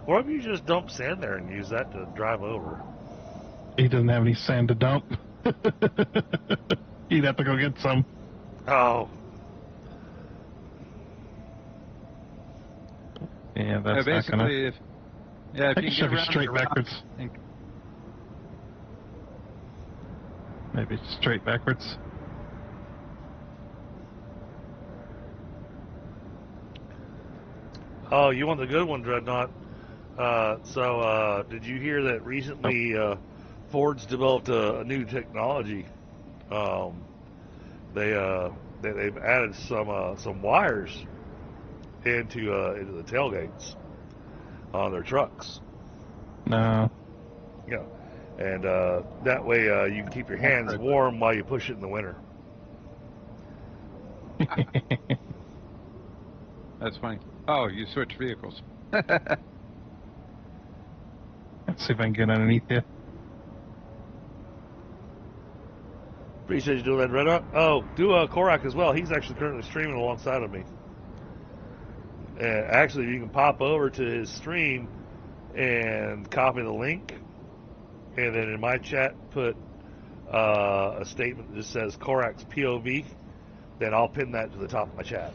Or if you just dump sand there and use that to drive over. He doesn't have any sand to dump. He'd have to go get some. Oh. Yeah, that's not gonna. Basically, if you I can can get shove you around straight the rock backwards. and- Maybe straight backwards. Oh, you want the good one, Dreadnought. Did you hear that recently Ford's developed a new technology? They've added some wires into the tailgates on their trucks. No. Yeah, and that way you can keep your hands warm while you push it in the winter. That's funny. Oh, you switch vehicles. Let's see if I can get underneath you. Appreciate you doing that, Red Rock. Oh, do Korak as well. He's actually currently streaming alongside of me. And actually, you can pop over to his stream and copy the link, and then in my chat put a statement that just says Korak's POV. Then I'll pin that to the top of my chat.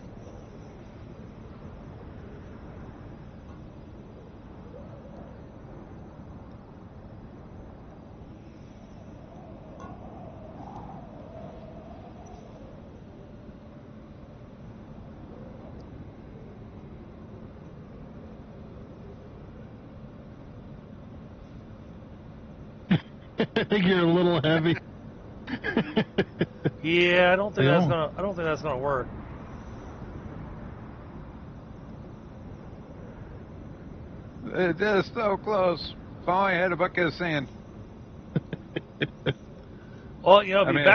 I think you're a little heavy. Yeah, I don't think Yeah. that's gonna work. They're so close. If I only had a bucket of sand. Well, you know, I mean,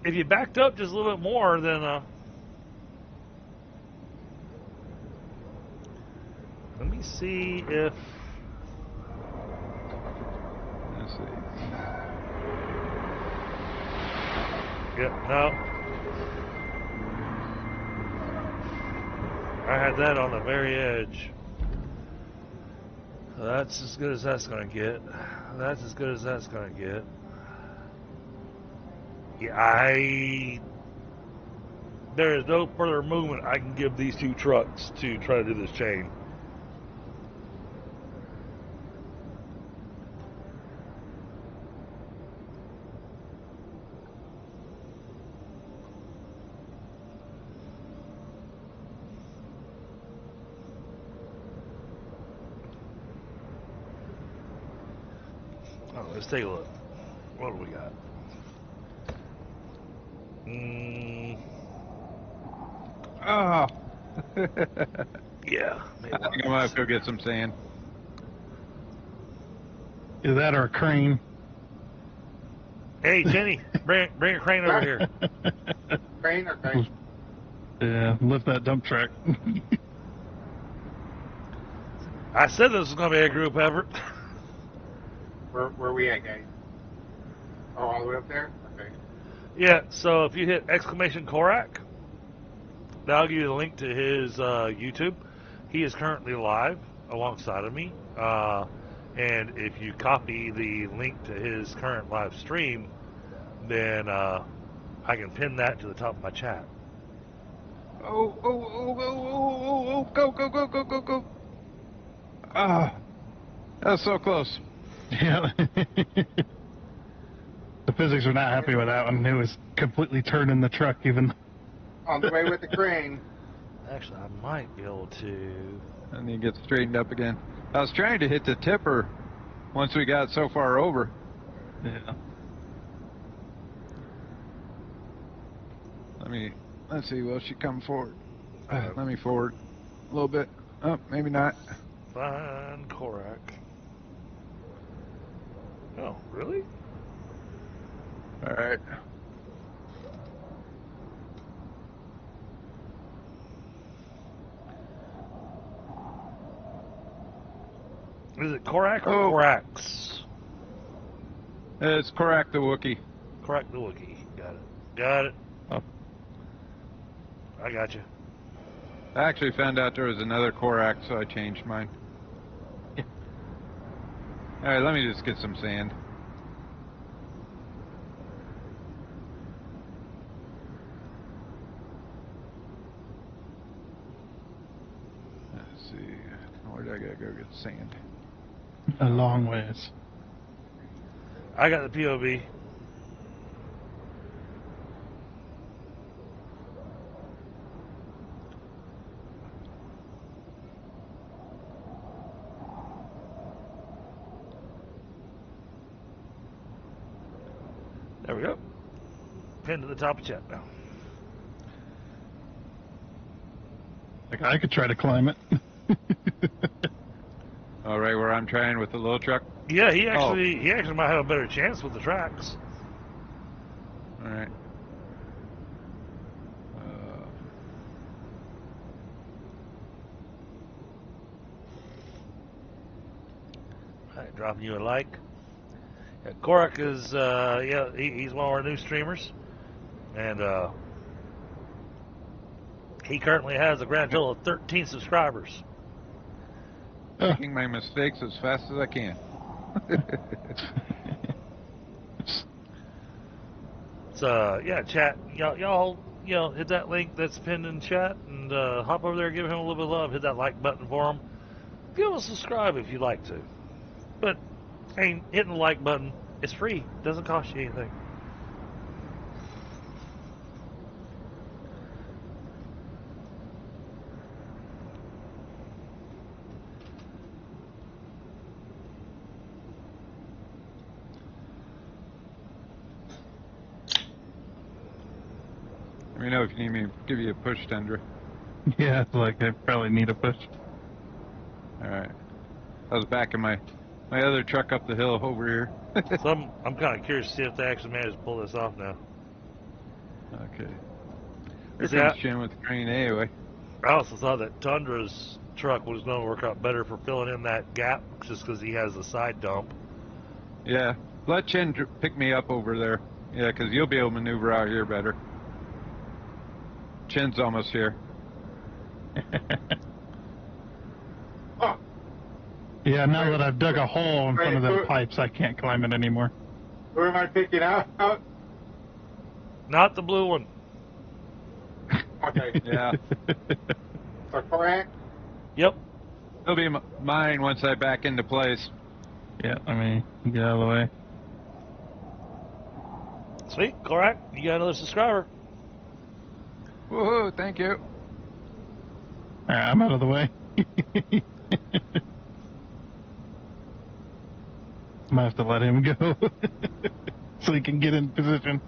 if you backed up just a little bit more, then let me see if. Let's see. Yeah, no. I had that on the very edge. That's as good as that's gonna get. That's as good as that's gonna get. Yeah, there is no further movement I can give these two trucks to try to do this chain. Oh, let's take a look. What do we got? Oh, Yeah. I think I might have to go get some sand. Is that or a crane? Hey, Jenny, bring a crane over here. Crane or crane? Yeah, lift that dump truck. I said this was going to be a group effort. Where we at, guys? Oh, all the way up there? Okay. Yeah, so if you hit exclamation Korak, that'll give you the link to his YouTube. He is currently live alongside of me. And if you copy the link to his current live stream, then I can pin that to the top of my chat. Oh, go. Ah, that was so close. Yeah. The physics are not happy with that one. It was completely turning the truck even. On the way with the crane. Actually, I might be able to. And then get straightened up again. I was trying to hit the tipper once we got so far over. Yeah. Let's see, will she come forward? Let me forward a little bit. Oh, maybe not. Find Korak. Oh, really? All right. Is it Korak or Oh. Korax? It's Korak the Wookiee. Korak the Wookiee. Got it. Oh. I got you. I actually found out there was another Korak, so I changed mine. All right, let me just get some sand. Let's see, where do I gotta go get sand? A long ways. I got the POV. There we go. Pinned to the top of chat now. Like I could try to climb it. All right, where I'm trying with the little truck. Yeah, he actually might have a better chance with the tracks. All right. All right, dropping you a like. Yeah, Korak is he's one of our new streamers, and he currently has a grand total of 13 subscribers. Making my mistakes as fast as I can. So yeah, chat, y'all hit that link that's pinned in chat and hop over there, give him a little bit of love, hit that like button for him. Give him a subscribe if you'd like to. But hey, hitting the like button, it's free, doesn't cost you anything. Let me know if you need me to give you a push, Tundra. Yeah, it's like I probably need a push. All right. I was backing my other truck up the hill over here. So I'm kind of curious to see if they actually managed to pull this off now. Okay. Here Yeah. comes Jim with the crane anyway. I also thought that Tundra's truck was going to work out better for filling in that gap just because he has a side dump. Yeah. Let Chin pick me up over there. Yeah, because you'll be able to maneuver out here better. Chin's almost here. Oh, Yeah, now that I've dug a hole in front of them pipes, I can't climb it anymore. who am I picking out? Not the blue one. Okay. Yeah. So correct? Yep. It'll be mine once I back into place. Yeah, I mean, get out of the way. Sweet. Correct. You got another subscriber. Woohoo, thank you. Alright, I'm out of the way. Might have to let him go so he can get in position.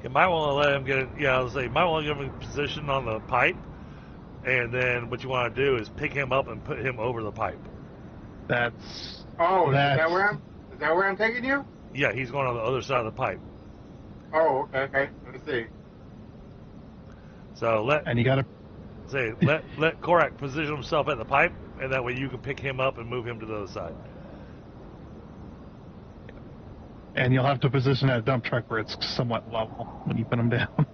You might want to let him get it. Yeah, I was saying, you might want to give him a position on the pipe and then what you want to do is pick him up and put him over the pipe. That's. Oh, that's, is that where I'm taking you? Yeah, he's going on the other side of the pipe. Oh, okay. Let me see. So And you gotta. let Korak position himself at the pipe, and that way you can pick him up and move him to the other side. And you'll have to position that dump truck where it's somewhat level when you put them down.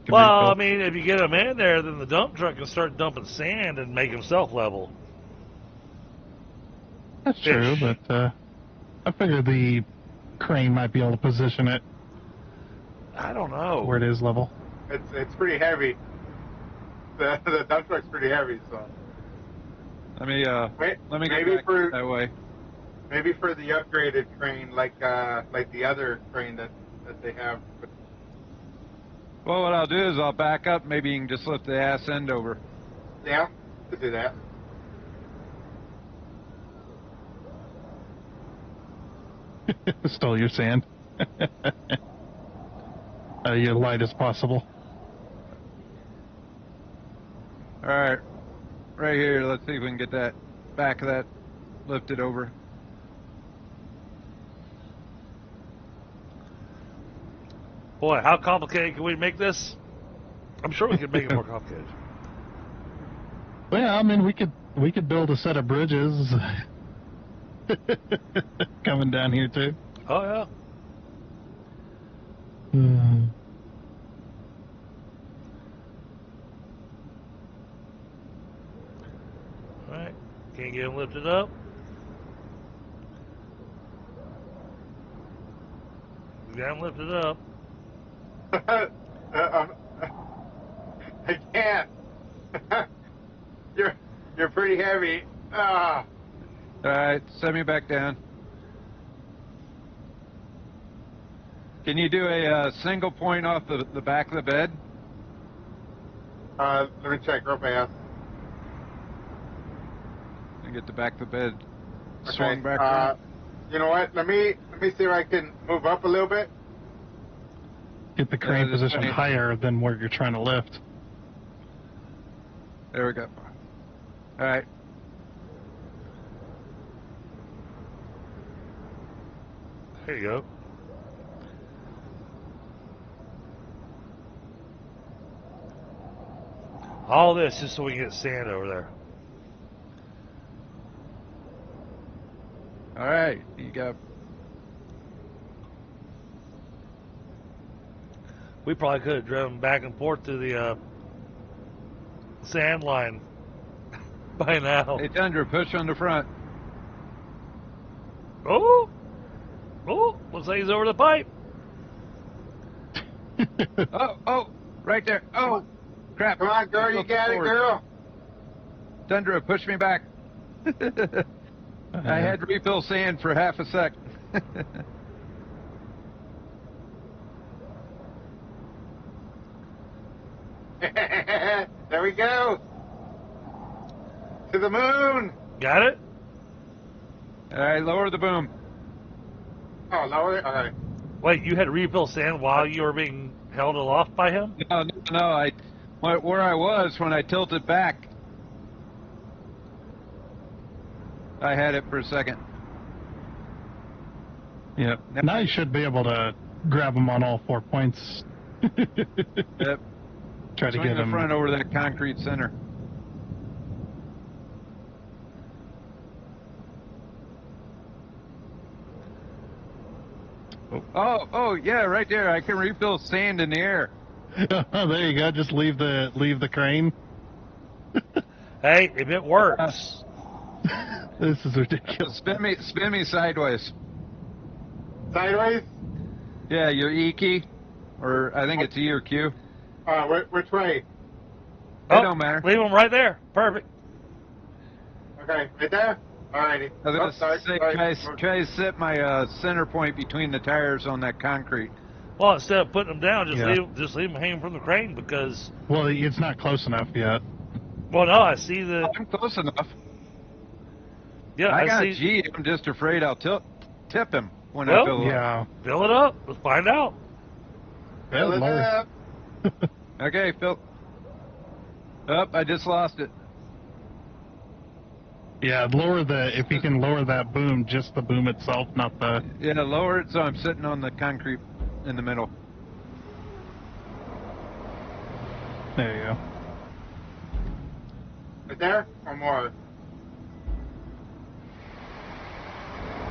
Well, I mean, if you get him in there, then the dump truck can start dumping sand and make himself level. That's true, but I figure the crane might be able to position it I don't know. where it is level. It's pretty heavy. The dump truck's pretty heavy, so. Let me get maybe back for that way. maybe for the upgraded crane, like the other crane that they have. Well, what I'll do is I'll back up. Maybe you can just lift the ass end over. Yeah, to do that. Stole your sand. You're light as possible. All right, right here. Let's see if we can get that back of that lifted over. Boy, how complicated can we make this? I'm sure we could make it more complicated. Well, I mean, we could build a set of bridges coming down here too. Oh yeah. All right. Can't get him lifted up. We got him lifted up. I can't. You're pretty heavy. Ah. All right, set me back down. Can you do a single point off the back of the bed? Let me check real fast. And get the back of the bed swung back. You know what? Let me see if I can move up a little bit. Get the crane position higher than where you're trying to lift. There we go. All right. There you go. All this just so we can get sand over there. All right. You got. We probably could have driven back and forth to the sand line by now. Hey, Tundra, push on the front. Oh, looks like he's over the pipe. Oh, right there. Oh, crap. Come on, girl, you got it, girl. Tundra, push me back. I had to refill sand for half a sec. There we go. To the moon. Got it? All right, lower the boom. Oh, lower it. All right. Wait, you had to refill sand while you were being held aloft by him? No. Where I was when I tilted back, I had it for a second. Yep. Now you should be able to grab them on all 4 points. Yep. Try to Swing get the them. front over that concrete center. Oh, yeah, right there. I can refill sand in the air. There you go. Just leave the crane. Hey, if it works. This is ridiculous. Spin me sideways. Sideways? Yeah, your E key, or I think it's E or Q. Which way? It don't matter. Leave him right there. Perfect. Okay, right there? Alrighty. I was sorry. try to set my center point between the tires on that concrete. Well, instead of putting them down, just Yeah. leave them hanging from the crane because. Well, it's not close enough yet. Well, no, I see the. I'm close enough. Yeah, I got see. G. I'm just afraid I'll tip him when Well, I fill it up. Yeah. Fill it up. Let's find out. Fill it up. Okay, Phil. Oh, I just lost it. Yeah, if you can lower that boom, just the boom itself, not the... Yeah, lower it so I'm sitting on the concrete in the middle. There you go. Right there? Or more?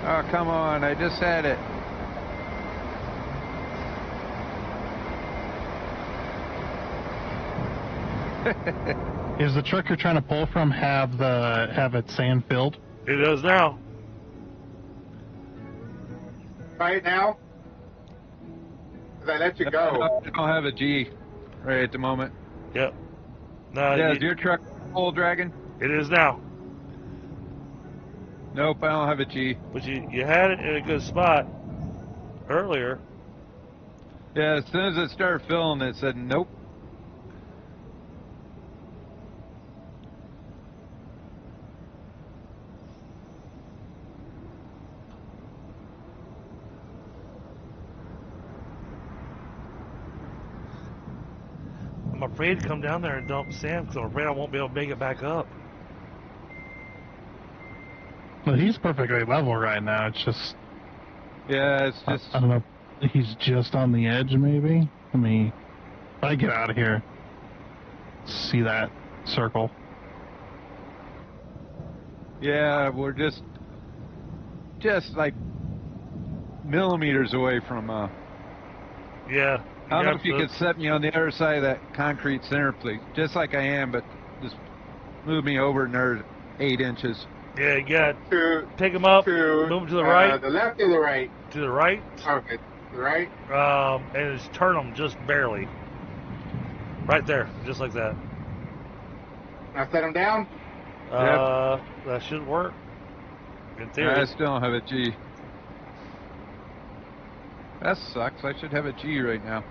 Oh, come on, I just had it. Is the truck you're trying to pull from have its sand filled? It does now. Right now? Because I let you go. I don't have a G right at the moment. Yep. No, Yeah, is your truck full, Dragon? it is now. Nope, I don't have a G. But you had it in a good spot earlier. Yeah, as soon as it started filling, it said nope. I'm afraid to come down there and dump sand because I'm afraid I won't be able to make it back up. Well, he's perfectly level right now. It's just... Yeah, it's just... I don't know. He's just on the edge, maybe? Let me... If I get out of here, see that circle. Yeah, we're just like millimeters away from... Yeah. I don't know if you could set me on the other side of that concrete center, please. Just like I am, but just move me over another 8 inches. Yeah, you got To pick them up, to move them to the right. the left or the right? To the right. Okay, the right. And just turn them just barely. Right there, just like that. Now set them down. That should work. In theory. I still don't have a G. That sucks. I should have a G right now.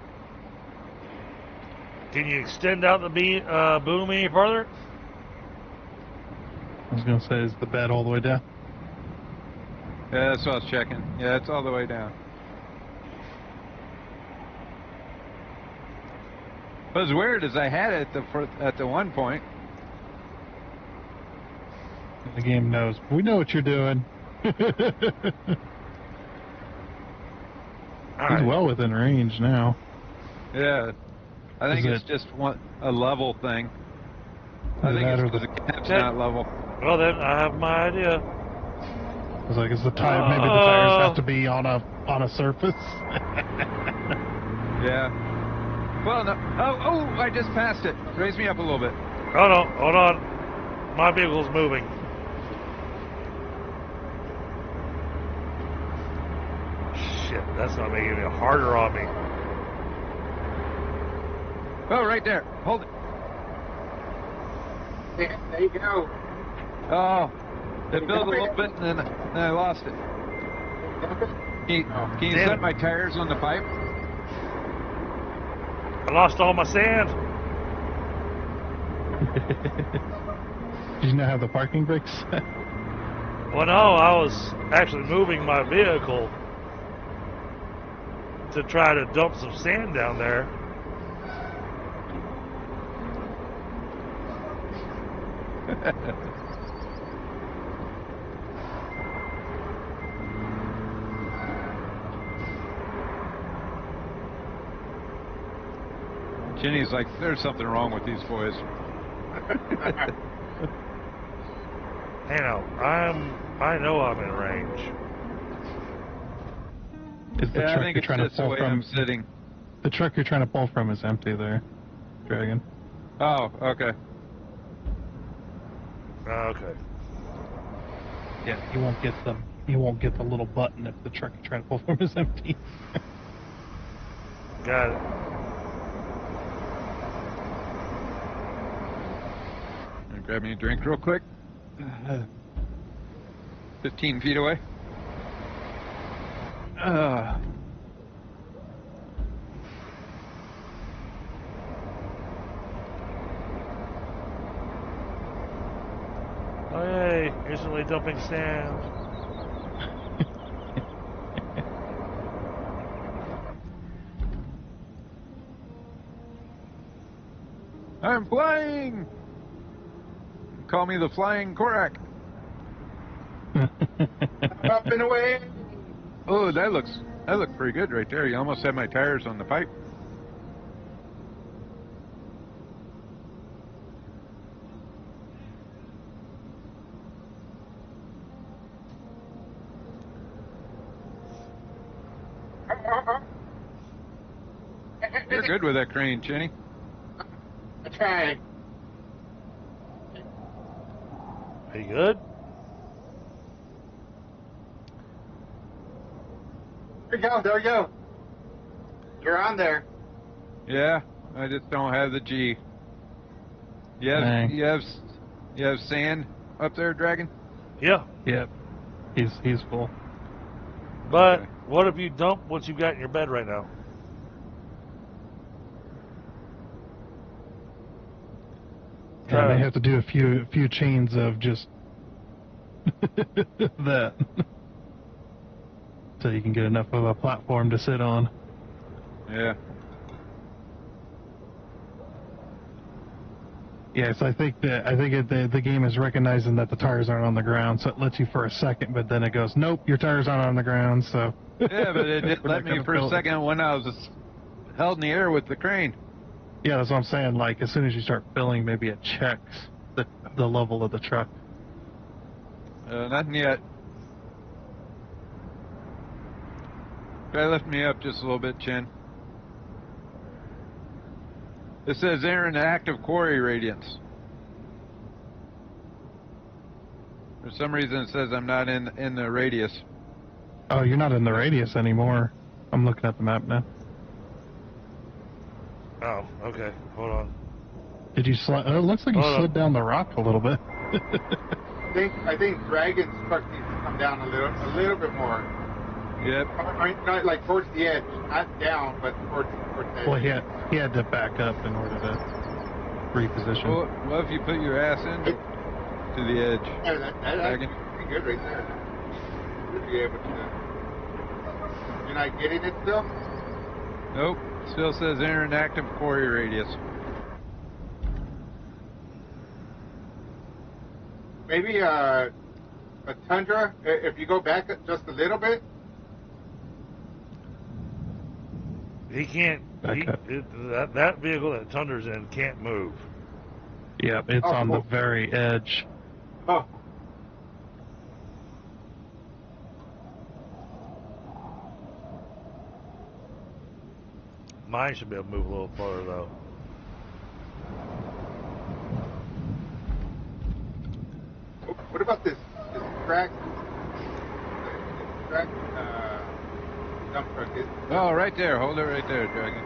Can you extend out the boom any further? I was going to say, is the bed all the way down? Yeah, that's what I was checking. Yeah, it's all the way down. What's weird is I had it at the one point. The game knows. We know what you're doing. He's Alright. well within range now. Yeah, I think Is it's just a level thing. I Is think that it's or because the cap's not level. Well then, I have my idea. It's like, is the tire? Maybe the tires have to be on a surface. Yeah. Well, no. Oh! I just passed it. Raise me up a little bit. Hold on. My vehicle's moving. Shit, that's not making it harder on me. Oh, right there. Hold it. Yeah, there you go. Oh, it built a little bit and then I lost it. Can you Damn set it. my tires on the pipe? I lost all my sand. Did you not have the parking brakes? Well, no, I was actually moving my vehicle to try to dump some sand down there. Jenny's like, there's something wrong with these boys. I know I'm in range. Is the Yeah, I truck think you're it's trying to just the pull way from? I'm sitting. The truck you're trying to pull from is empty there, Dragon. Oh, okay. Okay. Yeah, you won't get the little button if the truck you're trying to pull from is empty. Got it. Grab me a drink real quick. 15 feet away. Oh, yay. Instantly dumping sand. I'm flying! Call me the Flying Korak. Up and away. Oh, that looked pretty good right there. You almost had my tires on the pipe. You're good with that crane, Chinny. I tried. Are you good? There you go. There you go. You're on there. Yeah, I just don't have the G. You have sand up there, Dragon? Yeah. Yep. He's full. But Okay. what if you dump what you got in your bed right now? Yeah, they have to do a few chains of just that, so you can get enough of a platform to sit on. Yeah. Yes, I think the game is recognizing that the tires aren't on the ground, so it lets you for a second, but then it goes, nope, your tires aren't on the ground. So Yeah, but it did We're let not me gonna for a build- second when I was held in the air with the crane. Yeah, that's what I'm saying. Like, as soon as you start filling, maybe it checks the level of the truck. Nothing yet. Try lift me up just a little bit, Chin. It says they're in active quarry radiance. For some reason it says I'm not in the radius. Oh, you're not in the radius anymore. I'm looking at the map now. Oh, okay. Hold on. Did you slide? It looks like you Hold on. slid down the rock a little bit. I think Dragon's truck needs to come down a little bit more. Yep. I mean, not like towards the edge, not down, but towards the edge. Well, he had to back up in order to reposition. Well, what if you put your ass in to the edge? Yeah, that's Dragon? pretty good right there. Should be able to. You're not getting it still? Nope. Still says they're in active quarry radius. Maybe a Tundra, if you go back just a little bit. He can't. Back up. That vehicle that Tunder's in can't move. Yeah, it's Oh, on the cool. very edge. Oh, Mine should be able to move a little farther though. what about this track? Track dump truck is. Oh, right there. Hold it right there, Dragon.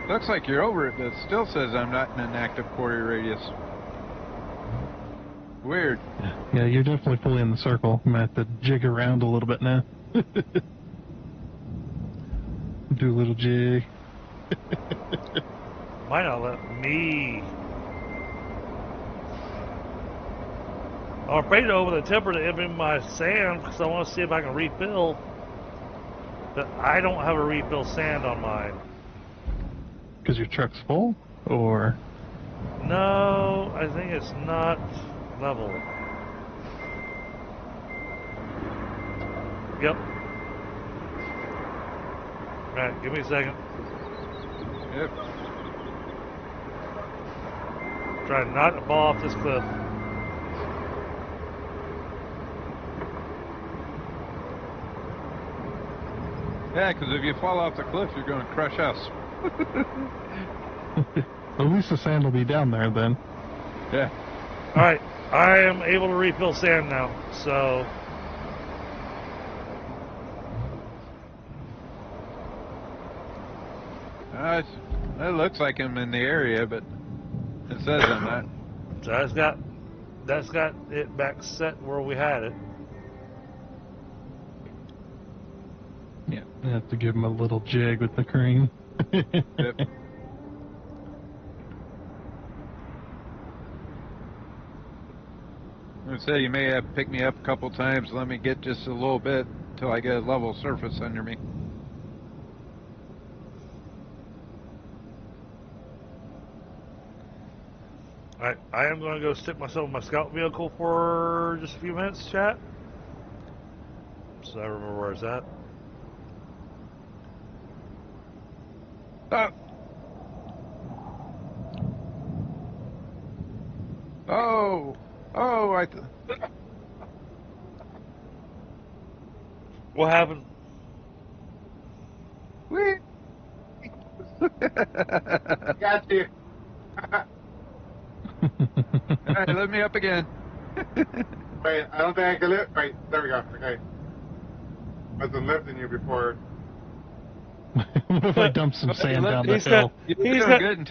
Looks like you're over it, but it still says I'm not in an active quarry radius. Weird. Yeah, you're definitely fully in the circle. I'm gonna have to jig around a little bit now. Do a little jig. Might not let me. I'm afraid to open the temper to empty my sand because I want to see if I can refill. But I don't have a refill sand on mine. Because your truck's full? Or... No, I think it's not level. Yep. Alright, give me a second. Yep. Try not to fall off this cliff. Yeah, because if you fall off the cliff, you're going to crush us. At least the sand will be down there then. Yeah. Alright, I am able to refill sand now, so... It looks like I'm in the area, but it says I'm not. So that's got it back set where we had it. Yeah, I have to give him a little jig with the crane. Yep. I would say you may have to pick me up a couple times. Let me get just a little bit until I get a level surface under me. Alright, I am going to go stick myself in my scout vehicle for just a few minutes, chat. So I remember where it's at. Oh! Oh! Oh, What happened? Whee! Got you. Alright, let me up again. Wait, I don't think I can lift. Wait, there we go. Okay. Wasn't lifting you before. What if I dump some sand down the He's hill? using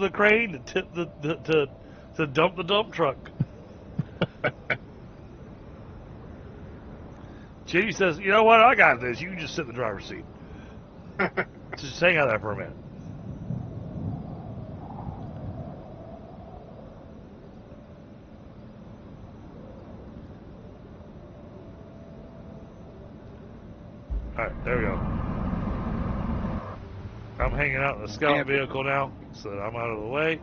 the crane to tip to dump the dump truck. Chitty says, "You know what? I got this. You can just sit in the driver's seat. Just hang out there for a minute." Alright, there we go. I'm hanging out in the scout vehicle now, so I'm out of the way.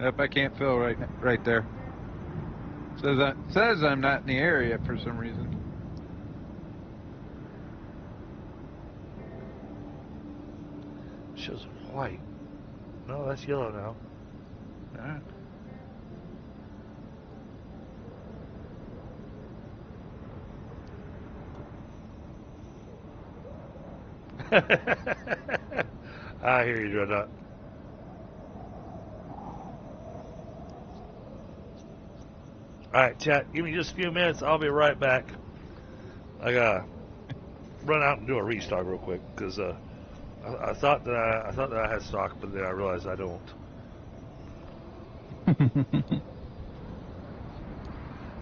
Yep, I can't fill right there. Says I'm not in the area for some reason. Shows white. No, that's yellow now. Alright. I hear you, Dreadnought. Alright, chat, give me just a few minutes. I'll be right back. I gotta run out and do a restock real quick, because I thought that I had stock, but then I realized I don't.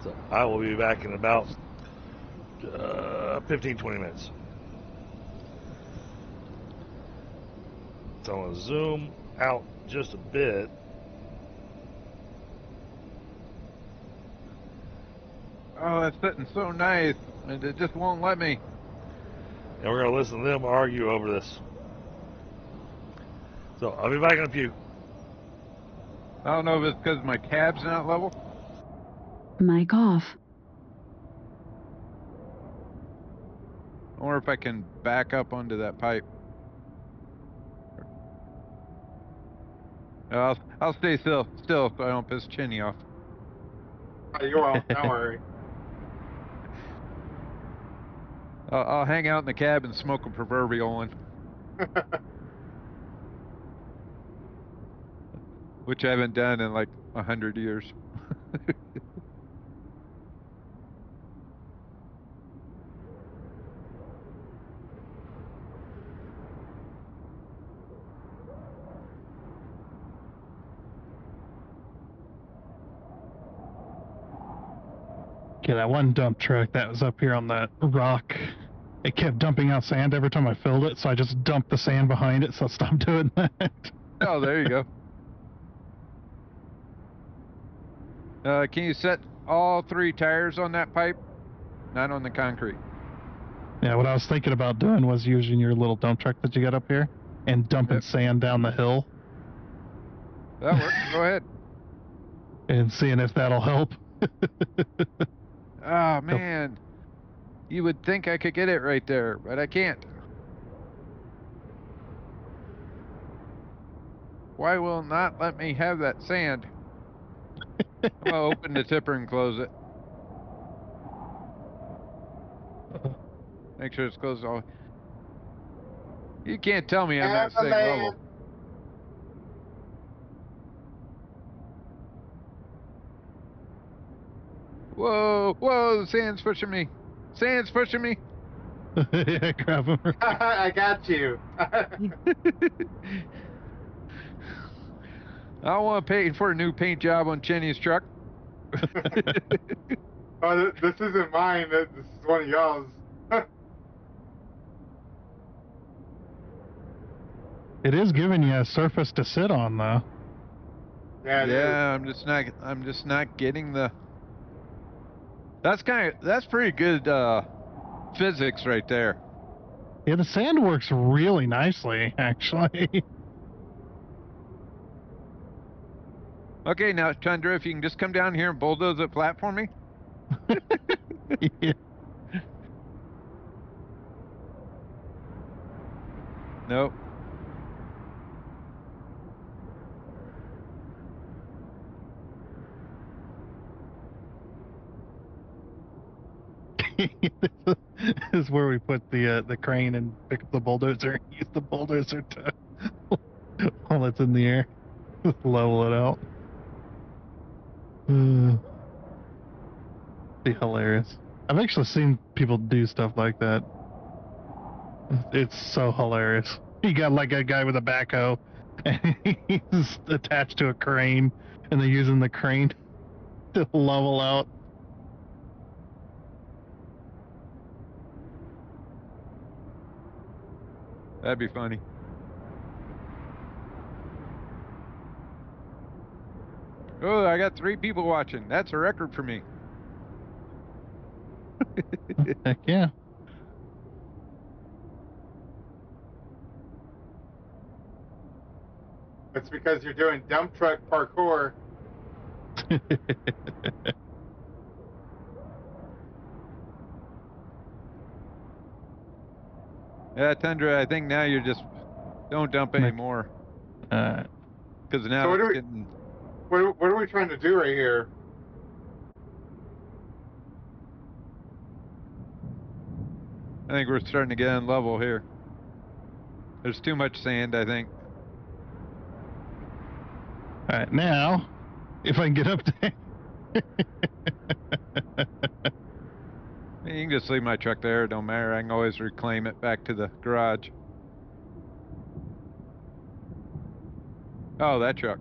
So I will be back in about 15-20 minutes. So I'm going to zoom out just a bit. Oh, that's sitting so nice, and it just won't let me. And we're going to listen to them argue over this. So I'll be back in a few. I don't know if it's because my cab's not level. Mic off. I wonder if I can back up onto that pipe. I'll stay still so I don't piss Chinny off. Oh, you won't. Don't worry. I'll hang out in the cab and smoke a proverbial one. Which I haven't done in like 100 years. Okay, that one dump truck that was up here on that rock, it kept dumping out sand every time I filled it, so I just dumped the sand behind it, so I stopped doing that. Oh, there you go. Can you set all 3 tires on that pipe? Not on the concrete. Yeah, what I was thinking about doing was using your little dump truck that you got up here and dumping sand down the hill. That works. Go ahead. And seeing if that'll help. Oh, man. You would think I could get it right there, but I can't. Why will it not let me have that sand? I'm going to open the tipper and close it. Make sure it's closed all. You can't tell me I'm not staying level. Whoa, whoa, the sand's pushing me. Sand's pushing me. Yeah, grab him. I got you. I don't want to pay for a new paint job on Chinny's truck. Oh, this isn't mine. This is one of y'all's. It is giving you a surface to sit on, though. Yeah, I'm just not getting the. That's pretty good physics right there. Yeah, the sand works really nicely, actually. Okay, now, Tundra, if you can just come down here and bulldoze it flat for me. Yeah. Nope. This is where we put the crane and pick up the bulldozer. Use the bulldozer to while it's in the air, level it out. Be hilarious. I've actually seen people do stuff like that. It's so hilarious. You got like a guy with a backhoe, and he's attached to a crane, and they're using the crane to level out. That'd be funny. Oh, I got 3 people watching. That's a record for me. Heck yeah. It's because you're doing dump truck parkour. Yeah, Tundra, I think now you're just don't dump anymore. Because now So it's getting... What are we trying to do right here? I think we're starting to get on level here. There's too much sand, I think. All right, now, if I can get up there. You can just leave my truck there. It don't matter. I can always reclaim it back to the garage. Oh, that truck.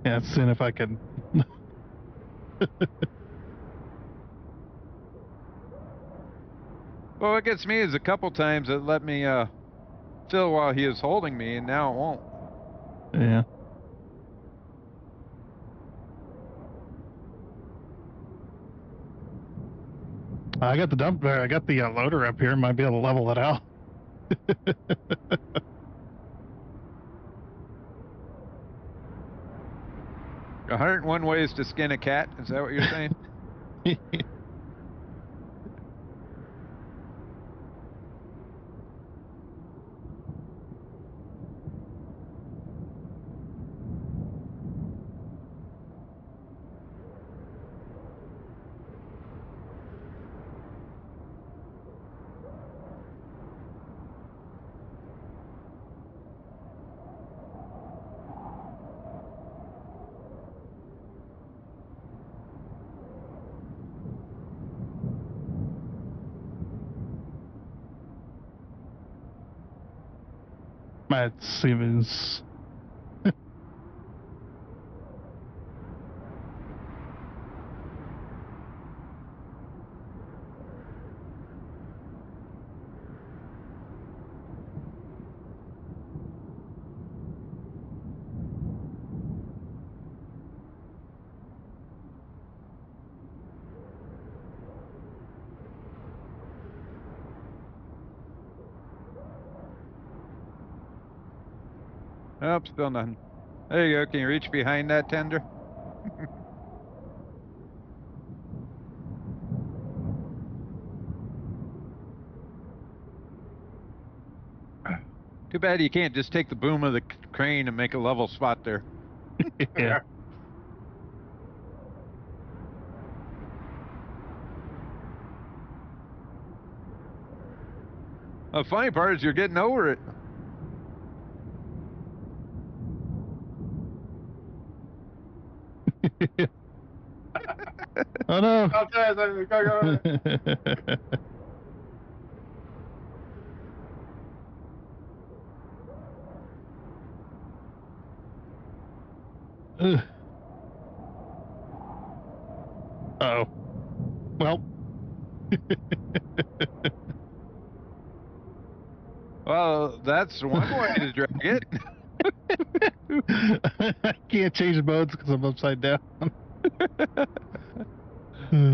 Yeah, seeing if I can. Well, what gets me is a couple times it let me fill while he was holding me, and now it won't. Yeah. I got the dump there. I got the loader up here. Might be able to level it out. 101 ways to skin a cat. Is that what you're saying? Matt Stevens. Nope, still nothing. There you go. Can you reach behind that tender? Too bad you can't just take the boom of the crane and make a level spot there. Yeah. The funny part is you're getting over it. Oh no. Go. Uh-oh. Well. Well, that's one way to drag it. I can't change modes because I'm upside down. All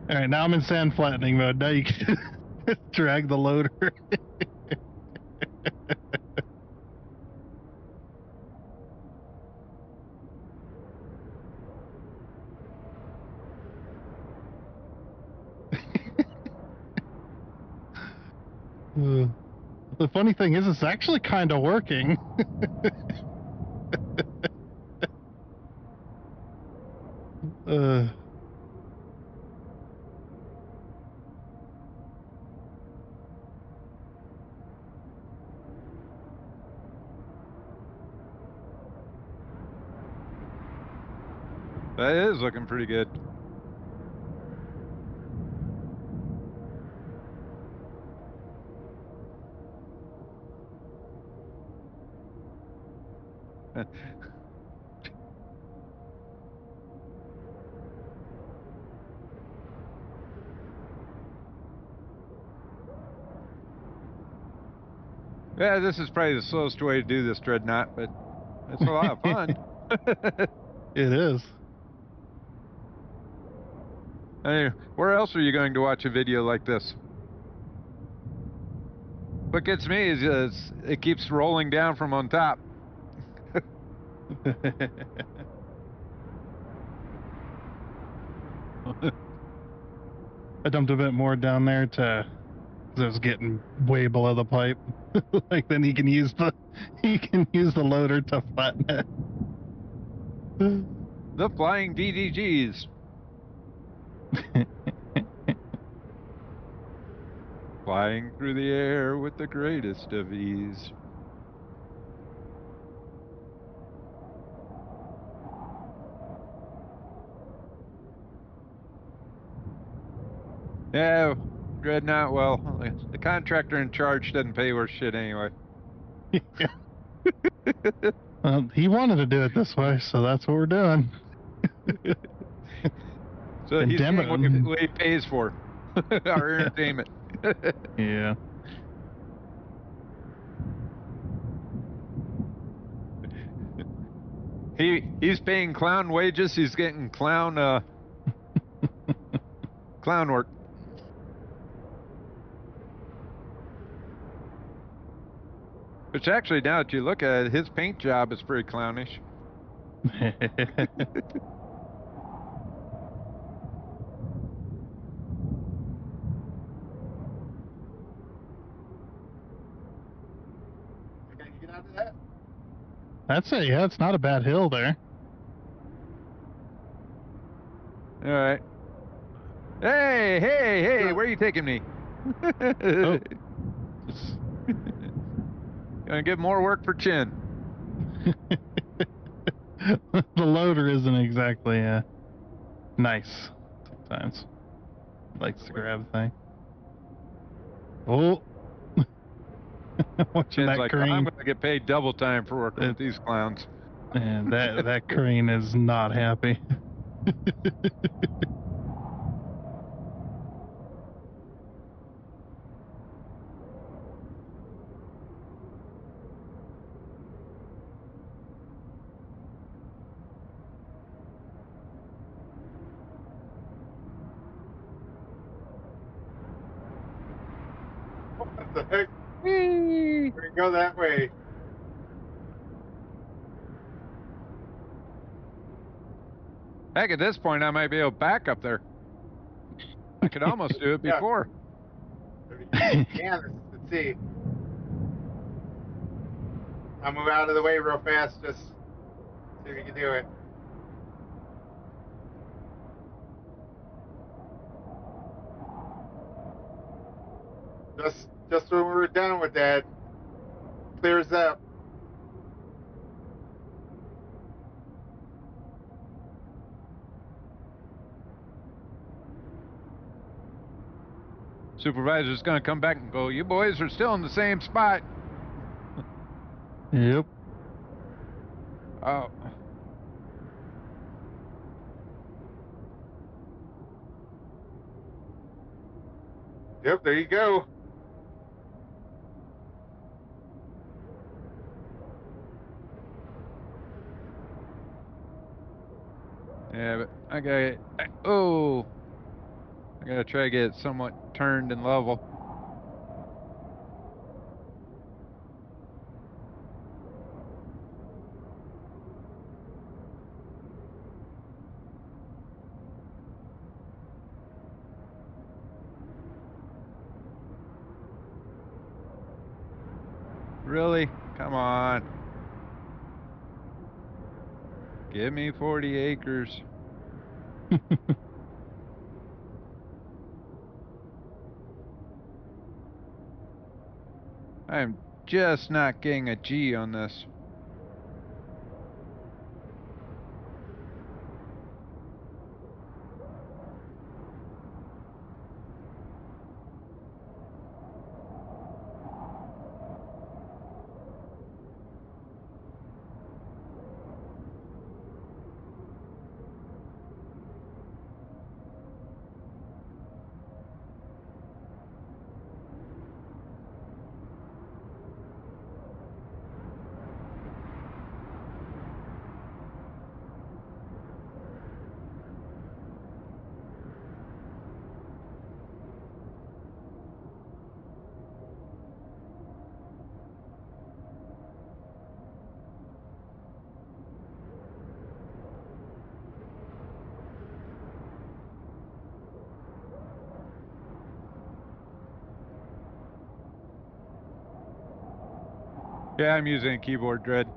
right, now I'm in sand flattening mode. Now you can. Drag the loader. The funny thing is, it's actually kind of working. uh, That is looking pretty good. Yeah, this is probably the slowest way to do this, Dreadnought, but it's a lot of fun. it is. Anyway, where else are you going to watch a video like this? What gets me is it keeps rolling down from on top. I dumped a bit more down there to, cause it was getting way below the pipe. Like then he can use the loader to flatten it. The flying DDGs. Flying through the air with the greatest of ease. Yeah, Dreadnought, well, the contractor in charge doesn't pay worth shit anyway. He wanted to do it this way, so that's what we're doing. So he's getting what he pays for. Our entertainment. Yeah. He's paying clown wages, he's getting clown clown work. Which actually, now that you look at it, his paint job is pretty clownish. Can you get out of that? That's it. Yeah, it's not a bad hill there. All right. Hey, where are you taking me? Oh. Gonna get more work for Chin. The loader isn't exactly nice sometimes. Likes to grab thing. Oh. Watching Chin's that like, crane. I'm gonna get paid double time for working with these clowns. And that crane is not happy. What the heck? We're gonna go that way. Heck, at this point, I might be able to back up there. I could almost do it Yeah. before. If you can, let's see. I'll move out of the way real fast, just see if you can do it. Just when we're done with that, clears up. Supervisor's gonna come back and go, you boys are still in the same spot. Yep. Oh. Yep, there you go. Yeah, but I gotta try to get it somewhat turned and level. Really? Come on. Give me 40 acres. I'm just not getting a G on this. Yeah, I'm using a keyboard dread.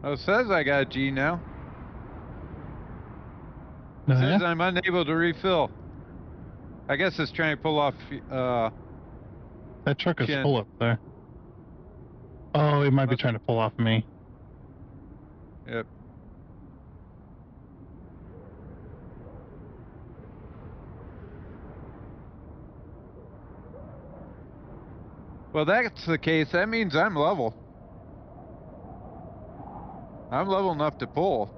Oh, it says I got a G now. It Oh, says yeah? I'm unable to refill. I guess it's trying to pull off, That truck is Chin. full up there. Oh, it might be Must- trying to pull off me. Yep. Well, that's the case. That means I'm level. I'm level enough to pull.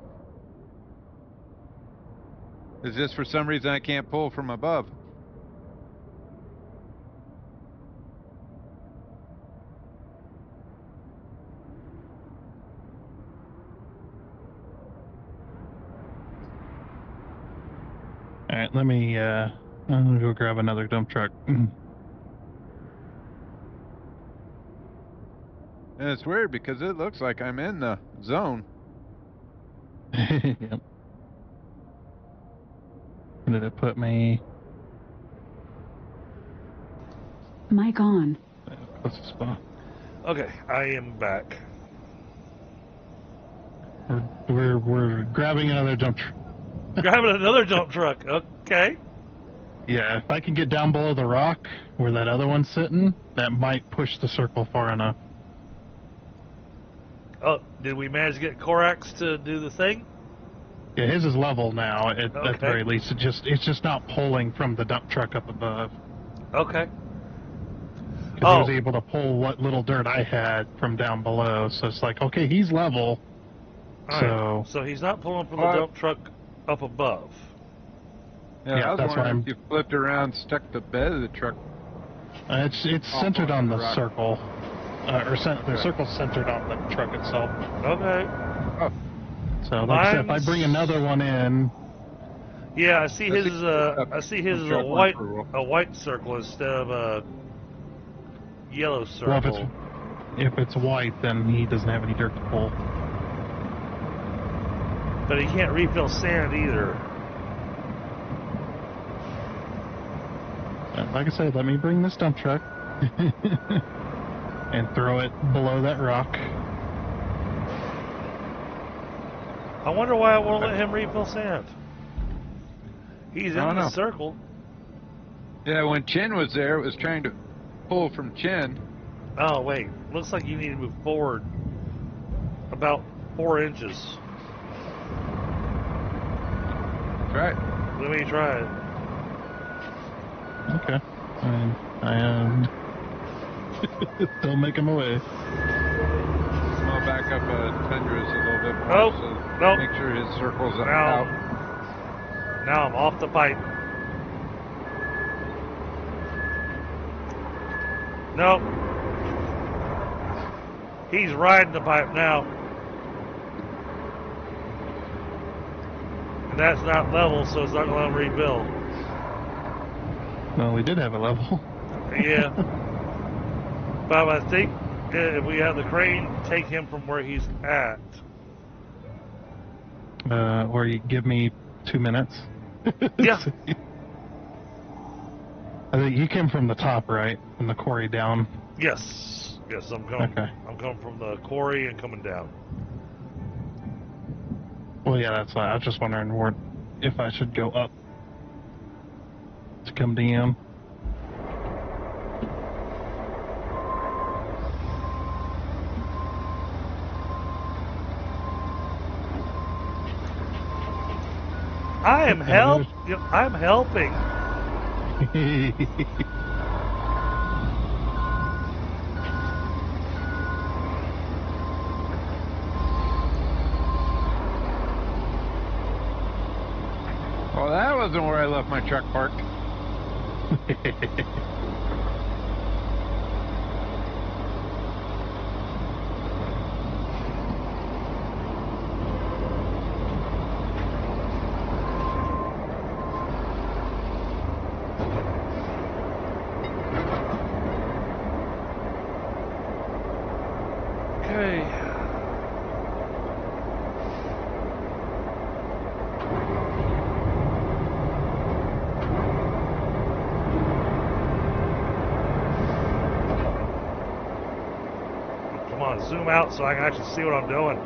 It's just for some reason I can't pull from above. All right, let me. I'm gonna go grab another dump truck. And it's weird because it looks like I'm in the zone. Yep. Where did it put me? Mic on. Close the spot. Okay, I am back. We're grabbing another dump truck. Grabbing another dump truck. Okay. Yeah, if I can get down below the rock where that other one's sitting, that might push the circle far enough. Oh, did we manage to get Korax to do the thing? Yeah, his is level now. At the Okay. very least, it's just not pulling from the dump truck up above. Okay. Because he was able to pull what little dirt I had from down below. So it's like, okay, he's level. All So right. So he's not pulling from What? the dump truck up above. Yeah, I was that's why wondering if you flipped around, stuck the bed of the truck. it's centered on the circle, the circle's centered on the truck itself. Okay. Oh, So like I said, if I bring another one in, Yeah, I see I his. see- I see his is a Truck white, went through. a white circle instead of a yellow well, circle. if it's white, then he doesn't have any dirt to pull. But he can't refill sand either. Like I said, let me bring this dump truck and throw it below that rock. I wonder why I won't let him refill sand. He's I in don't the know. circle. yeah, when Chin was there, it was trying to pull from Chin. Oh wait, looks like you need to move forward about 4 inches. Right. Let me try it. Okay. I am. Don't make him away. I'll back up Tundras a little bit more. Oh, so nope. Make sure his circle's Now, out. now I'm off the pipe. Nope. He's riding the pipe now. And that's not level, so it's not going to let him rebuild. Well, we did have a level. Yeah. But I think If we have the crane, take him from where he's at. Or you give me 2 minutes. Yeah. I think you came from the top, right? From the quarry down. Yes. Yes, I'm coming. Okay. I'm coming from the quarry and coming down. Well, yeah, that's fine. I was just wondering if I should go up to come down. I'm helping. Well, that wasn't where I left my truck parked. Okay. Come on, zoom out so I can actually see what I'm doing.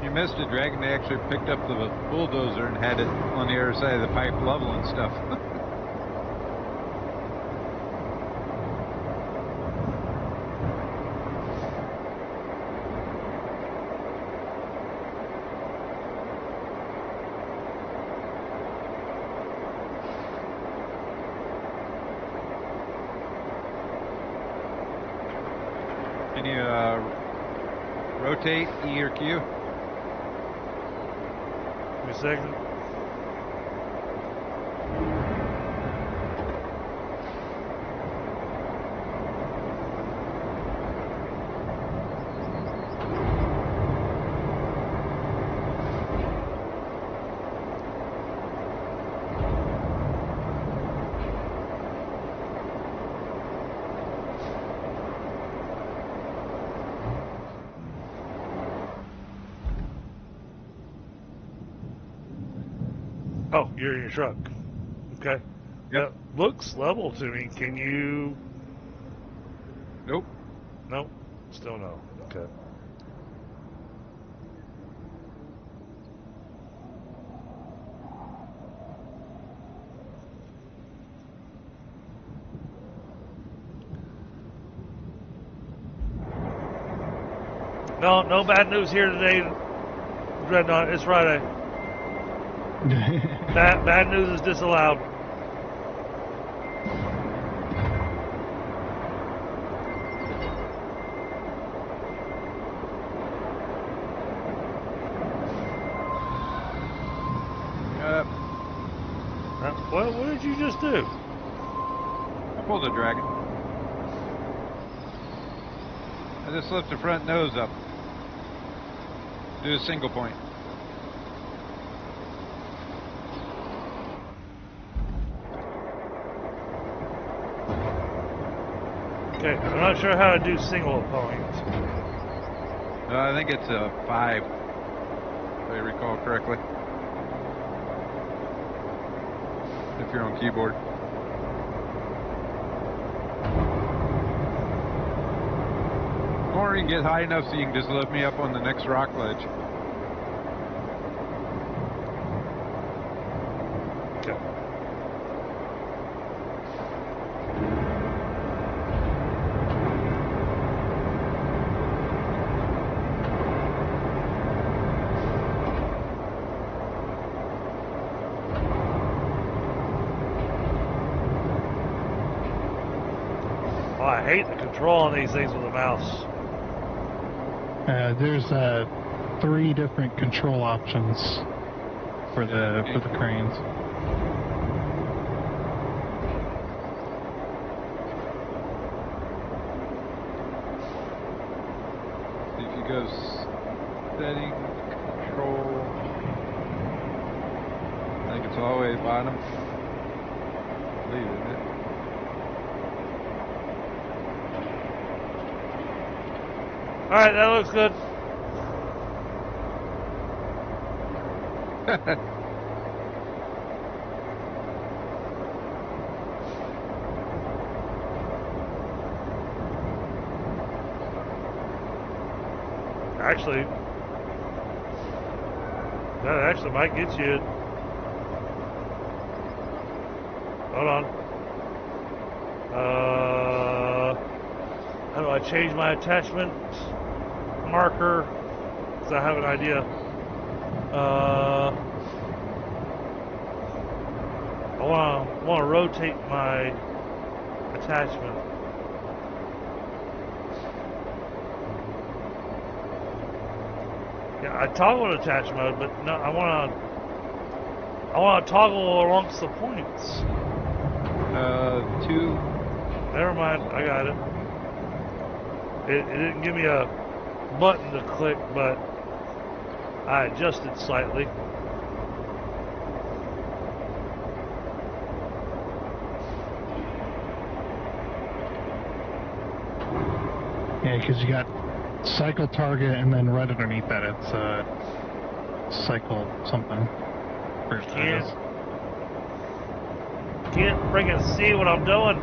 You missed it, Dragon. They actually picked up the bulldozer and had it on the other side of the pipe leveling stuff. Can you rotate E or Q? Give me a second. Oh, you're in your truck. Okay. Yep. That looks level to me. Can you... Nope. Nope. Still no. Okay. No, no bad news here today, Dreadnought. It's Friday. Bad news is disallowed. What did you just do? I pulled a Dragon. I just lift the front nose up. Do a single point. Okay, I'm not sure how to do single point. I think it's a 5, if I recall correctly. If you're on keyboard. Or you can get high enough so you can just lift me up on the next rock ledge. Okay. Oh, I hate the control on these things with the mouse. There's 3 different control options for the cranes. If you go setting control, I think it's all the way bottom. I believe, isn't it? All right, that looks good. Actually, that actually might get you. Hold on. How do I change my attachment marker? Because I have an idea. I want to rotate my attachment. Yeah, I toggled attach mode, but no, I want to toggle amongst the points. 2. Never mind, I got it. It didn't give me a button to click, but I adjusted slightly. Yeah, because you got cycle target, and then right underneath that it's cycle something. Can't freaking see what I'm doing.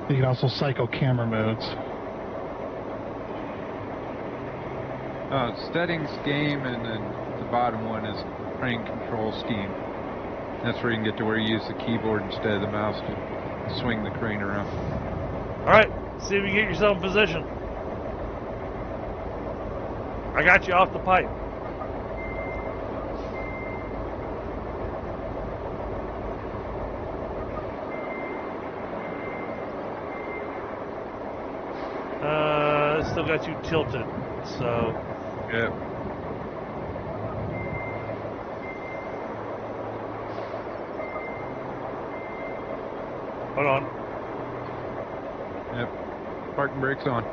You can also cycle camera modes. Settings, game, and then the bottom one is crane control scheme. That's where you can get to where you use the keyboard instead of the mouse to swing the crane around. Alright, see if you get yourself in position. I got you off the pipe. Still got you tilted, so. Yep. Hold on. Yep. Parking brakes on.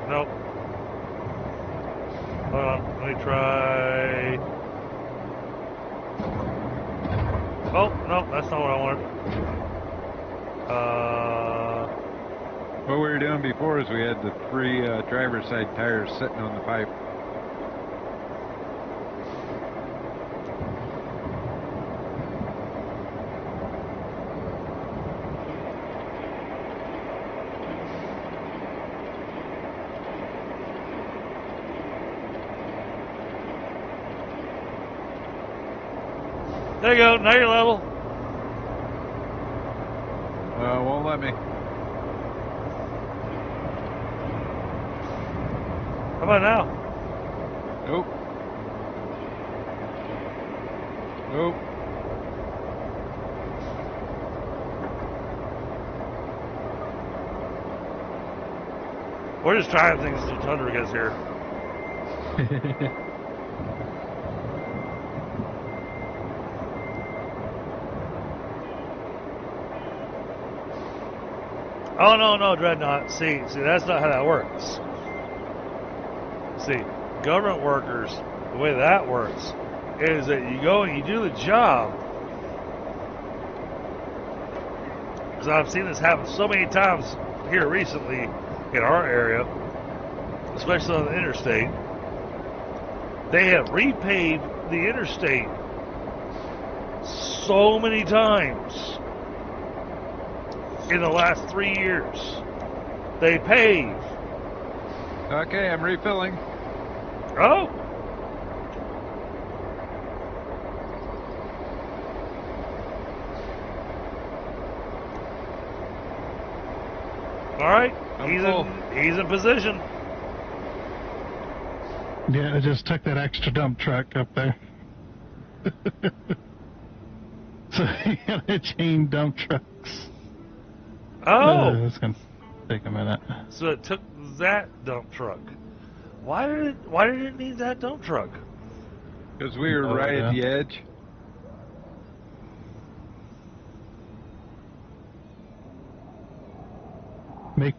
Nope. Hold on. Let me try. Oh, no, that's not what I wanted. What we were doing before is we had the 3 driver's side tires sitting on the pipe. There you go, now you're level. Won't let me. How about now? Nope. Nope. We're just trying things until Tundra gets here. Oh, no, Dreadnought. See, that's not how that works. See, government workers, the way that works is that you go and you do the job. Because I've seen this happen so many times here recently in our area, especially on the interstate. They have repaved the interstate so many times in the last 3 years. They pave. Okay, I'm refilling. Oh. All right, he's in position. Yeah, I just took that extra dump truck up there. So you gotta chain dump trucks. Oh, It's gonna take a minute. so it took that dump truck. Why did it need that dump truck? Because we were Oh, right yeah. at the edge.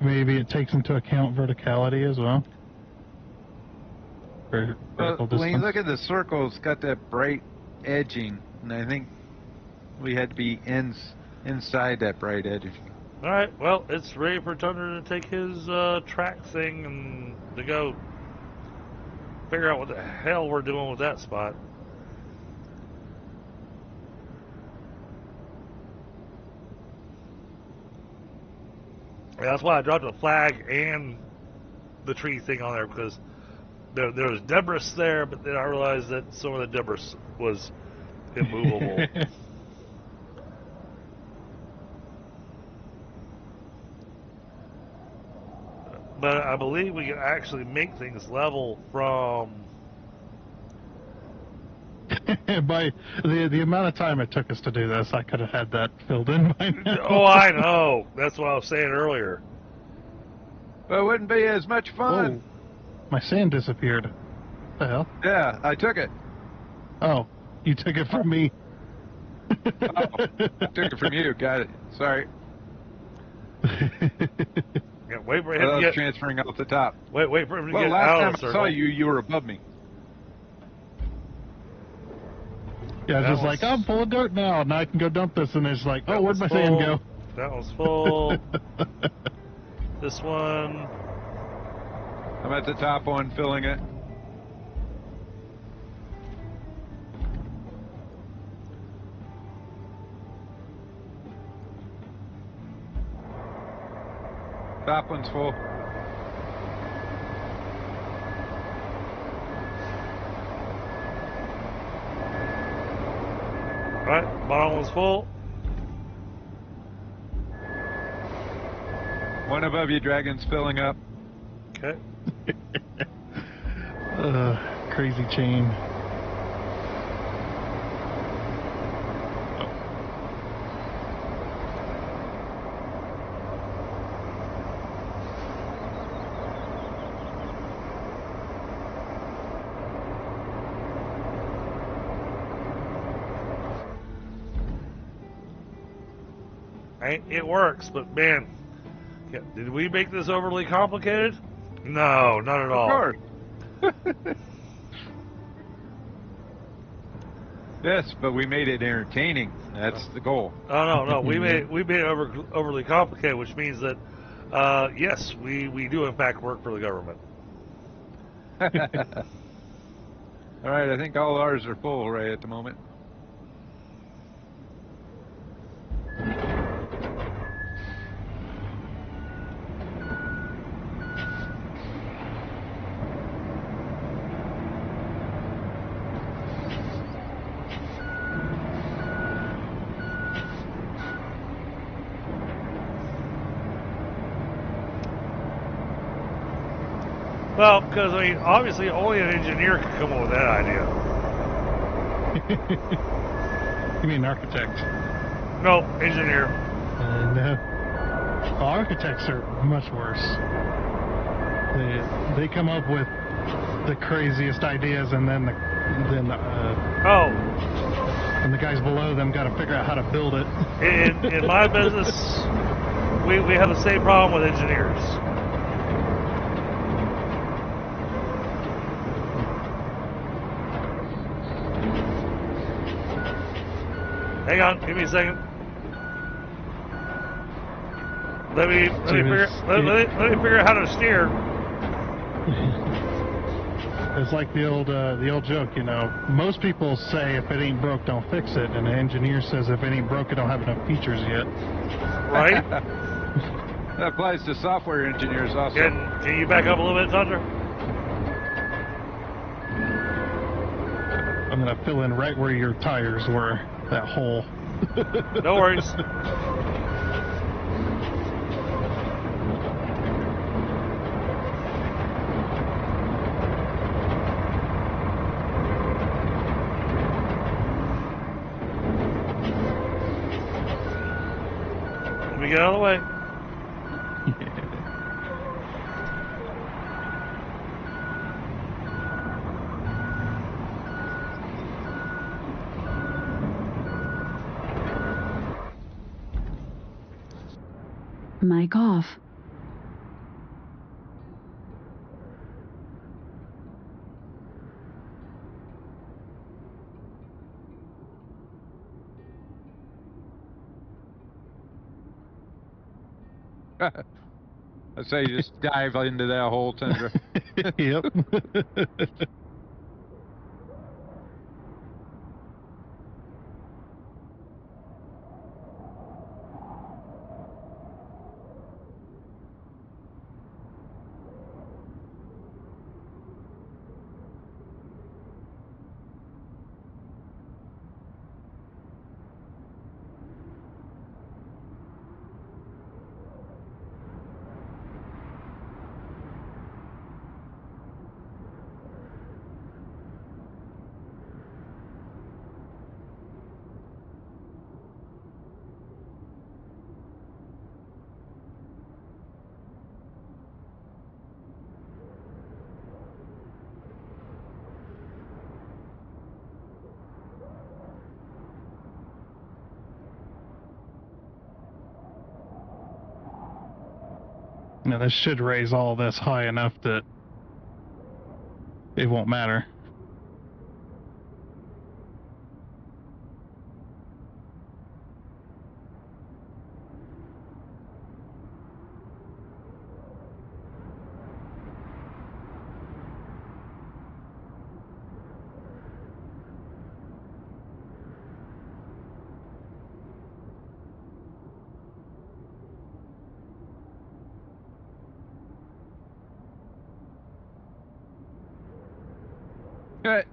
Maybe it takes into account verticality as well. Vertical When you distance. look at the circle, it's got that bright edging, and I think we had to be inside that bright edging. All right, well, it's ready for Thunder to take his track thing and to go figure out what the hell we're doing with that spot. Yeah, that's why I dropped the flag and the tree thing on there, because there was debris there, but then I realized that some of the debris was immovable. But I believe we can actually make things level from... By the amount of time it took us to do this, I could have had that filled in by now. Oh, I know. That's what I was saying earlier. But it wouldn't be as much fun. Oh, my sand disappeared. What the hell? Yeah, I took it. Oh, you took it from me. Oh, I took it from you. Got it. Sorry. Yeah, wait for him I to was get... transferring off the top. Wait for him to Well, get last out time of the I circle. saw you, you were above me. Yeah, I was That just was- like, I'm full of dirt now. Now I can go dump this. And it's like, That oh, where'd was my sand full. go? That was full. This one... I'm at the top one, filling it. Top one's full. Alright, bottom one's full. One above you, Dragon's filling up. Okay. Crazy chain. It works, but man, did we make this overly complicated? No, not at all. Of course. Yes, but we made it entertaining. That's the goal. Oh no, we made it overly complicated, which means that yes, we do in fact work for the government. All right, I think all ours are full right at the moment. Well, because I mean, obviously, only an engineer could come up with that idea. You mean architect? No, engineer. No. Well, architects are much worse. They come up with the craziest ideas, and then the guys below them got to figure out how to build it. In my business, we have the same problem with engineers. Hang on, give me a second. Let me figure out how to steer. It's like the old joke, you know. Most people say if it ain't broke, don't fix it, and an engineer says if it ain't broke, it don't have enough features yet. Right? That applies to software engineers also. Can you back up a little bit, Thunder? I'm gonna fill in right where your tires were. That hole. No worries. get out of the way. Mic off. I say just dive into that hole, Tundra. Yep. Now, this should raise all this high enough that it won't matter.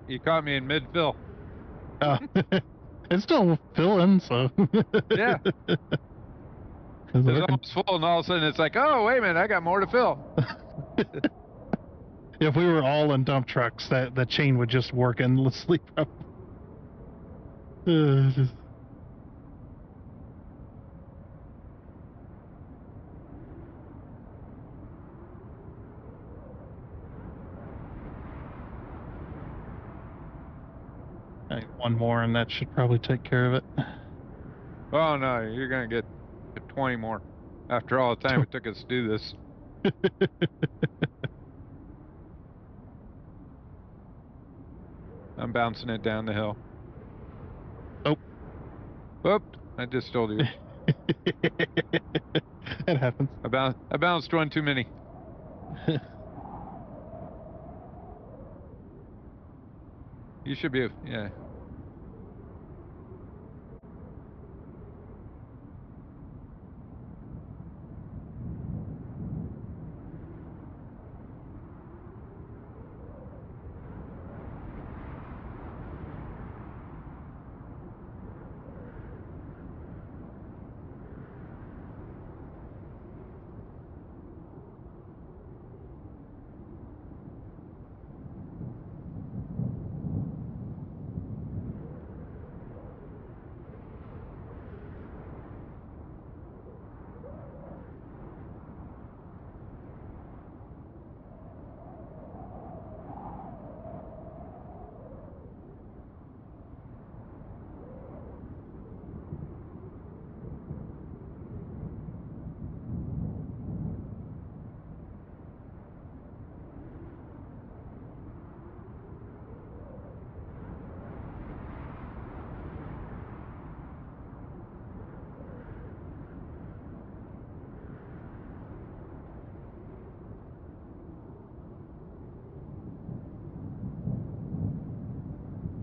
You caught me in mid-fill. It's still filling, so. Yeah. It's It's working. almost full, and all of a sudden it's like, oh, wait a minute, I got more to fill. If we were all in dump trucks, that chain would just work endlessly. Just... One more, and that should probably take care of it. Oh, no, you're going to get 20 more after all the time it took us to do this. I'm bouncing it down the hill. Oh. Whoop, I just told you. It happens. I bounced one too many. You should be, yeah.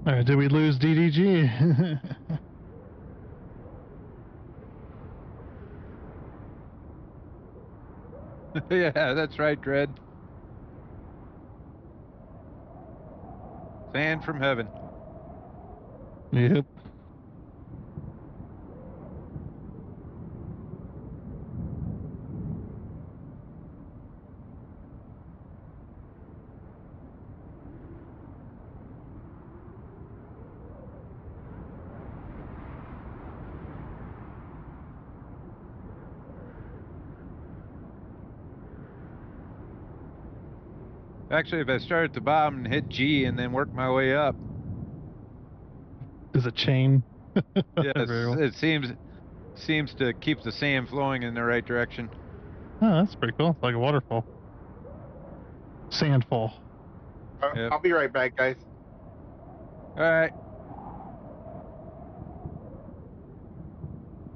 All right, did we lose DDG? Yeah, that's right, Dread. Sand from heaven. Yep. Actually, if I start at the bottom and hit G and then work my way up, Is it chain? yes, Very well. it seems to keep the sand flowing in the right direction. Oh, that's pretty cool. It's like a waterfall. Sandfall. Yep. I'll be right back, guys. All right.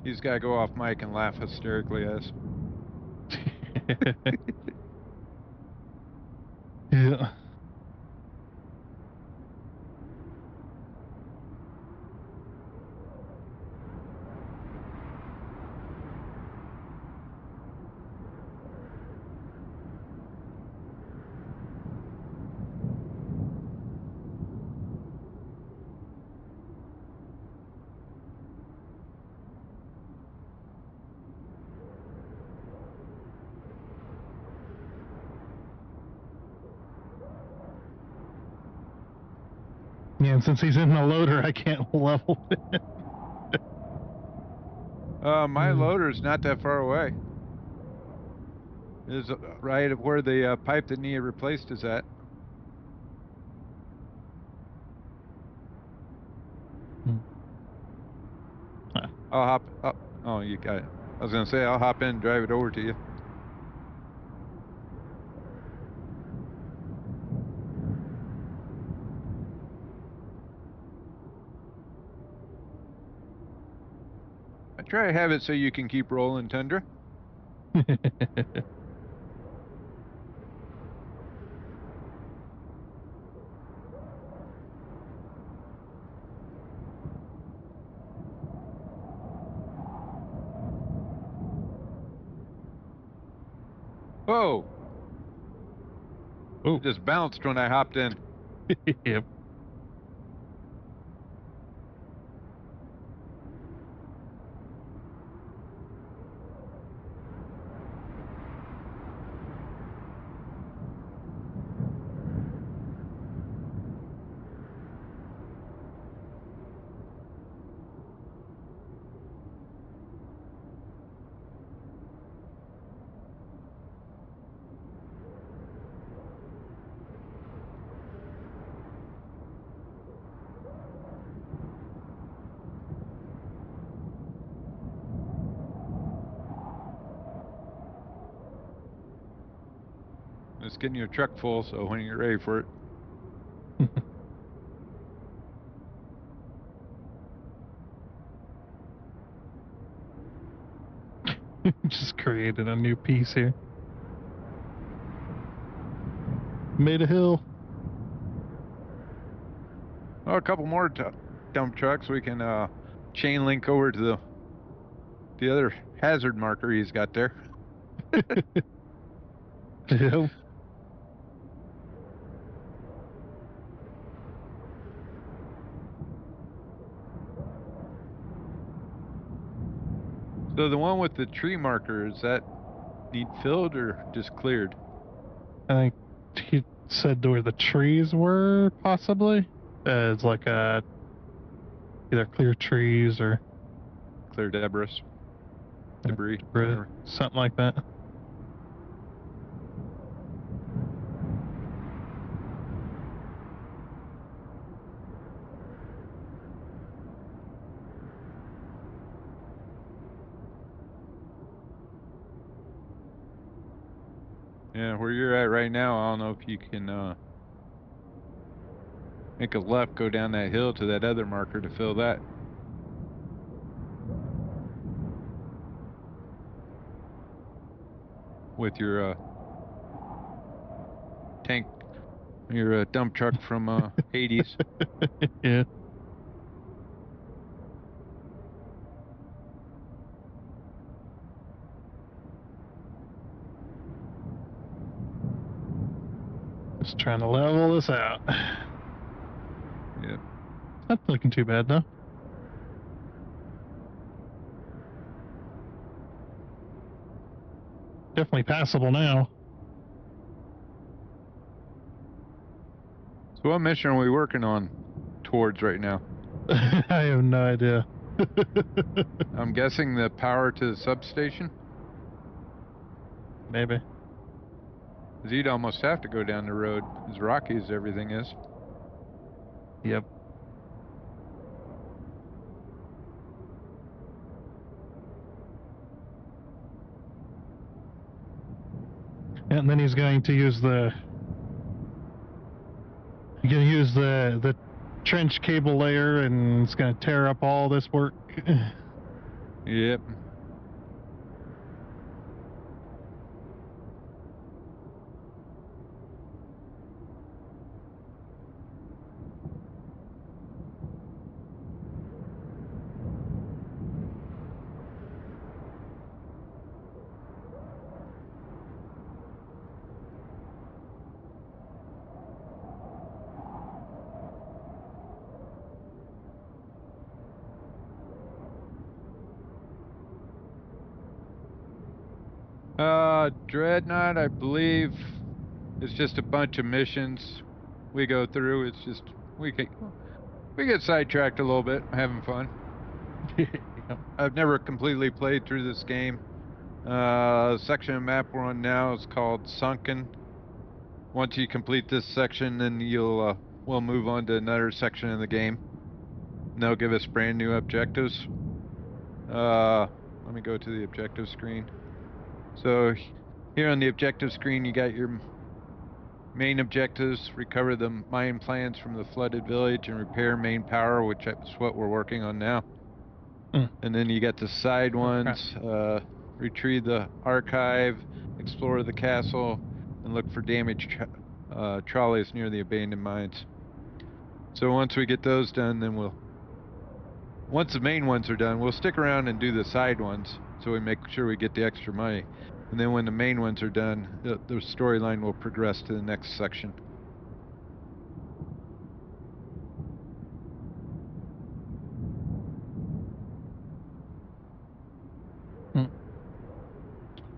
He's got to go off mic and laugh hysterically at us. Yeah. Yeah, and since he's in the loader, I can't level it. My loader's not that far away. It's right where the pipe that needed replaced is at. I'll hop up. Oh, you got it. I was going to say, I'll hop in and drive it over to you. I try to have it so you can keep rolling, Tundra. Whoa! Oh. It just bounced when I hopped in. Yep. It's getting your truck full, so when you're ready for it. Just created a new piece here. Made a hill. Oh, a couple more dump trucks. We can chain link over to the other hazard marker he's got there. Yep. So the one with the tree marker, is that need filled or just cleared? I think he said where the trees were, possibly. It's like either clear trees or Clear debris. Debris. something like that. Yeah, where you're at right now, I don't know if you can make a left, go down that hill to that other marker to fill that. With your tank, your dump truck from Hades. Yeah. Just trying to level this out. Yeah. Not looking too bad though. Definitely passable now. So what mission are we working on towards right now? I have no idea. I'm guessing the power to the substation? Maybe. 'Cause you'd almost have to go down the road, as rocky as everything is. Yep. And then he's going to use the trench cable layer, and it's going to tear up all this work. Yep. Dreadnought, I believe, is just a bunch of missions we go through. It's just we get sidetracked a little bit, having fun. I've never completely played through this game. Section of map we're on now is called Sunken. Once you complete this section, then we'll move on to another section of the game. And they'll give us brand new objectives. Let me go to the objective screen. So here on the objective screen, you got your main objectives: recover the mine plans from the flooded village and repair main power, which is what we're working on now. And then you got the side ones: retrieve the archive, explore the castle, and look for damaged trolleys near the abandoned mines. So once we get those done, then once the main ones are done, we'll stick around and do the side ones, so we make sure we get the extra money. And then when the main ones are done, the storyline will progress to the next section.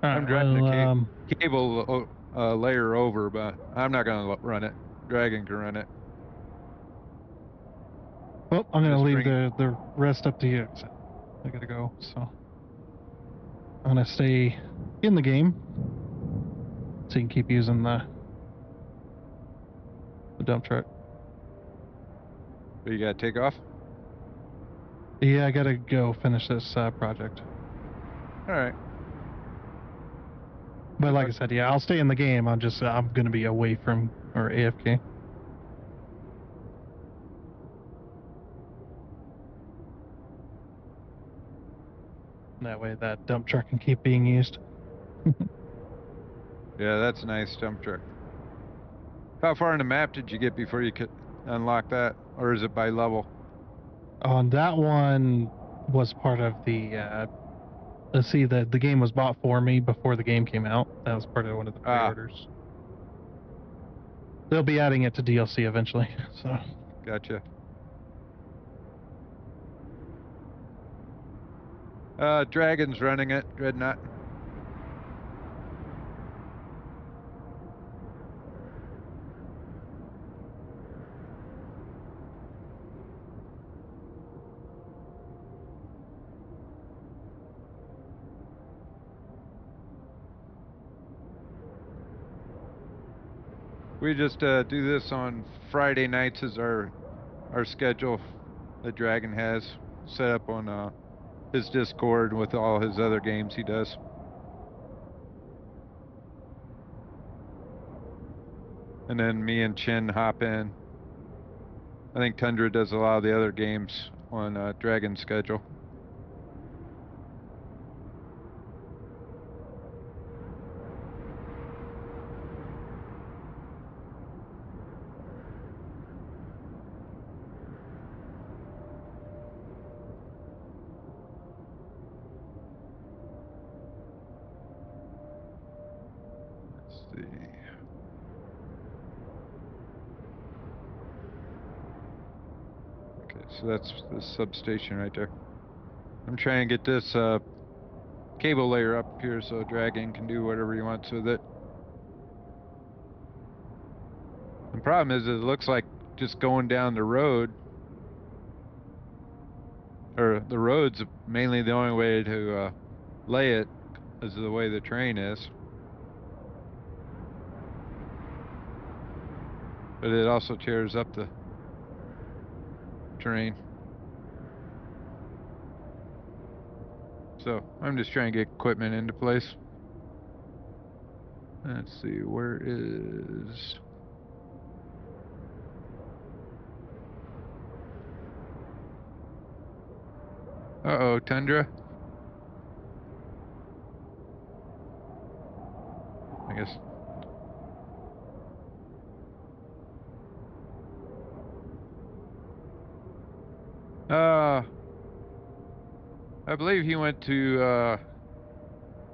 I'm dragging the cable layer over, but I'm not going to run it. Dragon can run it. Well, I'm going to leave the rest up to you. I got to go, so I'm going to stay in the game so you can keep using the dump truck. So you got to take off? Yeah, I got to go finish this project. All right. But like I said, yeah, I'll stay in the game. I'm going to be away from, or AFK. That way that dump truck can keep being used. Yeah, that's a nice dump truck. How far in the map did you get before you could unlock that? Or is it by level? On that one was part of the, let's see, the game was bought for me before the game came out. That was part of one of the pre-orders. They'll be adding it to DLC eventually, so. Gotcha. Dragon's running it, Dreadnought. We just do this on Friday nights as our schedule that Dragon has set up on his Discord with all his other games he does. And then me and Chin hop in. I think Tundra does a lot of the other games on Dragon's schedule. So that's the substation right there. I'm trying to get this cable layer up here so Dragon can do whatever he wants with it. The problem is it looks like just going down the road, or the road's mainly the only way to lay it, is the way the terrain is. but it also tears up the terrain. So I'm just trying to get equipment into place. Let's see, where is... Uh-oh, Tundra. I guess... I believe he went to,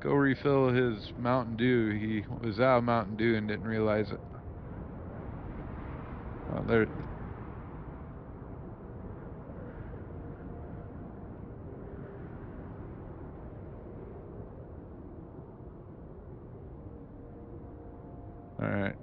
go refill his Mountain Dew. He was out of Mountain Dew and didn't realize it. Oh, there... Alright.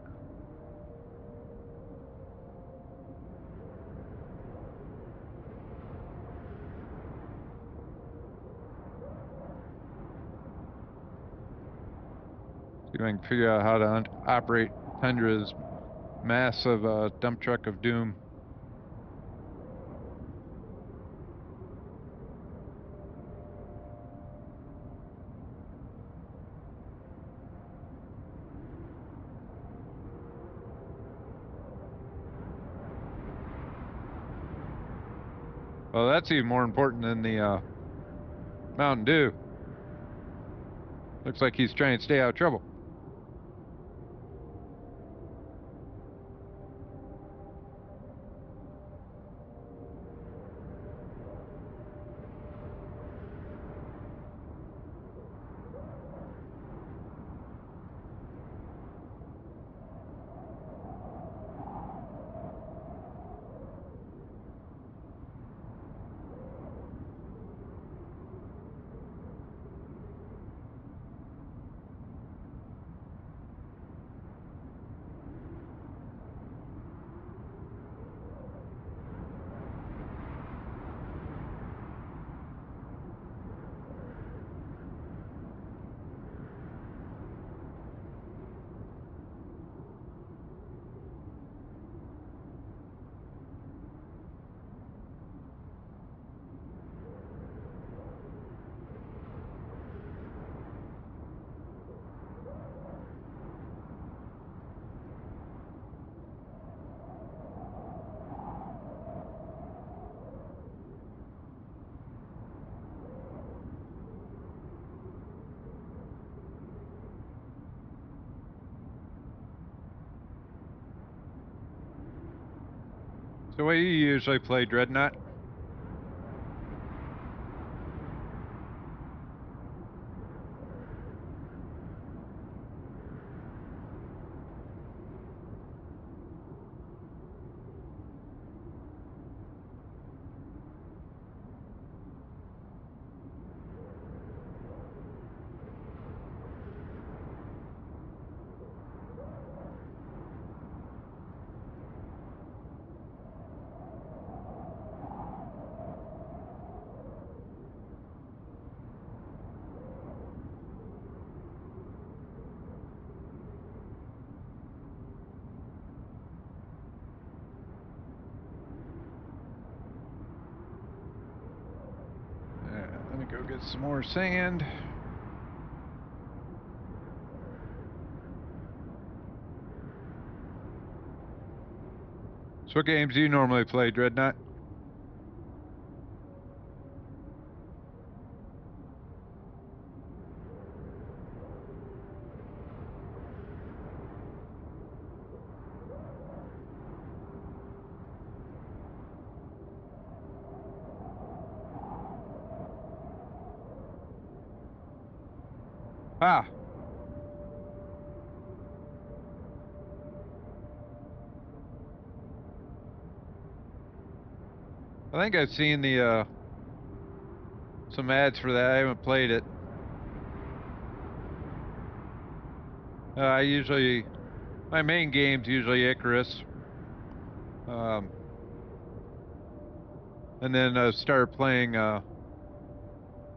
See if I can figure out how to operate Tundra's massive dump truck of doom. Well, that's even more important than the Mountain Dew. Looks like he's trying to stay out of trouble. So what do you usually play, Dreadnought? Let me go get some more sand. So what games do you normally play, Dreadnought? Ah. I think I've seen the some ads for that. I haven't played it. My main game's usually Icarus. And then start playing, well,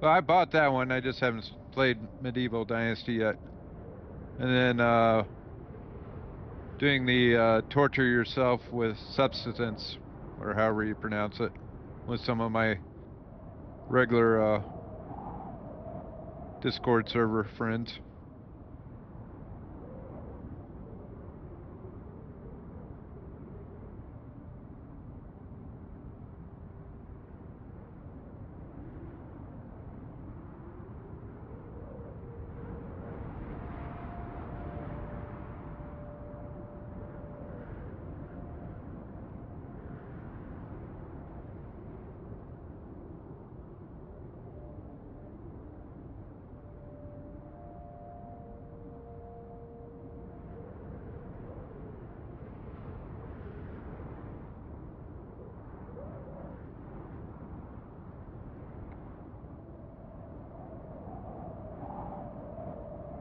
I bought that one, I just haven't played Medieval Dynasty yet. And then, doing the torture yourself with substance, or however you pronounce it, with some of my regular Discord server friends.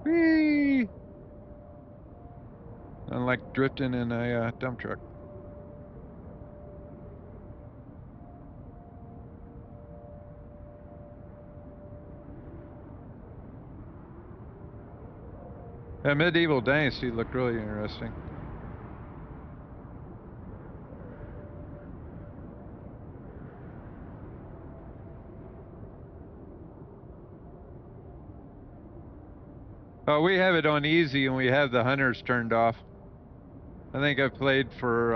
Whee! I like drifting in a dump truck. That Medieval Dynasty looked really interesting. Oh, we have it on easy and we have the hunters turned off. I think I've played for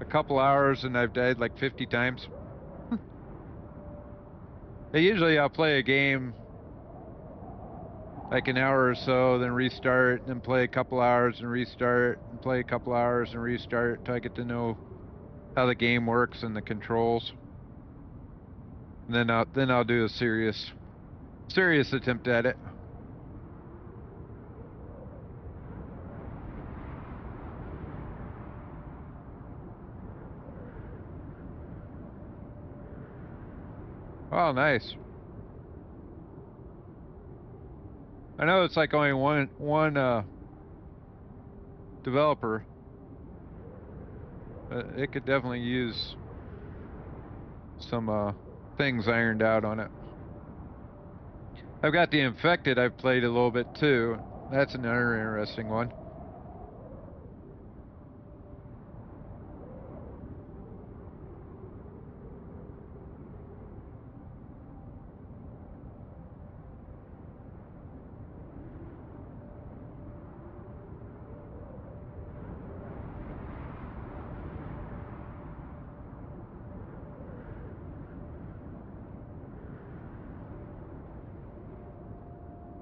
a couple hours and I've died like 50 times. Usually I'll play a game like an hour or so, then restart, and then play a couple hours and restart, and play a couple hours and restart until I get to know how the game works and the controls. And then I'll do a serious attempt at it. Oh, nice. I know it's like only one developer. It could definitely use some things ironed out on it. I've got the Infected I've played a little bit too. That's another interesting one.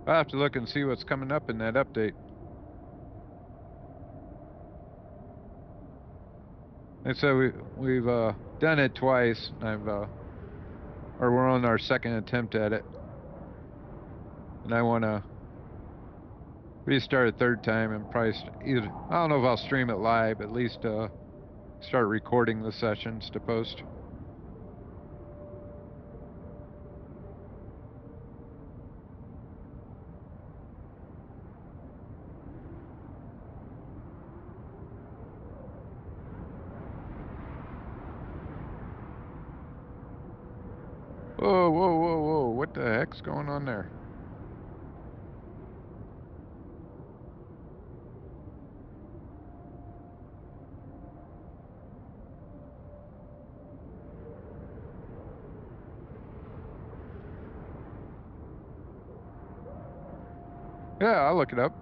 I'll have to look and see what's coming up in that update. And so we've done it twice. Or we're on our second attempt at it. And I want to restart a third time and probably either, I don't know if I'll stream it live, at least start recording the sessions to post. Whoa, whoa, whoa, whoa, what the heck's going on there? Yeah, I'll look it up.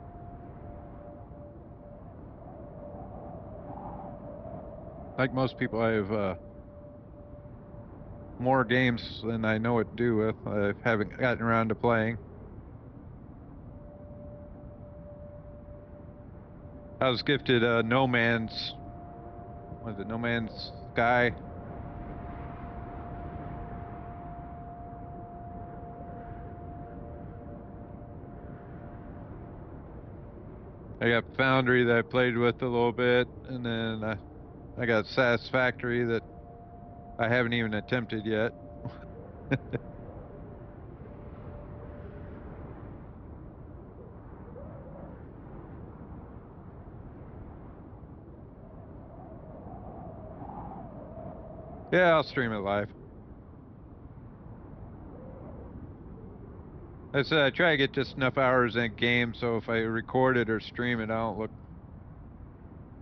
Like most people, I have more games than I know what to do with. I haven't gotten around to playing. I was gifted No Man's Sky. I got Foundry that I played with a little bit, and then I got Satisfactory that I haven't even attempted yet. Yeah, I'll stream it live. I said I try to get just enough hours in game, so if I record it or stream it, I don't look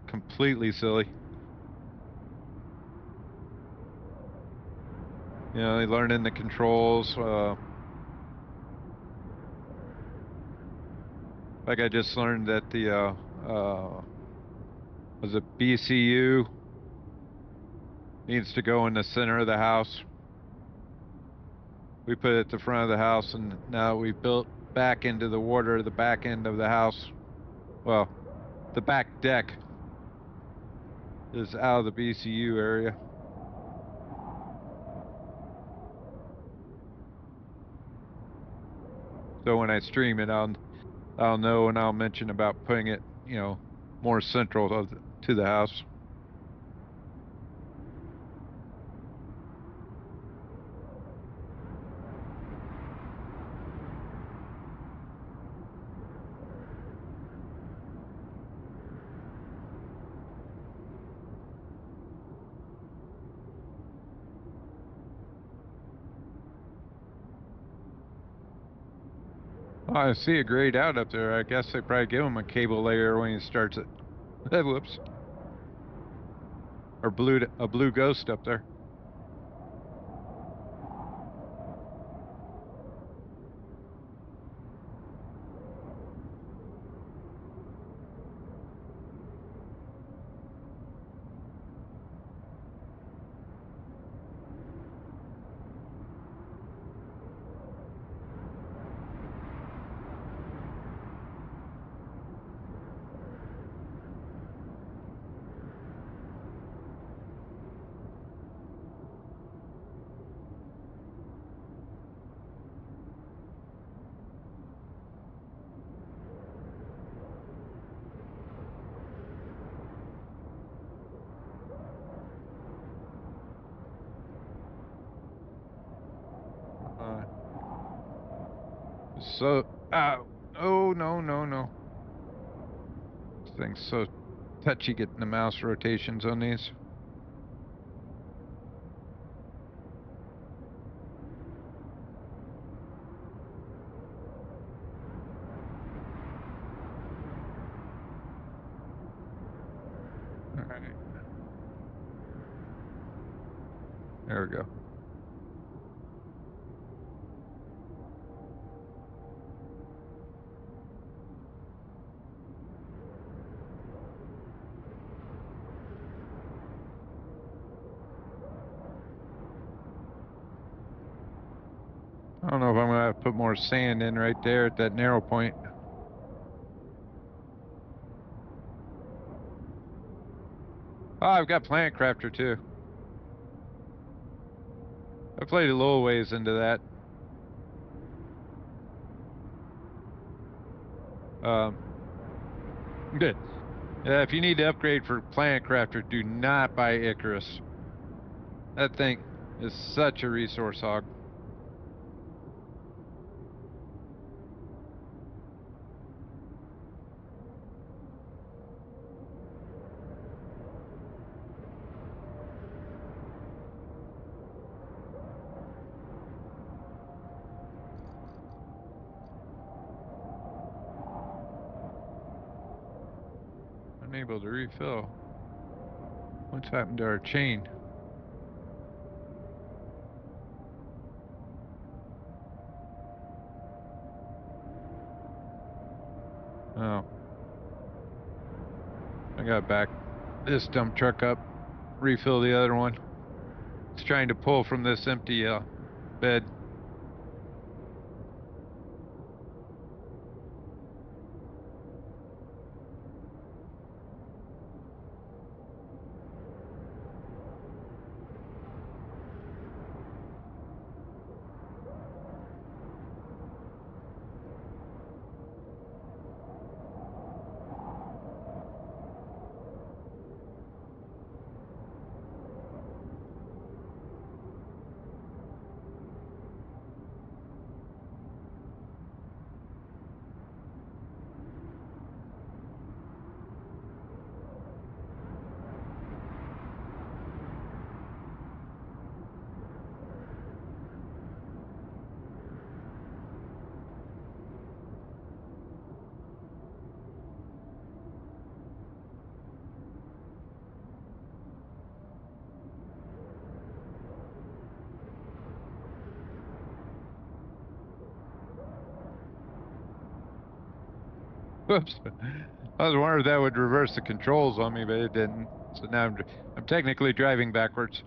completely silly. You know, learning the controls. Like I just learned that the was it BCU needs to go in the center of the house. We put it at the front of the house, and now we built back into the water, the back end of the house. Well, the back deck is out of the BCU area. So when I stream it, I'll know, and I'll mention about putting it, you know, more central to the house. Oh, I see a grayed out up there. I guess they probably give him a cable layer when he starts it. Whoops. Or a blue ghost up there. Uh, so, oh, no, no, no. This thing's so touchy getting the mouse rotations on these. All right. There we go. I don't know if I'm gonna have to put more sand in right there at that narrow point. Oh, I've got Plant Crafter too. I played a little ways into that. Um, good. If you need to upgrade for Plant Crafter, do not buy Icarus. That thing is such a resource hog. Unable to refill. What's happened to our chain? Oh, I gotta back this dump truck up, refill the other one. It's trying to pull from this empty bed. Whoops. I was wondering if that would reverse the controls on me, but it didn't. So now I'm technically driving backwards.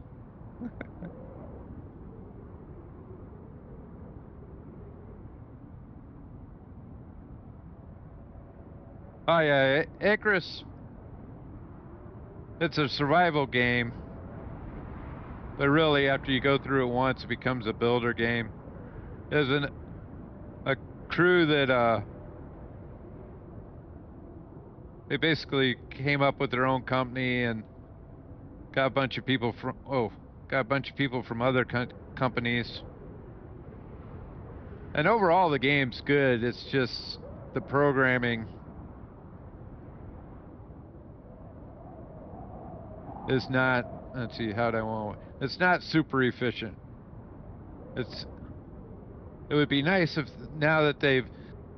Oh yeah, Icarus. It's a survival game, but really, after you go through it once, it becomes a builder game. There's a crew that they basically came up with their own company and got a bunch of people from other companies. And overall, the game's good. It's just the programming is not. Let's see, how do I want? It's not super efficient. It would be nice if now that they've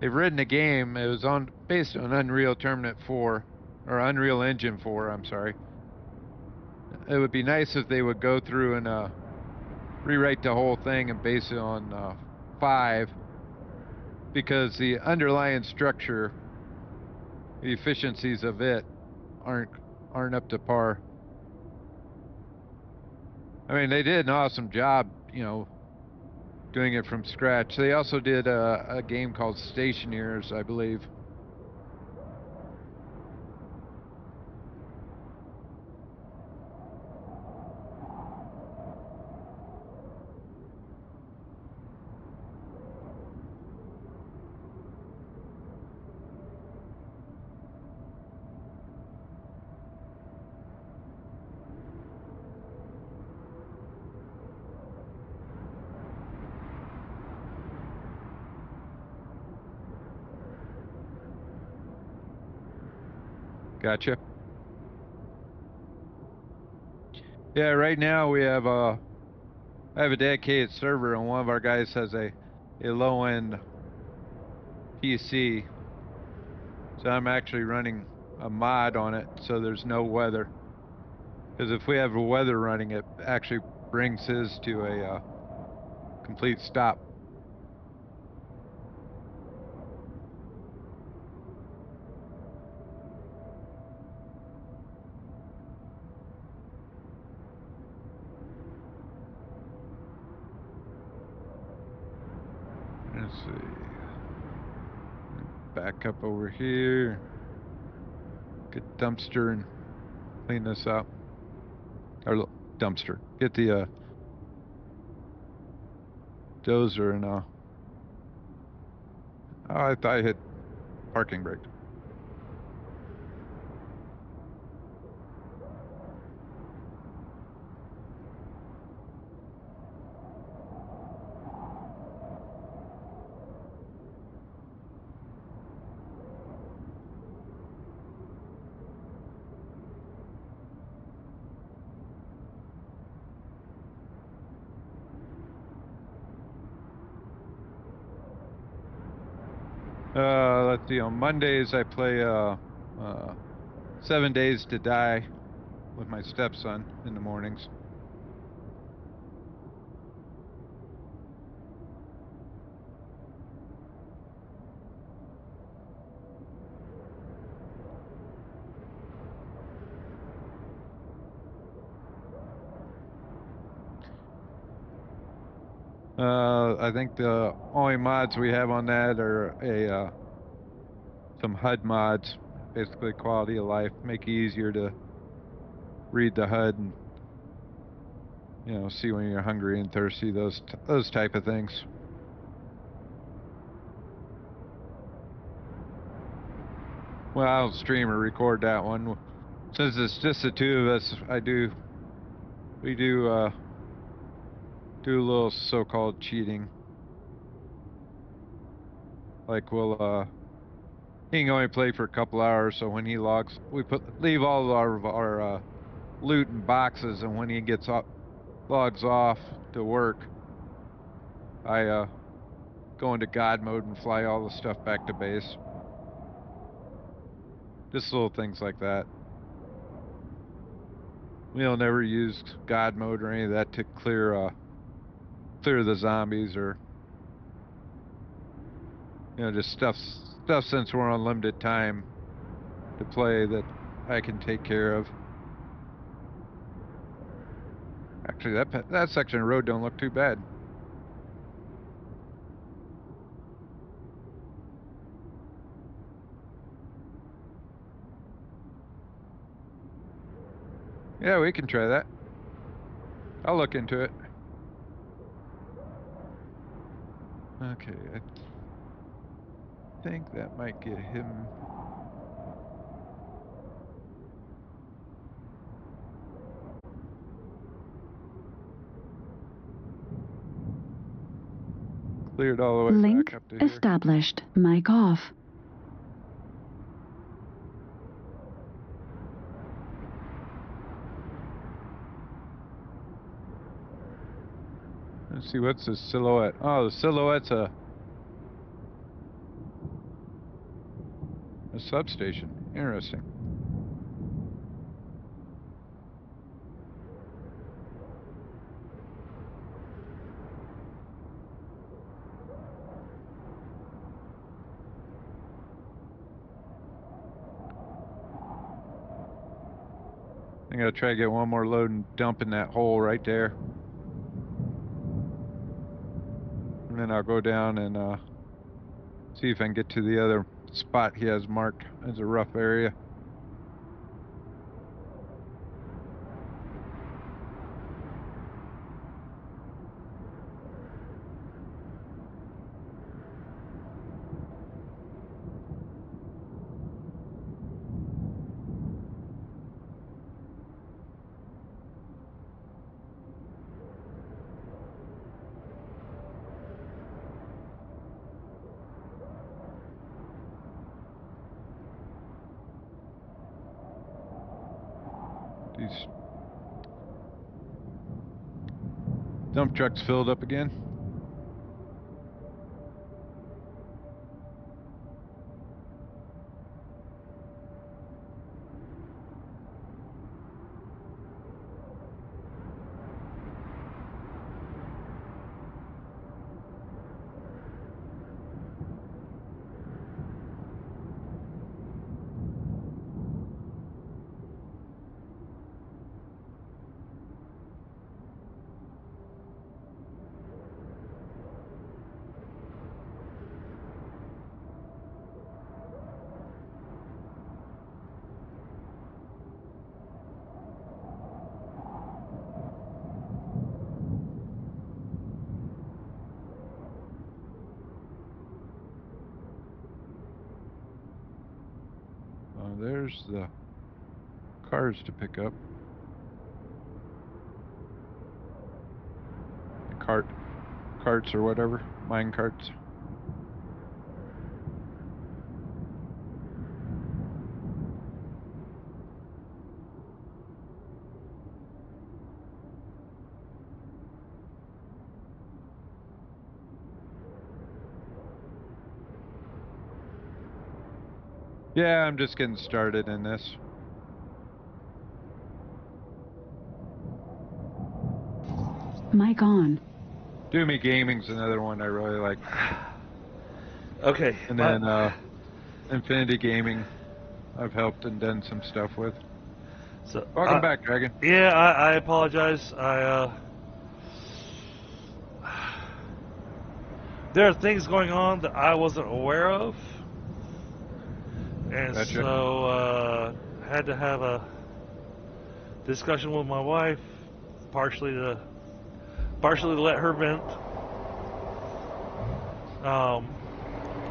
written a game, it was based on Unreal Tournament 4 or Unreal Engine 4. I'm sorry. It would be nice if they would go through and rewrite the whole thing and base it on 5, because the underlying structure, the efficiencies of it, aren't up to par. I mean, they did an awesome job, doing it from scratch. They also did a game called Stationeers, I believe. Gotcha. Yeah, right now we have I have a dedicated server, and one of our guys has a low-end PC. So I'm actually running a mod on it so there's no weather. Because if we have a weather running, it actually brings his to a complete stop. Let's see. Back up over here. Get dumpster and clean this up. Or dumpster. Get the dozer and oh, I thought I hit parking brake. Let's see, on Mondays I play 7 Days to Die with my stepson in the mornings. I think the only mods we have on that are some HUD mods, basically quality of life, make it easier to read the HUD and see when you're hungry and thirsty, those type of things. Well, I don't stream or record that one. Since it's just the two of us, we do a little so-called cheating. Like he can only play for a couple hours, so when he logs, we leave all of our loot in boxes, and when he logs off to work, I go into God mode and fly all the stuff back to base. Just little things like that. We'll never use God mode or any of that to clear the zombies or just stuff stuff since we're on limited time to play that I can take care of. Actually, that section of road don't look too bad. Yeah, we can try that. I'll look into it. Okay, I think that might get him. Cleared all the way Link back up to here. established. Mic off. Let's see, what's the silhouette? Oh, the silhouette's a substation. Interesting. I'm gonna try to get one more load and dump in that hole right there. And then I'll go down and see if I can get to the other spot he has marked as a rough area. These dump trucks filled up again. There's the cars to pick up. The carts or whatever, mine carts. Yeah, I'm just getting started in this. Mic on. Do Me Gaming's another one I really like. Okay. And then Infinity Gaming I've helped and done some stuff with. So Welcome back, Dragon. Yeah, I apologize. There are things going on that I wasn't aware of, and Gotcha. so had to have a discussion with my wife, partially to let her vent.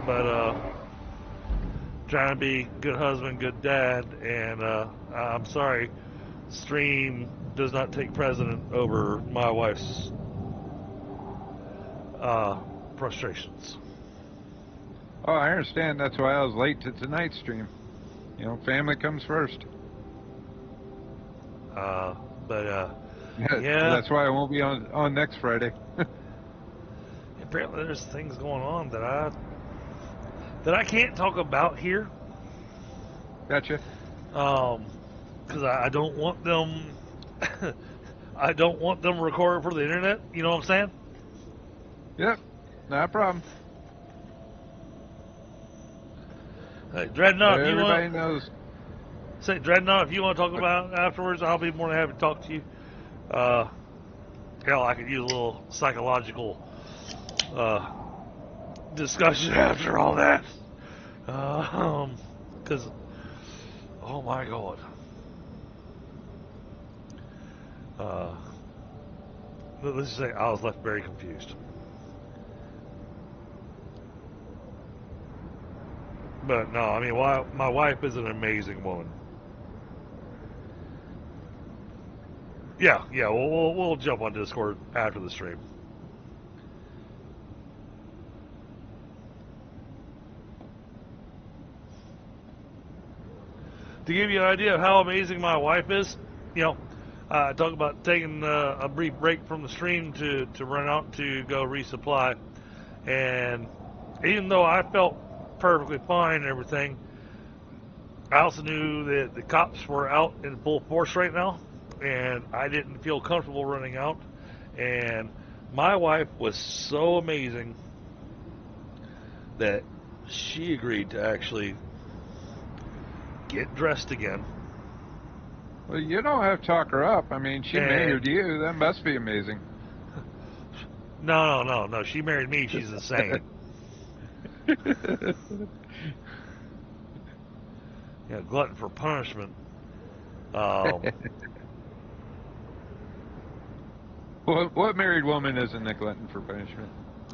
But trying to be good husband, good dad, and I'm sorry, stream does not take precedent over my wife's frustrations. Oh, I understand. That's why I was late to tonight's stream. You know, family comes first. Yeah. That's why I won't be on next Friday. Apparently, there's things going on that I can't talk about here. Gotcha. Because I don't want them. I don't want them recorded for the internet. You know what I'm saying? Yep. Not a problem. Hey, Dreadnought, if you Everybody want, knows. say Dreadnought, if you want to talk about it afterwards, I'll be more than happy to talk to you. Hell, I could use a little psychological discussion after all that. Because, oh my god. Let's just say I was left very confused. But no, I mean, my wife is an amazing woman. Yeah, we'll jump on Discord after the stream. To give you an idea of how amazing my wife is, I talk about taking a brief break from the stream to run out to go resupply. And even though I felt perfectly fine and everything, I also knew that the cops were out in full force right now, and I didn't feel comfortable running out. And my wife was so amazing that she agreed to actually get dressed again. Well, you don't have to talk her up. I mean, she married you. That must be amazing. No. She married me. She's insane. Yeah, glutton for punishment. What married woman isn't a glutton for punishment?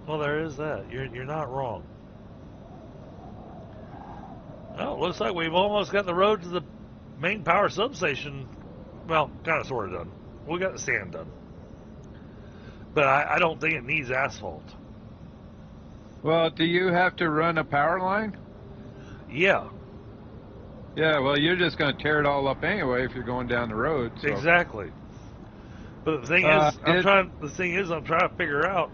Well, there is that. You're not wrong. Oh, looks like we've almost got the road to the main power substation. Well, kind of sort of done. We got the sand done. But I don't think it needs asphalt. Well, do you have to run a power line? Yeah. Yeah, well, you're just going to tear it all up anyway if you're going down the road. So. Exactly. But the thing is, I'm trying to figure out.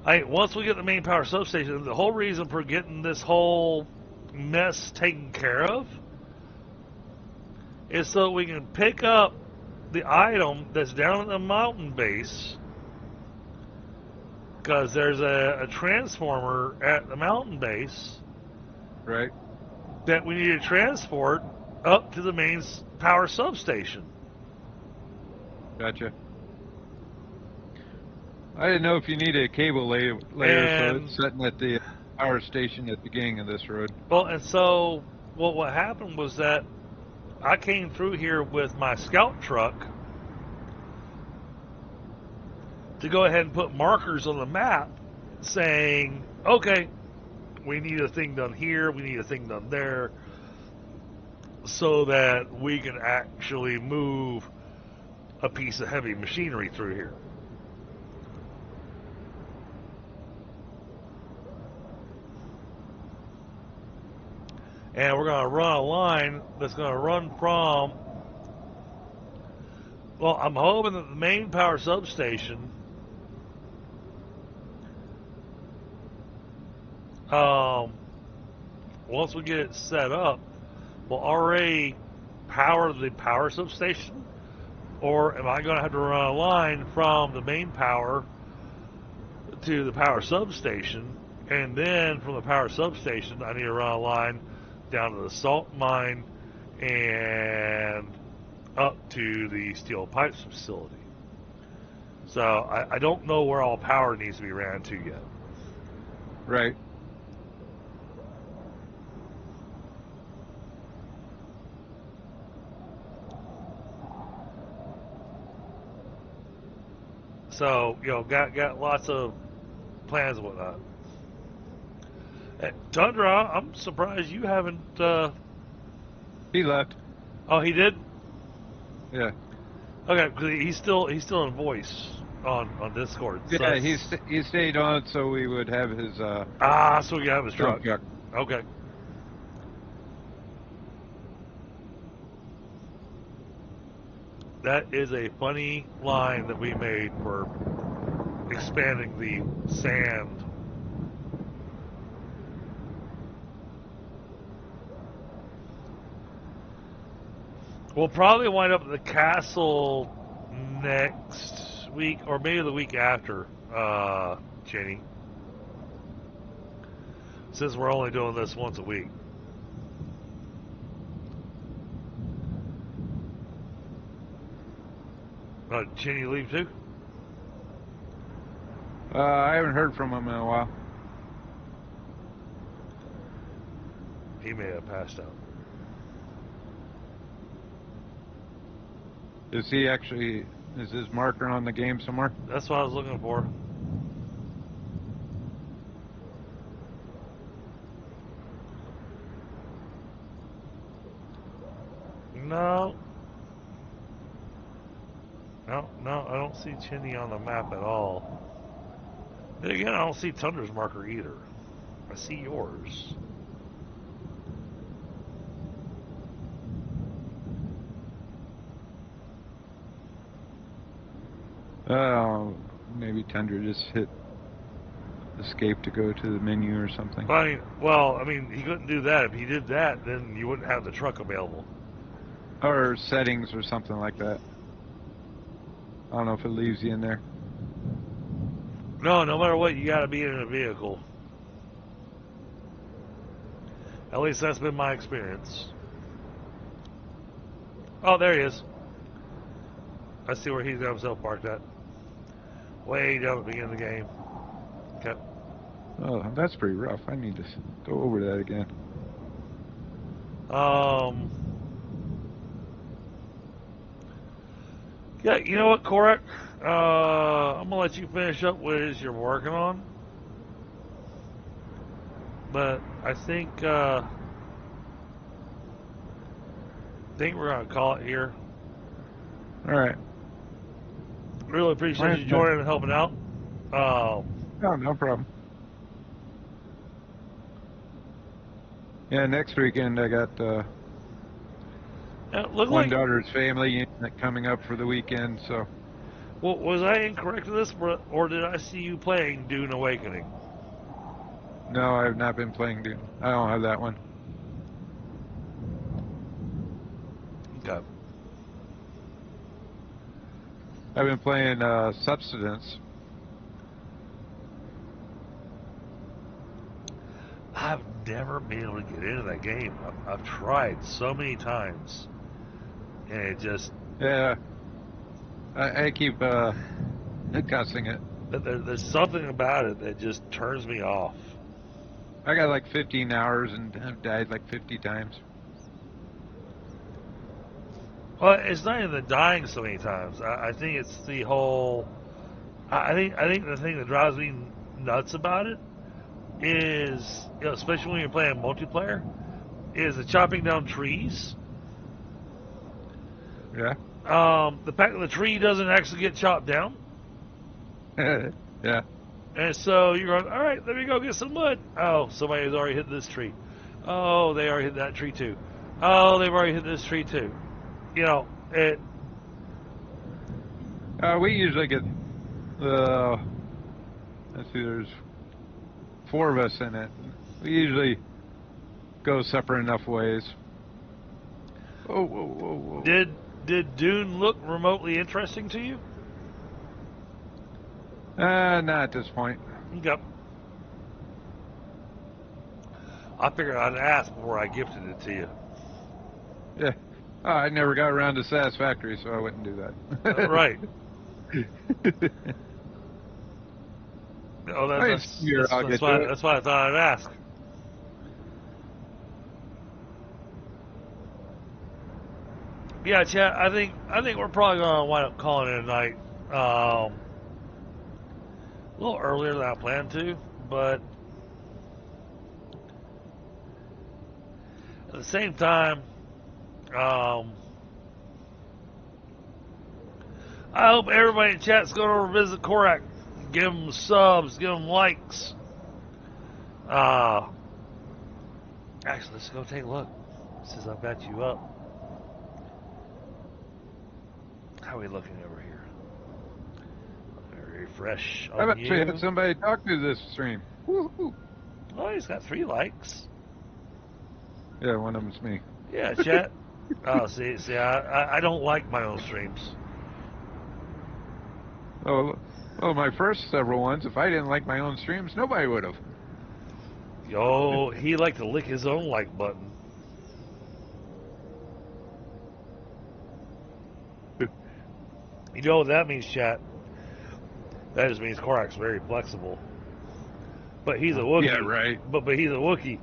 Once we get the main power substation, the whole reason for getting this whole mess taken care of is so we can pick up the item that's down at the mountain base, because there's a transformer at the mountain base, right, that we need to transport up to the main power substation. Gotcha. I didn't know if you needed a cable layer so it's sitting at the power station at the beginning of this road. Well, and so what happened was that I came through here with my scout truck to go ahead and put markers on the map saying, okay, we need a thing done here, we need a thing done there, so that we can actually move a piece of heavy machinery through here. And we're going to run a line that's going to run from, well, I'm hoping that the main power substation once we get it set up, will already power the power substation, or am I going to have to run a line from the main power to the power substation, and then from the power substation I need to run a line down to the salt mine and up to the steel pipes facility. So I don't know where all power needs to be ran to yet. Right. So, got lots of plans and whatnot. Tundra, I'm surprised you haven't. He left. Oh, he did? Yeah. Okay, because he's still in voice on Discord. Yeah, he stayed on so we would have his. So we can have his truck. Okay. That is a funny line that we made for expanding the sand. We'll probably wind up at the castle next week, or maybe the week after, Jenny. Since we're only doing this once a week. Chinny leave too? I haven't heard from him in a while. He may have passed out. Is his marker on the game somewhere? That's what I was looking for. No. No, I don't see Chinny on the map at all. Then again, I don't see Tundra's marker either. I see yours. Maybe Tundra just hit escape to go to the menu or something. I mean, he couldn't do that. If he did that, then you wouldn't have the truck available. Or settings or something like that. I don't know if it leaves you in there. No matter what, you gotta be in a vehicle. At least that's been my experience. Oh, there he is. I see where he's got himself parked at. Way down at the beginning of the game. Okay. Oh, that's pretty rough. I need to go over that again. Yeah, you know what, Korak? I'm gonna let you finish up what it is you're working on. But I think we're gonna call it here. All right. Really appreciate you joining and helping out. No problem. Yeah, next weekend I got one daughter's family coming up for the weekend, so. Well, was I incorrect in this, or did I see you playing Dune Awakening? No, I've not been playing Dune. I don't have that one. Okay. I've been playing Subsistence. I've never been able to get into that game. I've tried so many times, and it just... Yeah. I keep cussing it. There's something about it that just turns me off. I got like 15 hours and I've died like 50 times. Well, it's not even the dying so many times. I think it's the whole... I think the thing that drives me nuts about it is, especially when you're playing multiplayer, is the chopping down trees. Yeah. The fact that the tree doesn't actually get chopped down. Yeah. And so you're going, all right, let me go get some wood. Oh, somebody's already hit this tree. Oh, they already hit that tree too. Oh, they've already hit this tree too. It... We usually get, let's see, there's 4 of us in it. We usually go separate enough ways. Whoa. Did Dune look remotely interesting to you? Not at this point. Okay. I figured I'd ask before I gifted it to you. Yeah. Oh, I never got around to Satisfactory, so I wouldn't do that. Right. Oh, that's why I thought I'd ask. Yeah, Chad. I think we're probably gonna wind up calling it a night. A little earlier than I planned to, but at the same time, I hope everybody in chat's going over to visit Korak. Give them subs, give them likes. Actually, let's go take a look since I've got you up. How are we looking over here? Very fresh on I've actually had somebody talk to this stream. Woo-hoo. Oh, he's got 3 likes. Yeah, one of them's me. Yeah, chat. Oh, see, I don't like my own streams. Oh, well, my first several ones, if I didn't like my own streams, nobody would have. Yo, he liked to lick his own like button. You know what that means, chat? That just means Korak's very flexible. But he's a Wookiee. Yeah, right. But he's a Wookiee.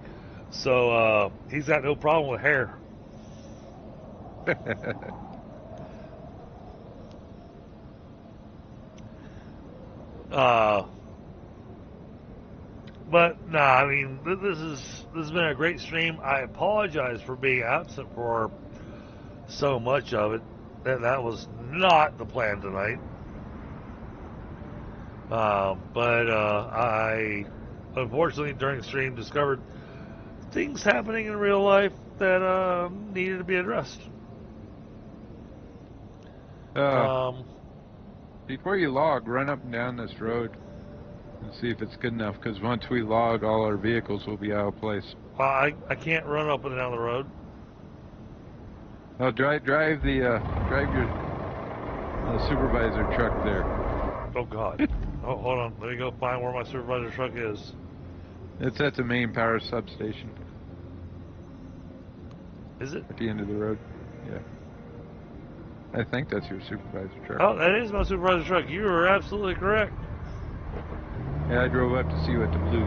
So he's got no problem with hair. But nah, I mean, this has been a great stream. I apologize for being absent for so much of it. That was not the plan tonight. But I unfortunately during the stream discovered things happening in real life that needed to be addressed. Before you log, run up and down this road and see if it's good enough, because once we log, all our vehicles will be out of place. I can't run up and down the road. Oh, drive your supervisor truck there. Oh God. Oh, hold on. Let me go find where my supervisor truck is. It's at the main power substation. Is it? At the end of the road. Yeah. I think that's your supervisor truck. Oh, that is my supervisor truck. You are absolutely correct. Yeah, I drove up to see what the blue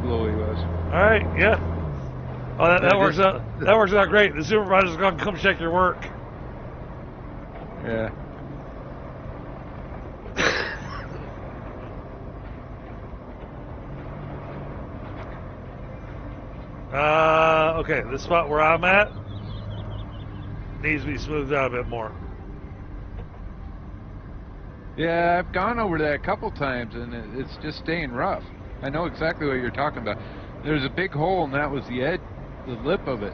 glowy was. All right, yeah. Oh, that works out. That works out great. The supervisor's gonna come check your work. Yeah. Okay. This spot where I'm at needs to be smoothed out a bit more. Yeah, I've gone over that a couple times, and it's just staying rough. I know exactly what you're talking about. There's a big hole, and that was the edge, the lip of it.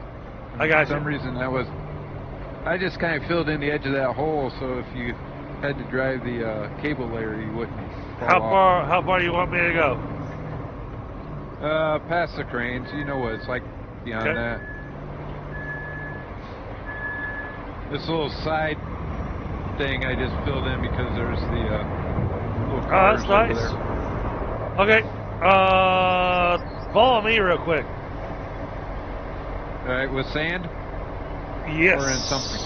And I got for some reason, that was... I just kind of filled in the edge of that hole, so if you had to drive the cable layer, you wouldn't fall off. How far do you want me to go? Past the cranes. You know what it's like beyond that. This little side thing I just filled in because there's the little cars that's nice. over there. Okay. Follow me real quick. All right, with sand? Yes. Or in something?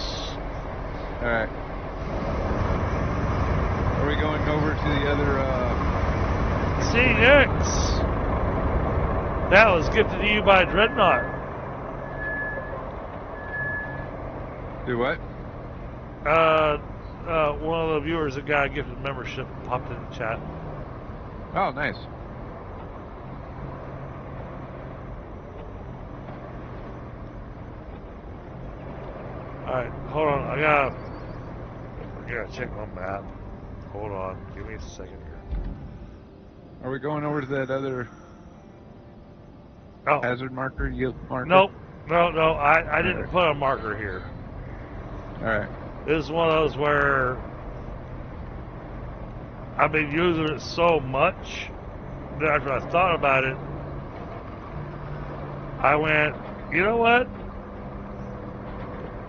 All right. Are we going over to the other... CX. That was gifted to you by Dreadnought. Do what? One of the viewers that got a gifted membership popped in the chat. Oh, nice. Alright, hold on. I gotta check my map. Hold on. Give me a second here. Are we going over to that other hazard marker, yield marker? Nope. No. I didn't put a marker here. Alright. This is one of those where I've been using it so much that after I thought about it, I went, you know what?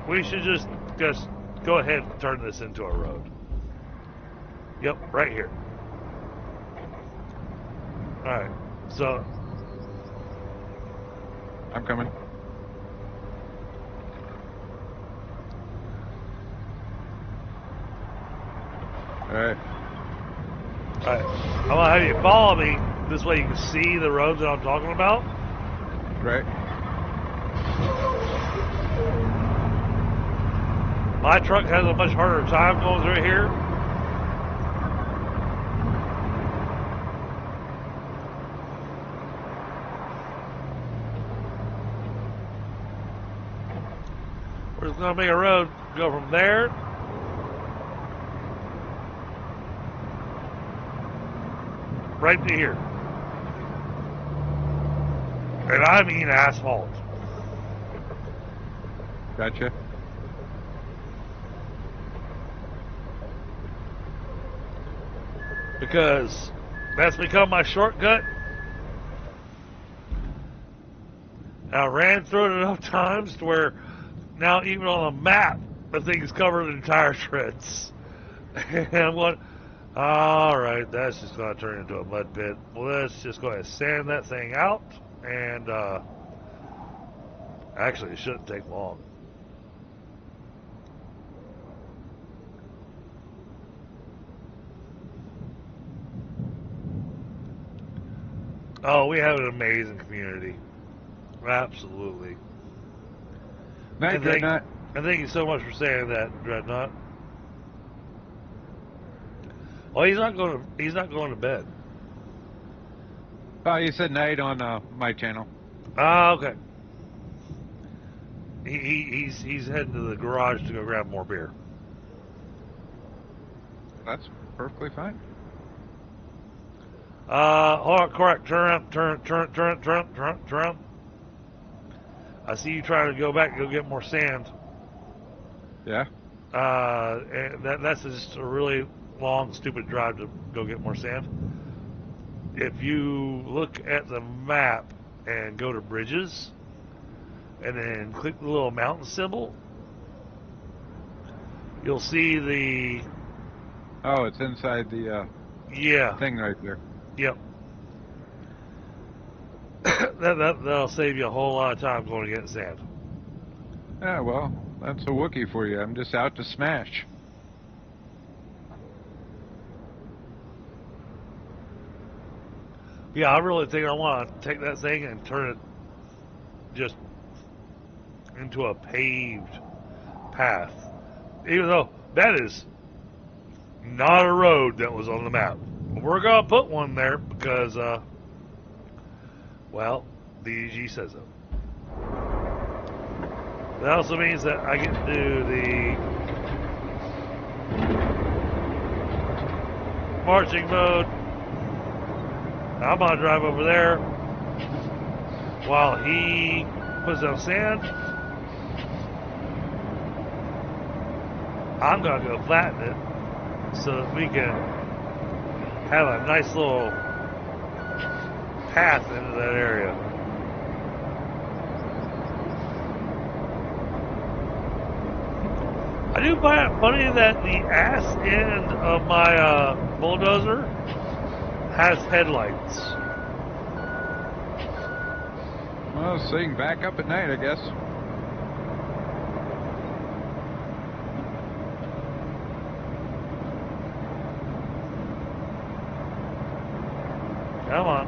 We should just go ahead and turn this into a road. Yep, right here. Alright, so... I'm coming. Alright. Alright, I'm gonna have you follow me. This way you can see the roads that I'm talking about. Right. My truck has a much harder time going through here. We're just gonna make a road go from there right to here. And I mean asphalt. Gotcha. Because that's become my shortcut. I ran through it enough times to where now even on a map the thing's covered in tire treads. And I'm going, alright, that's just going to turn into a mud pit. Let's just go ahead and sand that thing out. And actually it shouldn't take long. Oh, we have an amazing community. Absolutely. Night, And Dreadnought. thank you so much for saying that, Dreadnought. Oh, he's not going to bed. Oh, you said night on my channel. Ah, okay. He's heading to the garage to go grab more beer. That's perfectly fine. Oh, correct. Turn around. I see you trying to go back and go get more sand. Yeah. And that's just a really long, stupid drive to go get more sand. If you look at the map and go to bridges, and then click the little mountain symbol, you'll see the... Oh, it's inside the Yeah. thing right there. Yep. That'll save you a whole lot of time going to get sand. Yeah, well, that's a Wookiee for you. I'm just out to smash. Yeah, I really think I want to take that thing and turn it just into a paved path. Even though that is not a road that was on the map. We're going to put one there because, well, the EG says so. That also means that I get to do the marching mode. I'm going to drive over there while he puts down sand. I'm going to go flatten it so that we can have a nice little path into that area. I do find it funny that the ass end of my bulldozer has headlights. Well, so you can back up at night, I guess. Come on.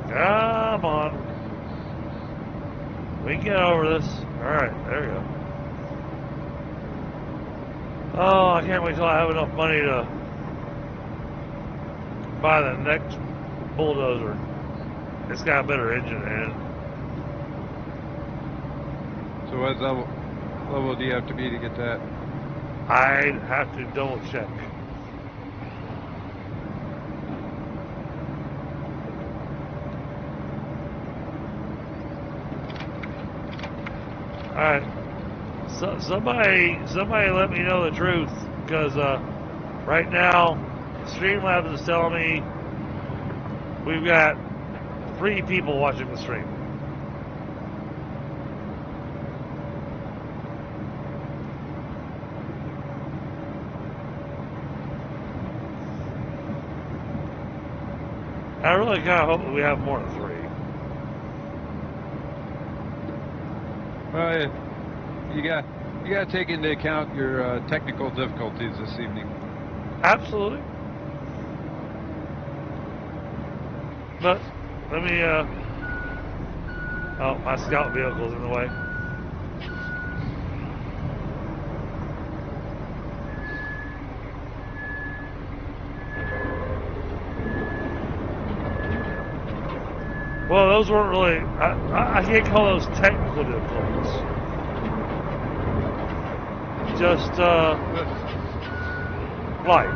Come on. We can get over this. Alright, there we go. Oh, I can't wait till I have enough money to buy the next bulldozer. It's got a better engine in it. So what level do you have to be to get that? I'd have to double check. Alright. So, somebody let me know the truth, because right now Streamlabs is telling me we've got 3 people watching the stream. I really kind of hope that we have more than 3. Well, you got to take into account your technical difficulties this evening. Absolutely. But let me oh, my scout vehicle's in the way. Well, those weren't really, I can't call those technical difficulties. Just, life.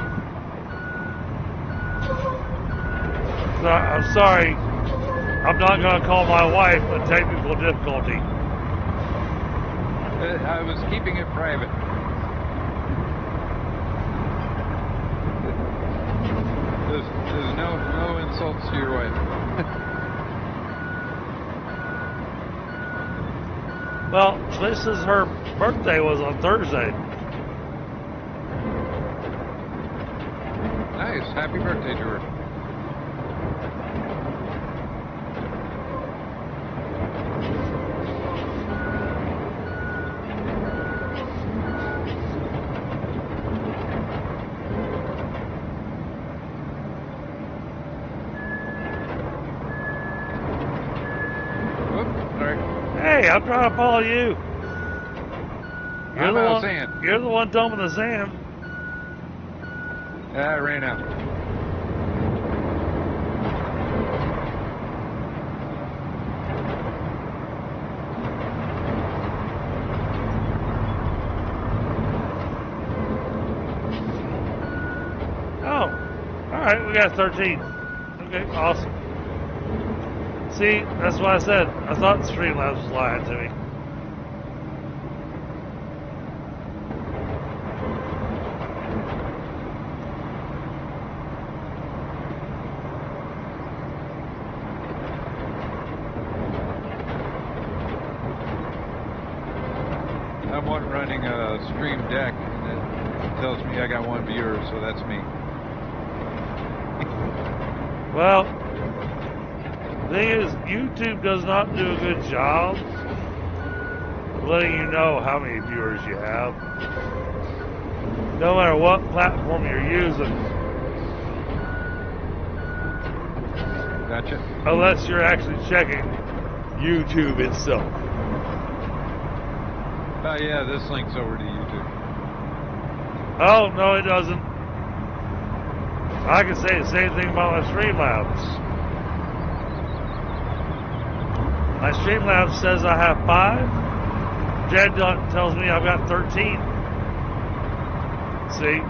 I'm sorry, I'm not going to call my wife a technical difficulty. I was keeping it private. There's no insults to your wife. Well, this is her birthday was on Thursday. Nice. Happy birthday to her. Hey, I'm trying to follow you. I'm out of sand. You're the one dumping the sand. I ran out. Oh, all right, we got 13. Okay, awesome. See, that's what I said. I thought Streamlabs was lying to me. I'm one running a stream deck, and it tells me I got one viewer, so that's me. Well, the thing is, YouTube does not do a good job of letting you know how many viewers you have. No matter what platform you're using. Gotcha. Unless you're actually checking YouTube itself. Oh yeah, this links over to YouTube. Oh, no it doesn't. I can say the same thing about my Streamlabs. My Streamlabs says I have 5. Jed tells me I've got 13. See?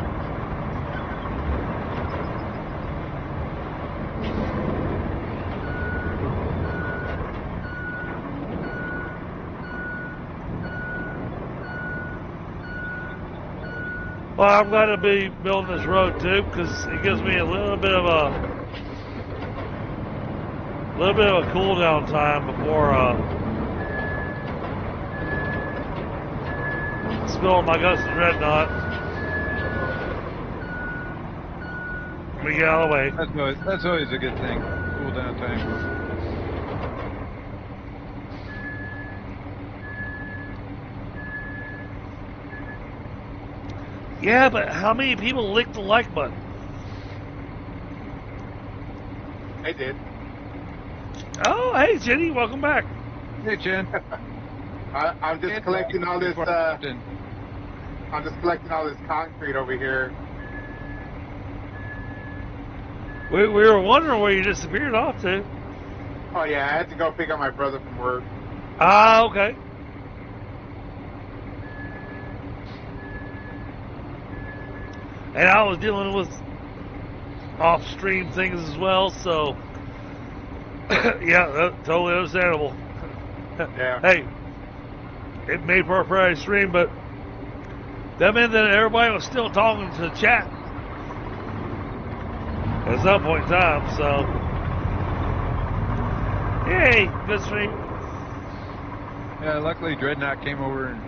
Well, I'm glad to be building this road too, because it gives me a little bit of a cool down time before spilling my guts and dreadnought. Let me get out of the way. That's always a good thing. Cool down time. Yeah, but how many people licked the like button? I did. Oh, hey, Jenny, welcome back. Hey, Jen. I'm just collecting all this. I'm just collecting all this concrete over here. We were wondering where you disappeared off to. Oh yeah, I had to go pick up my brother from work. Ah, okay. And I was dealing with off-stream things as well, so yeah, that's totally understandable. Yeah. Hey, it made for a Friday stream, but that meant that everybody was still talking to chat at some point in time, so yay, good stream. Yeah, luckily Dreadnought came over and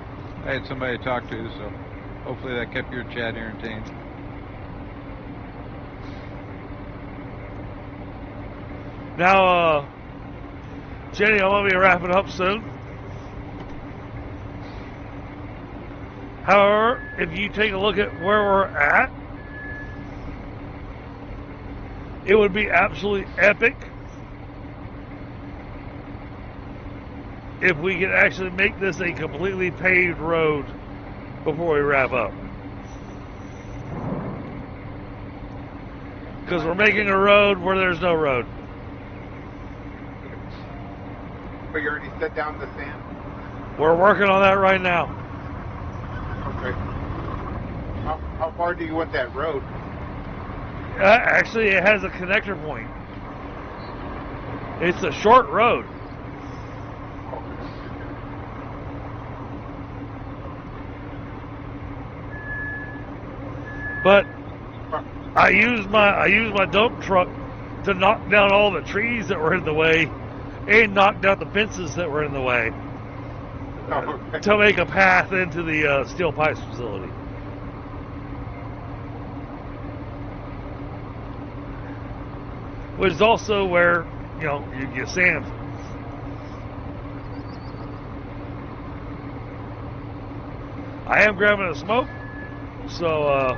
I had somebody to talk to, so hopefully that kept your chat entertained. Now, Jenny, I'm going to be wrapping up soon. However, if you take a look at where we're at, it would be absolutely epic if we could actually make this a completely paved road before we wrap up. Because we're making a road where there's no road. But you already set down the sand? We're working on that right now. Okay. How far do you want that road? Actually, it has a connector point. It's a short road. But I used my dump truck to knock down all the trees that were in the way and knock down the fences that were in the way to make a path into the steel pipes facility. Which is also where, you know, you get sand. I am grabbing a smoke, so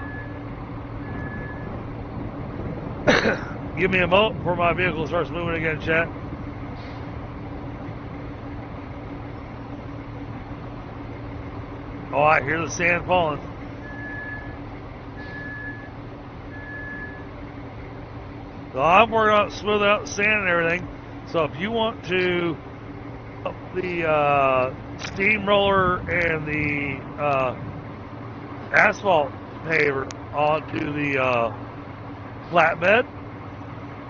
give me a moment before my vehicle starts moving again, chat. Oh, I hear the sand falling. So I'm working on smoothing out the sand and everything. So if you want to up the steamroller and the asphalt paver onto the flatbed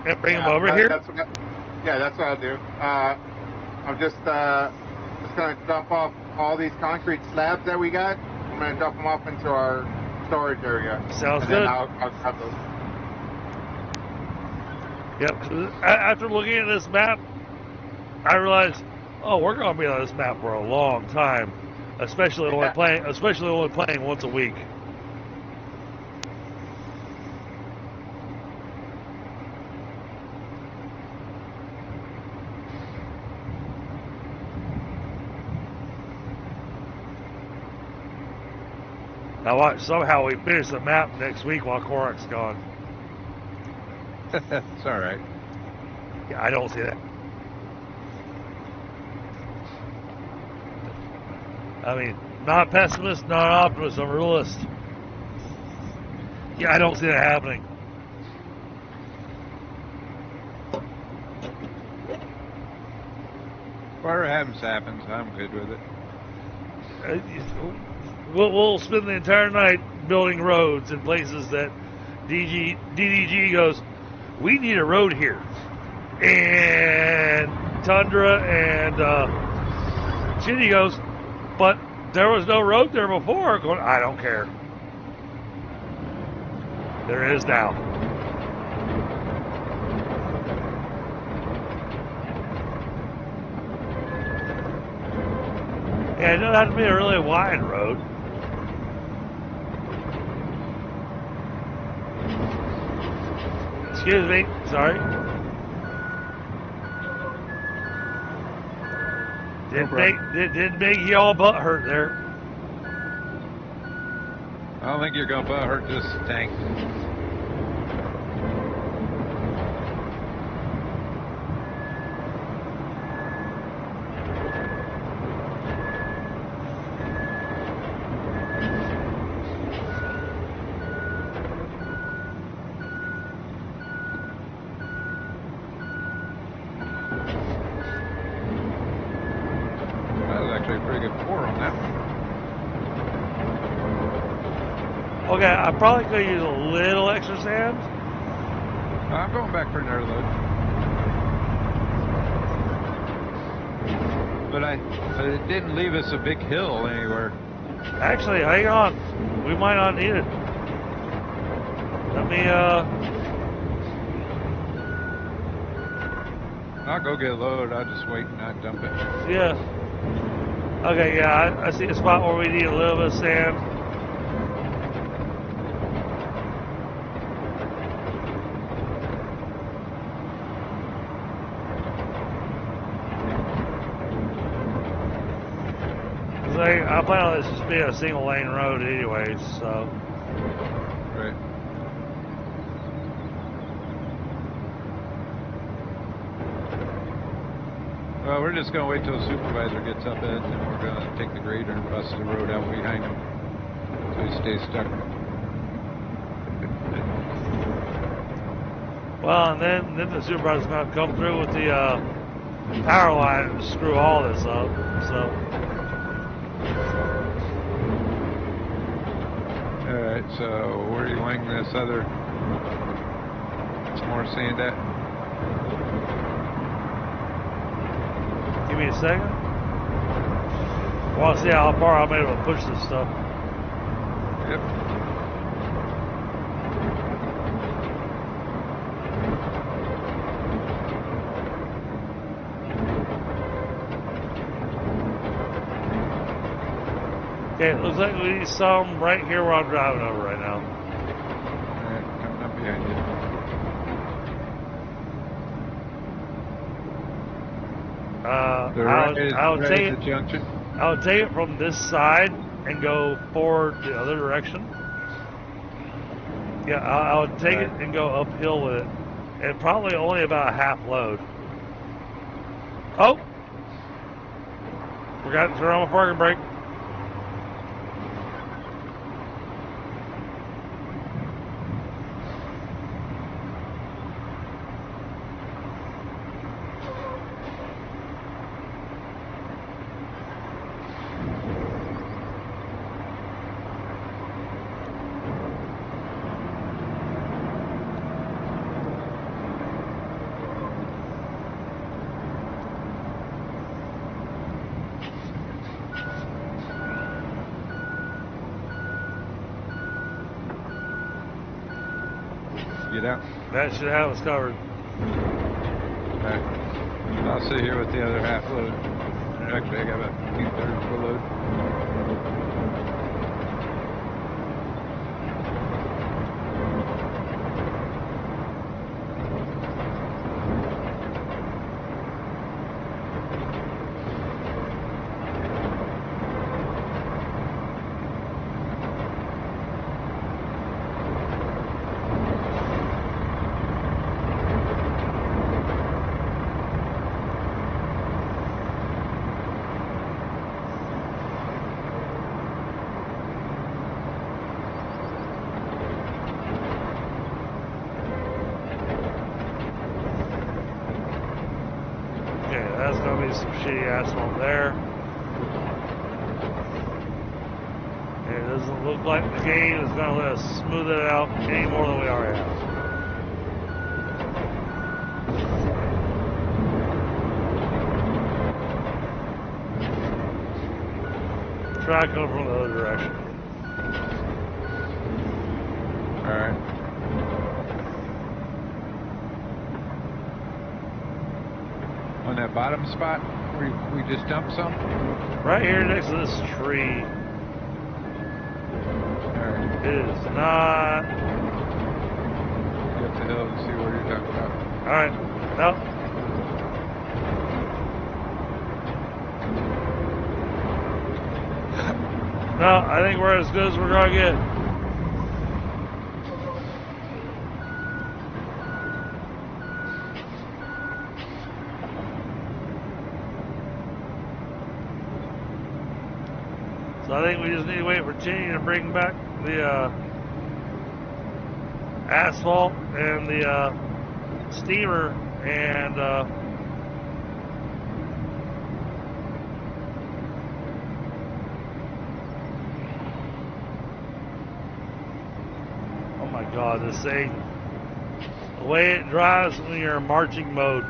and bring them over here. That's what I'll do. I'm just gonna dump off all these concrete slabs that we got. I'm gonna dump them off into our storage area. Sounds and good. Then I'll have those. Yep. 'Cause after looking at this map, I realized, oh, we're gonna be on this map for a long time, especially only playing once a week. Now watch, somehow we finish the map next week while Korok's gone. It's all right. Yeah, I don't see that. I mean, not a pessimist, not an optimist, I'm a realist. Yeah, I don't see that happening. Whatever happens, I'm good with it. We'll spend the entire night building roads in places that DDG goes, we need a road here. And Tundra and Chitty goes, but there was no road there before. Going, I don't care. There is now. Yeah, it doesn't have to be a really wide road. Excuse me, sorry. Didn't make y'all butt hurt there. I don't think you're gonna butt hurt this tank. Okay, I probably could use a little extra sand. I'm going back for another load. But it didn't leave us a big hill anywhere. Actually, hang on. We might not need it. Let me, I'll go get a load. I'll just wait and not dump it. Yeah. Okay, yeah, I see a spot where we need a little bit of sand. I plan on this just being a single lane road anyways, so. Right. Well, we're just gonna wait till the supervisor gets up it, and then we're gonna take the grader and bust the road out behind him so he stays stuck. Well, and then the supervisor's gonna come through with the power line and screw all this up, so. Alright, so where are you wanting this other some more sand at? Give me a second. I want to see how far I'm able to push this stuff. Yep. Okay, it looks like we need some right here where I'm driving over right now. Alright, coming up behind you. I'll take it. The junction. I'll take it from this side and go forward the other direction. Yeah, I'll take it and go uphill with it, and probably only about a half load. Oh, forgot to turn on my parking brake. get out? That should have us covered. Okay. I'll sit here with the other half load. Actually, I got about 2/3 full load. That's going to be some shitty asphalt there. And it doesn't look like the game is going to let us smooth it out any more than we already have. Try coming from the other direction. Alright. On that bottom spot where we just dumped some? Right here next to this tree. Alright. It is not. Get up the hill and see what you're talking about. Alright. Nope. No, I think we're as good as we're going to get. So I think we just need to wait for Jenny to bring back the asphalt and the steamer and oh my god, this thing, the way it drives when you're in marching mode.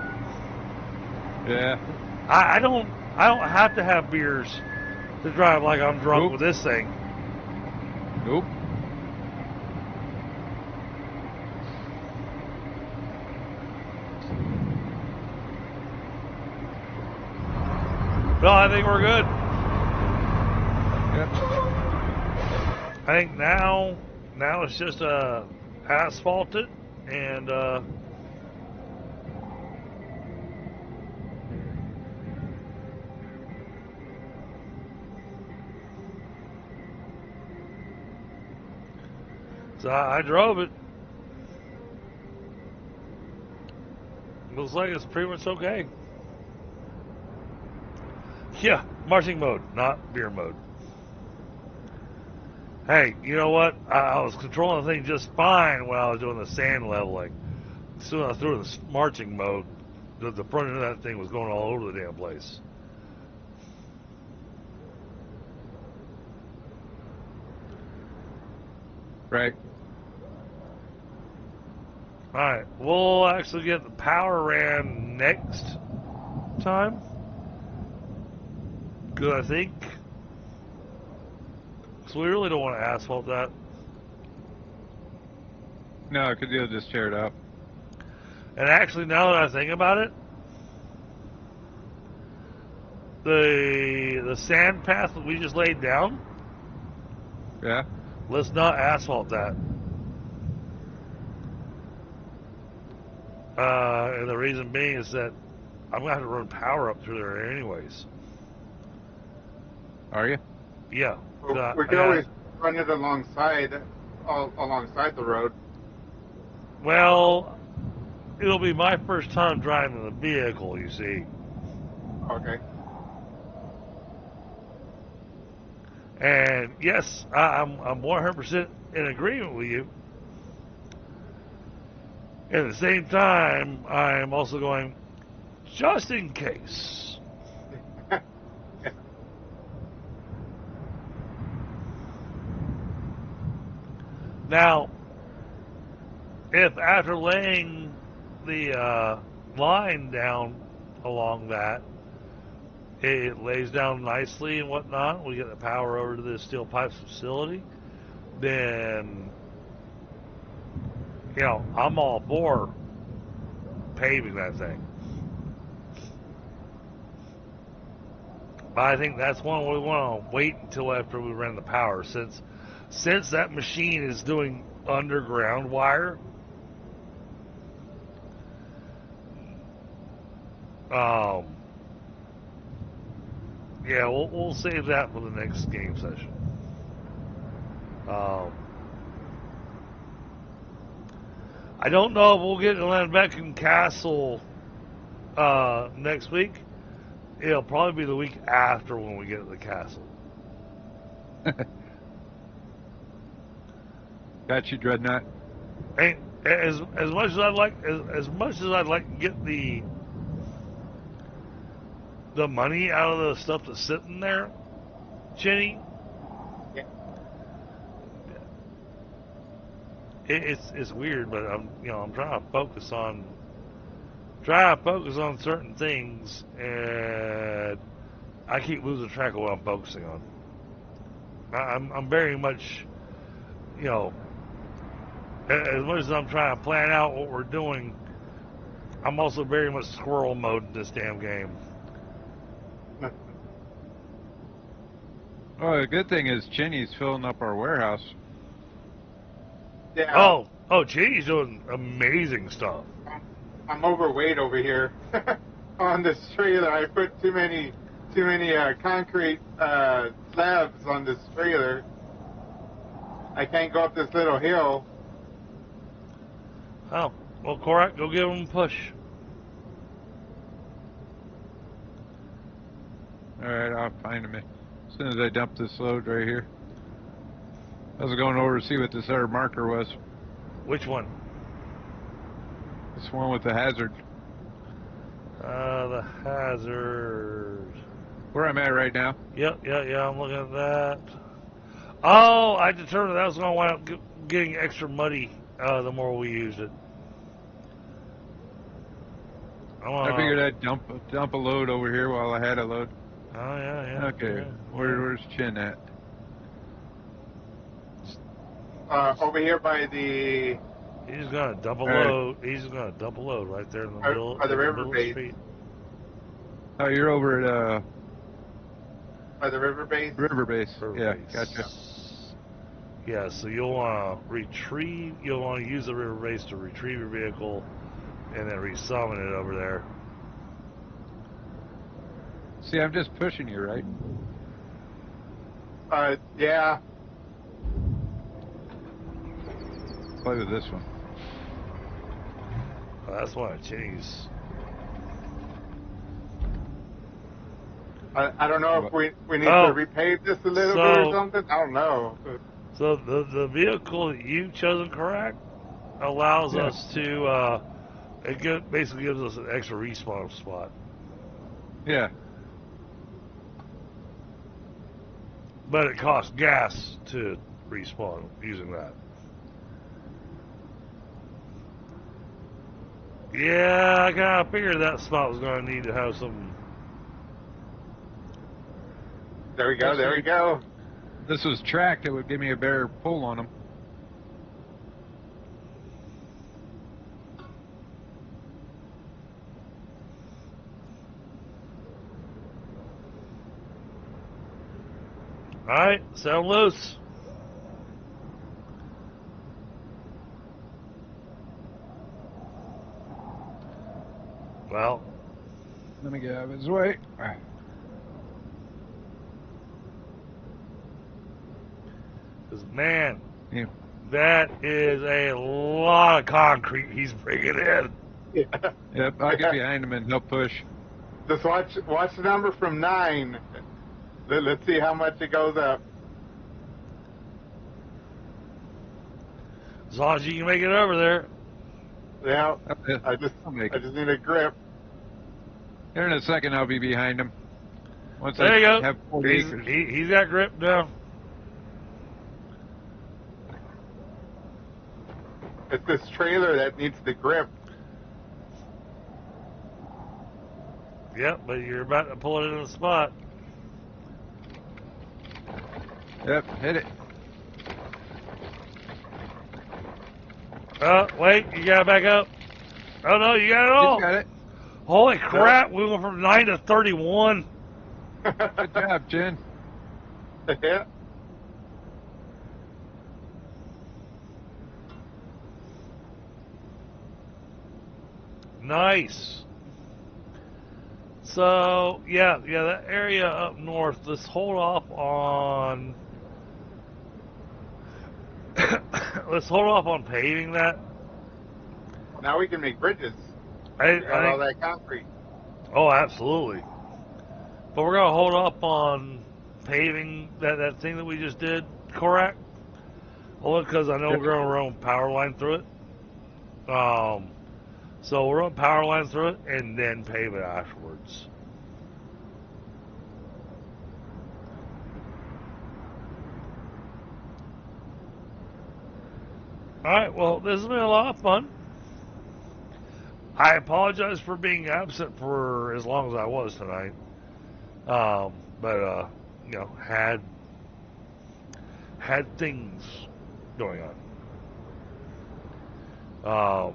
Yeah. I don't have to have beers to drive like I'm drunk Nope. with this thing. Nope. No, I think we're good. Yep. I think now it's just asphalted and so I drove it. Looks like it's pretty much okay. Yeah, marching mode, not beer mode. Hey, you know what? I was controlling the thing just fine when I was doing the sand leveling. As soon as I threw the marching mode, the front end of that thing was going all over the damn place. Right. Alright, we'll actually get the power ran next time. Good, I think. So we really don't want to asphalt that. No, because you'll just tear it up. And actually, now that I think about it, the sand path that we just laid down, Yeah. let's not asphalt that. And the reason being is that I'm going to have to run power up through there anyways. Are you? Yeah. We could always run it alongside the road. Well, it'll be my first time driving the vehicle, you see. Okay. And yes, I'm 100% in agreement with you. At the same time, I am also going, just in case. Now, if after laying the line down along that, it lays down nicely and whatnot, we get the power over to the steel pipes facility, then you know, I'm all for paving that thing. But I think that's one we want to wait until after we run the power, since that machine is doing underground wire. Yeah, we'll save that for the next game session. I don't know if we'll get to Landbecken Castle next week. It'll probably be the week after when we get to the castle. Got you, Dreadnought. And as much as I'd like to get the money out of the stuff that's sitting there, Chinny. Yeah. It's weird, but I'm trying to focus on certain things, and I keep losing track of what I'm focusing on. I'm very much, as much as I'm trying to plan out what we're doing, I'm also very much squirrel mode in this damn game. Oh, the good thing is Chinny's filling up our warehouse. Yeah. Oh, Chinny's doing amazing stuff. I'm overweight over here on this trailer. I put too many concrete slabs on this trailer. I can't go up this little hill. Oh, well, Korak, go give him a push. Alright, I'll find him as soon as I dump this load right here. I was going over to see what this other marker was. Which one? This one with the hazard. The hazard. Where I'm at right now. Yep, I'm looking at that. Oh, I determined that was going to wind up getting extra muddy the more we used it. I figured I'd dump a load over here while I had a load. Oh, yeah. Okay, Yeah. where's Chin at? Over here by the... He's gonna double load. He's gonna double load right there in the middle, by the river middle base. of the street. Oh, you're over at By the river base? river base. River Yeah, base. gotcha. Yeah, so you'll want to retrieve. You'll want to use the river base to retrieve your vehicle, and then resummon it over there. See, I'm just pushing you, right? Yeah. Play with this one. Well, that's one of Chinny's. I don't know if we need to repave this a little bit or something. I don't know. So the vehicle that you've chosen, correct, allows us to. Basically gives us an extra respawn spot. Yeah. But it costs gas to respawn using that. Yeah, I kind of figured that spot was going to need to have some. There we go. This was tracked. It would give me a better pull on them. All right, sound loose. Well, Let me get out of his way. because man, Yeah. that is a lot of concrete he's bringing in. Yep, I'll get behind him and help push. Just watch the number from 9. Let's see how much it goes up. As long as you can make it over there. Yeah. Okay, I just I'll make I it. just need a grip. Here in a second, I'll be behind him. Once There I you go. have 40 acres. He's got grip now. It's this trailer that needs the grip. Yep, but you're about to pull it in the spot. Yep, hit it. Wait, you gotta back up. Oh no, you got it all. You got it. Holy crap, we went from 9 to 31. Good job, Jen. Yeah. Nice. So, yeah, that area up north, let's hold off on... let's hold off on paving that. Now we can make bridges. I We got all think, that concrete. oh, absolutely. But we're going to hold up on paving that thing that we just did, Korak. Only because I know we're going to run power line through it. So we'll run power line through it and then pave it afterwards. Alright, well, this has been a lot of fun. I apologize for being absent for as long as I was tonight. But had things going on.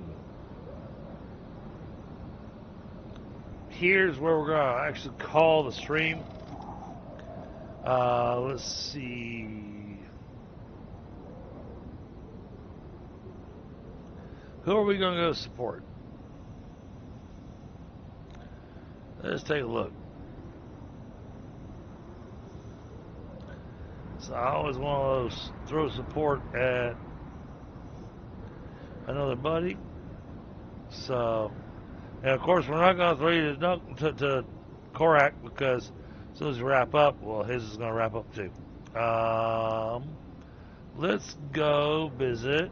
Here's where we're going to actually call the stream. Let's see. Who are we going to go support? Let's take a look. So I always want to throw support at another buddy. So, and of course, we're not going to throw you to Korak because as soon as we wrap up, well, his is going to wrap up too. Let's go visit.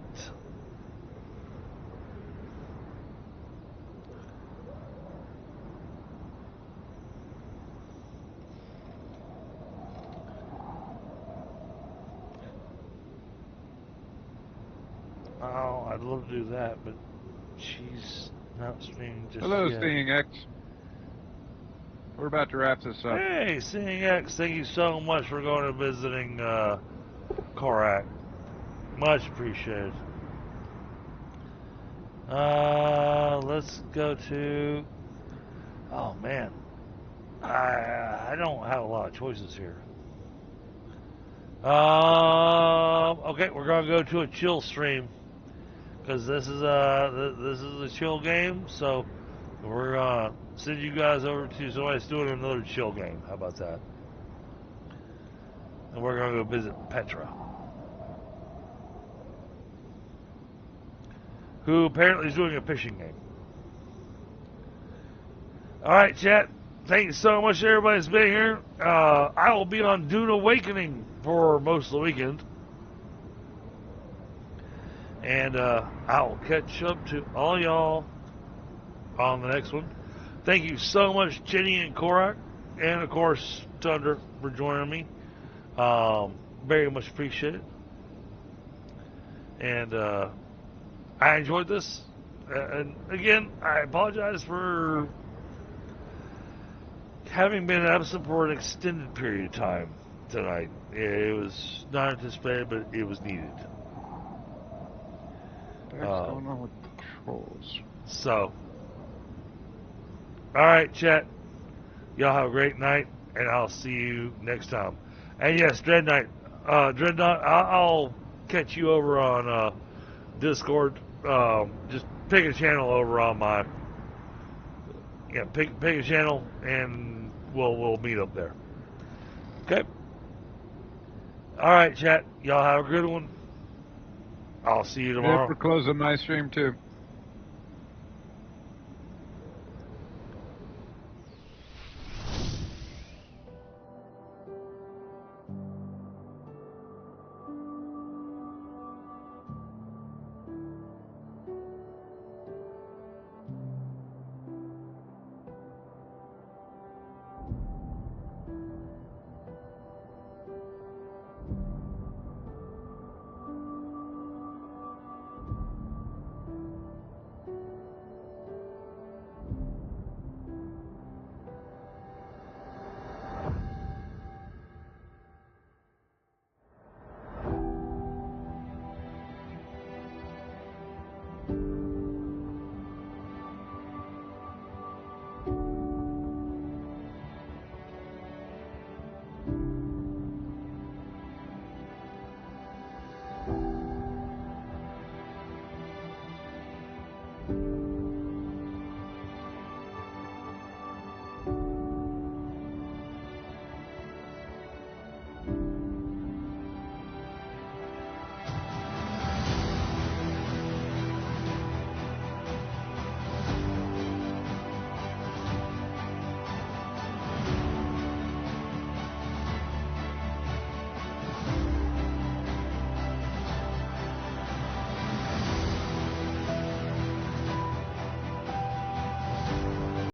Oh, I'd love to do that, but she's not streaming just Hello, yet. Seeing X. We're about to wrap this up. Hey, Seeing X, thank you so much for going and visiting Korak. Much appreciated. Let's go to... Oh, man. I don't have a lot of choices here. Okay, we're going to go to a chill stream. Because this is a chill game, so we're gonna send you guys over to somebody's doing another chill game. How about that? And we're gonna go visit Petra, who apparently is doing a fishing game. All right, chat. Thank you so much, everybody's been here. I will be on Dune Awakening for most of the weekend. And I'll catch up to all y'all on the next one. Thank you so much, Jenny and Korak, and of course, Thunder, for joining me. Very much appreciated. And I enjoyed this. And again, I apologize for having been absent for an extended period of time tonight. It was not anticipated, but it was needed. What's going on with the trolls? So, alright, chat. Y'all have a great night, and I'll see you next time. And yes, Dreadnought, I'll catch you over on Discord. Just pick a channel over on my... Yeah, pick a channel, and we'll meet up there. Okay? Alright, chat. Y'all have a good one. I'll see you tomorrow. We're closing my stream too.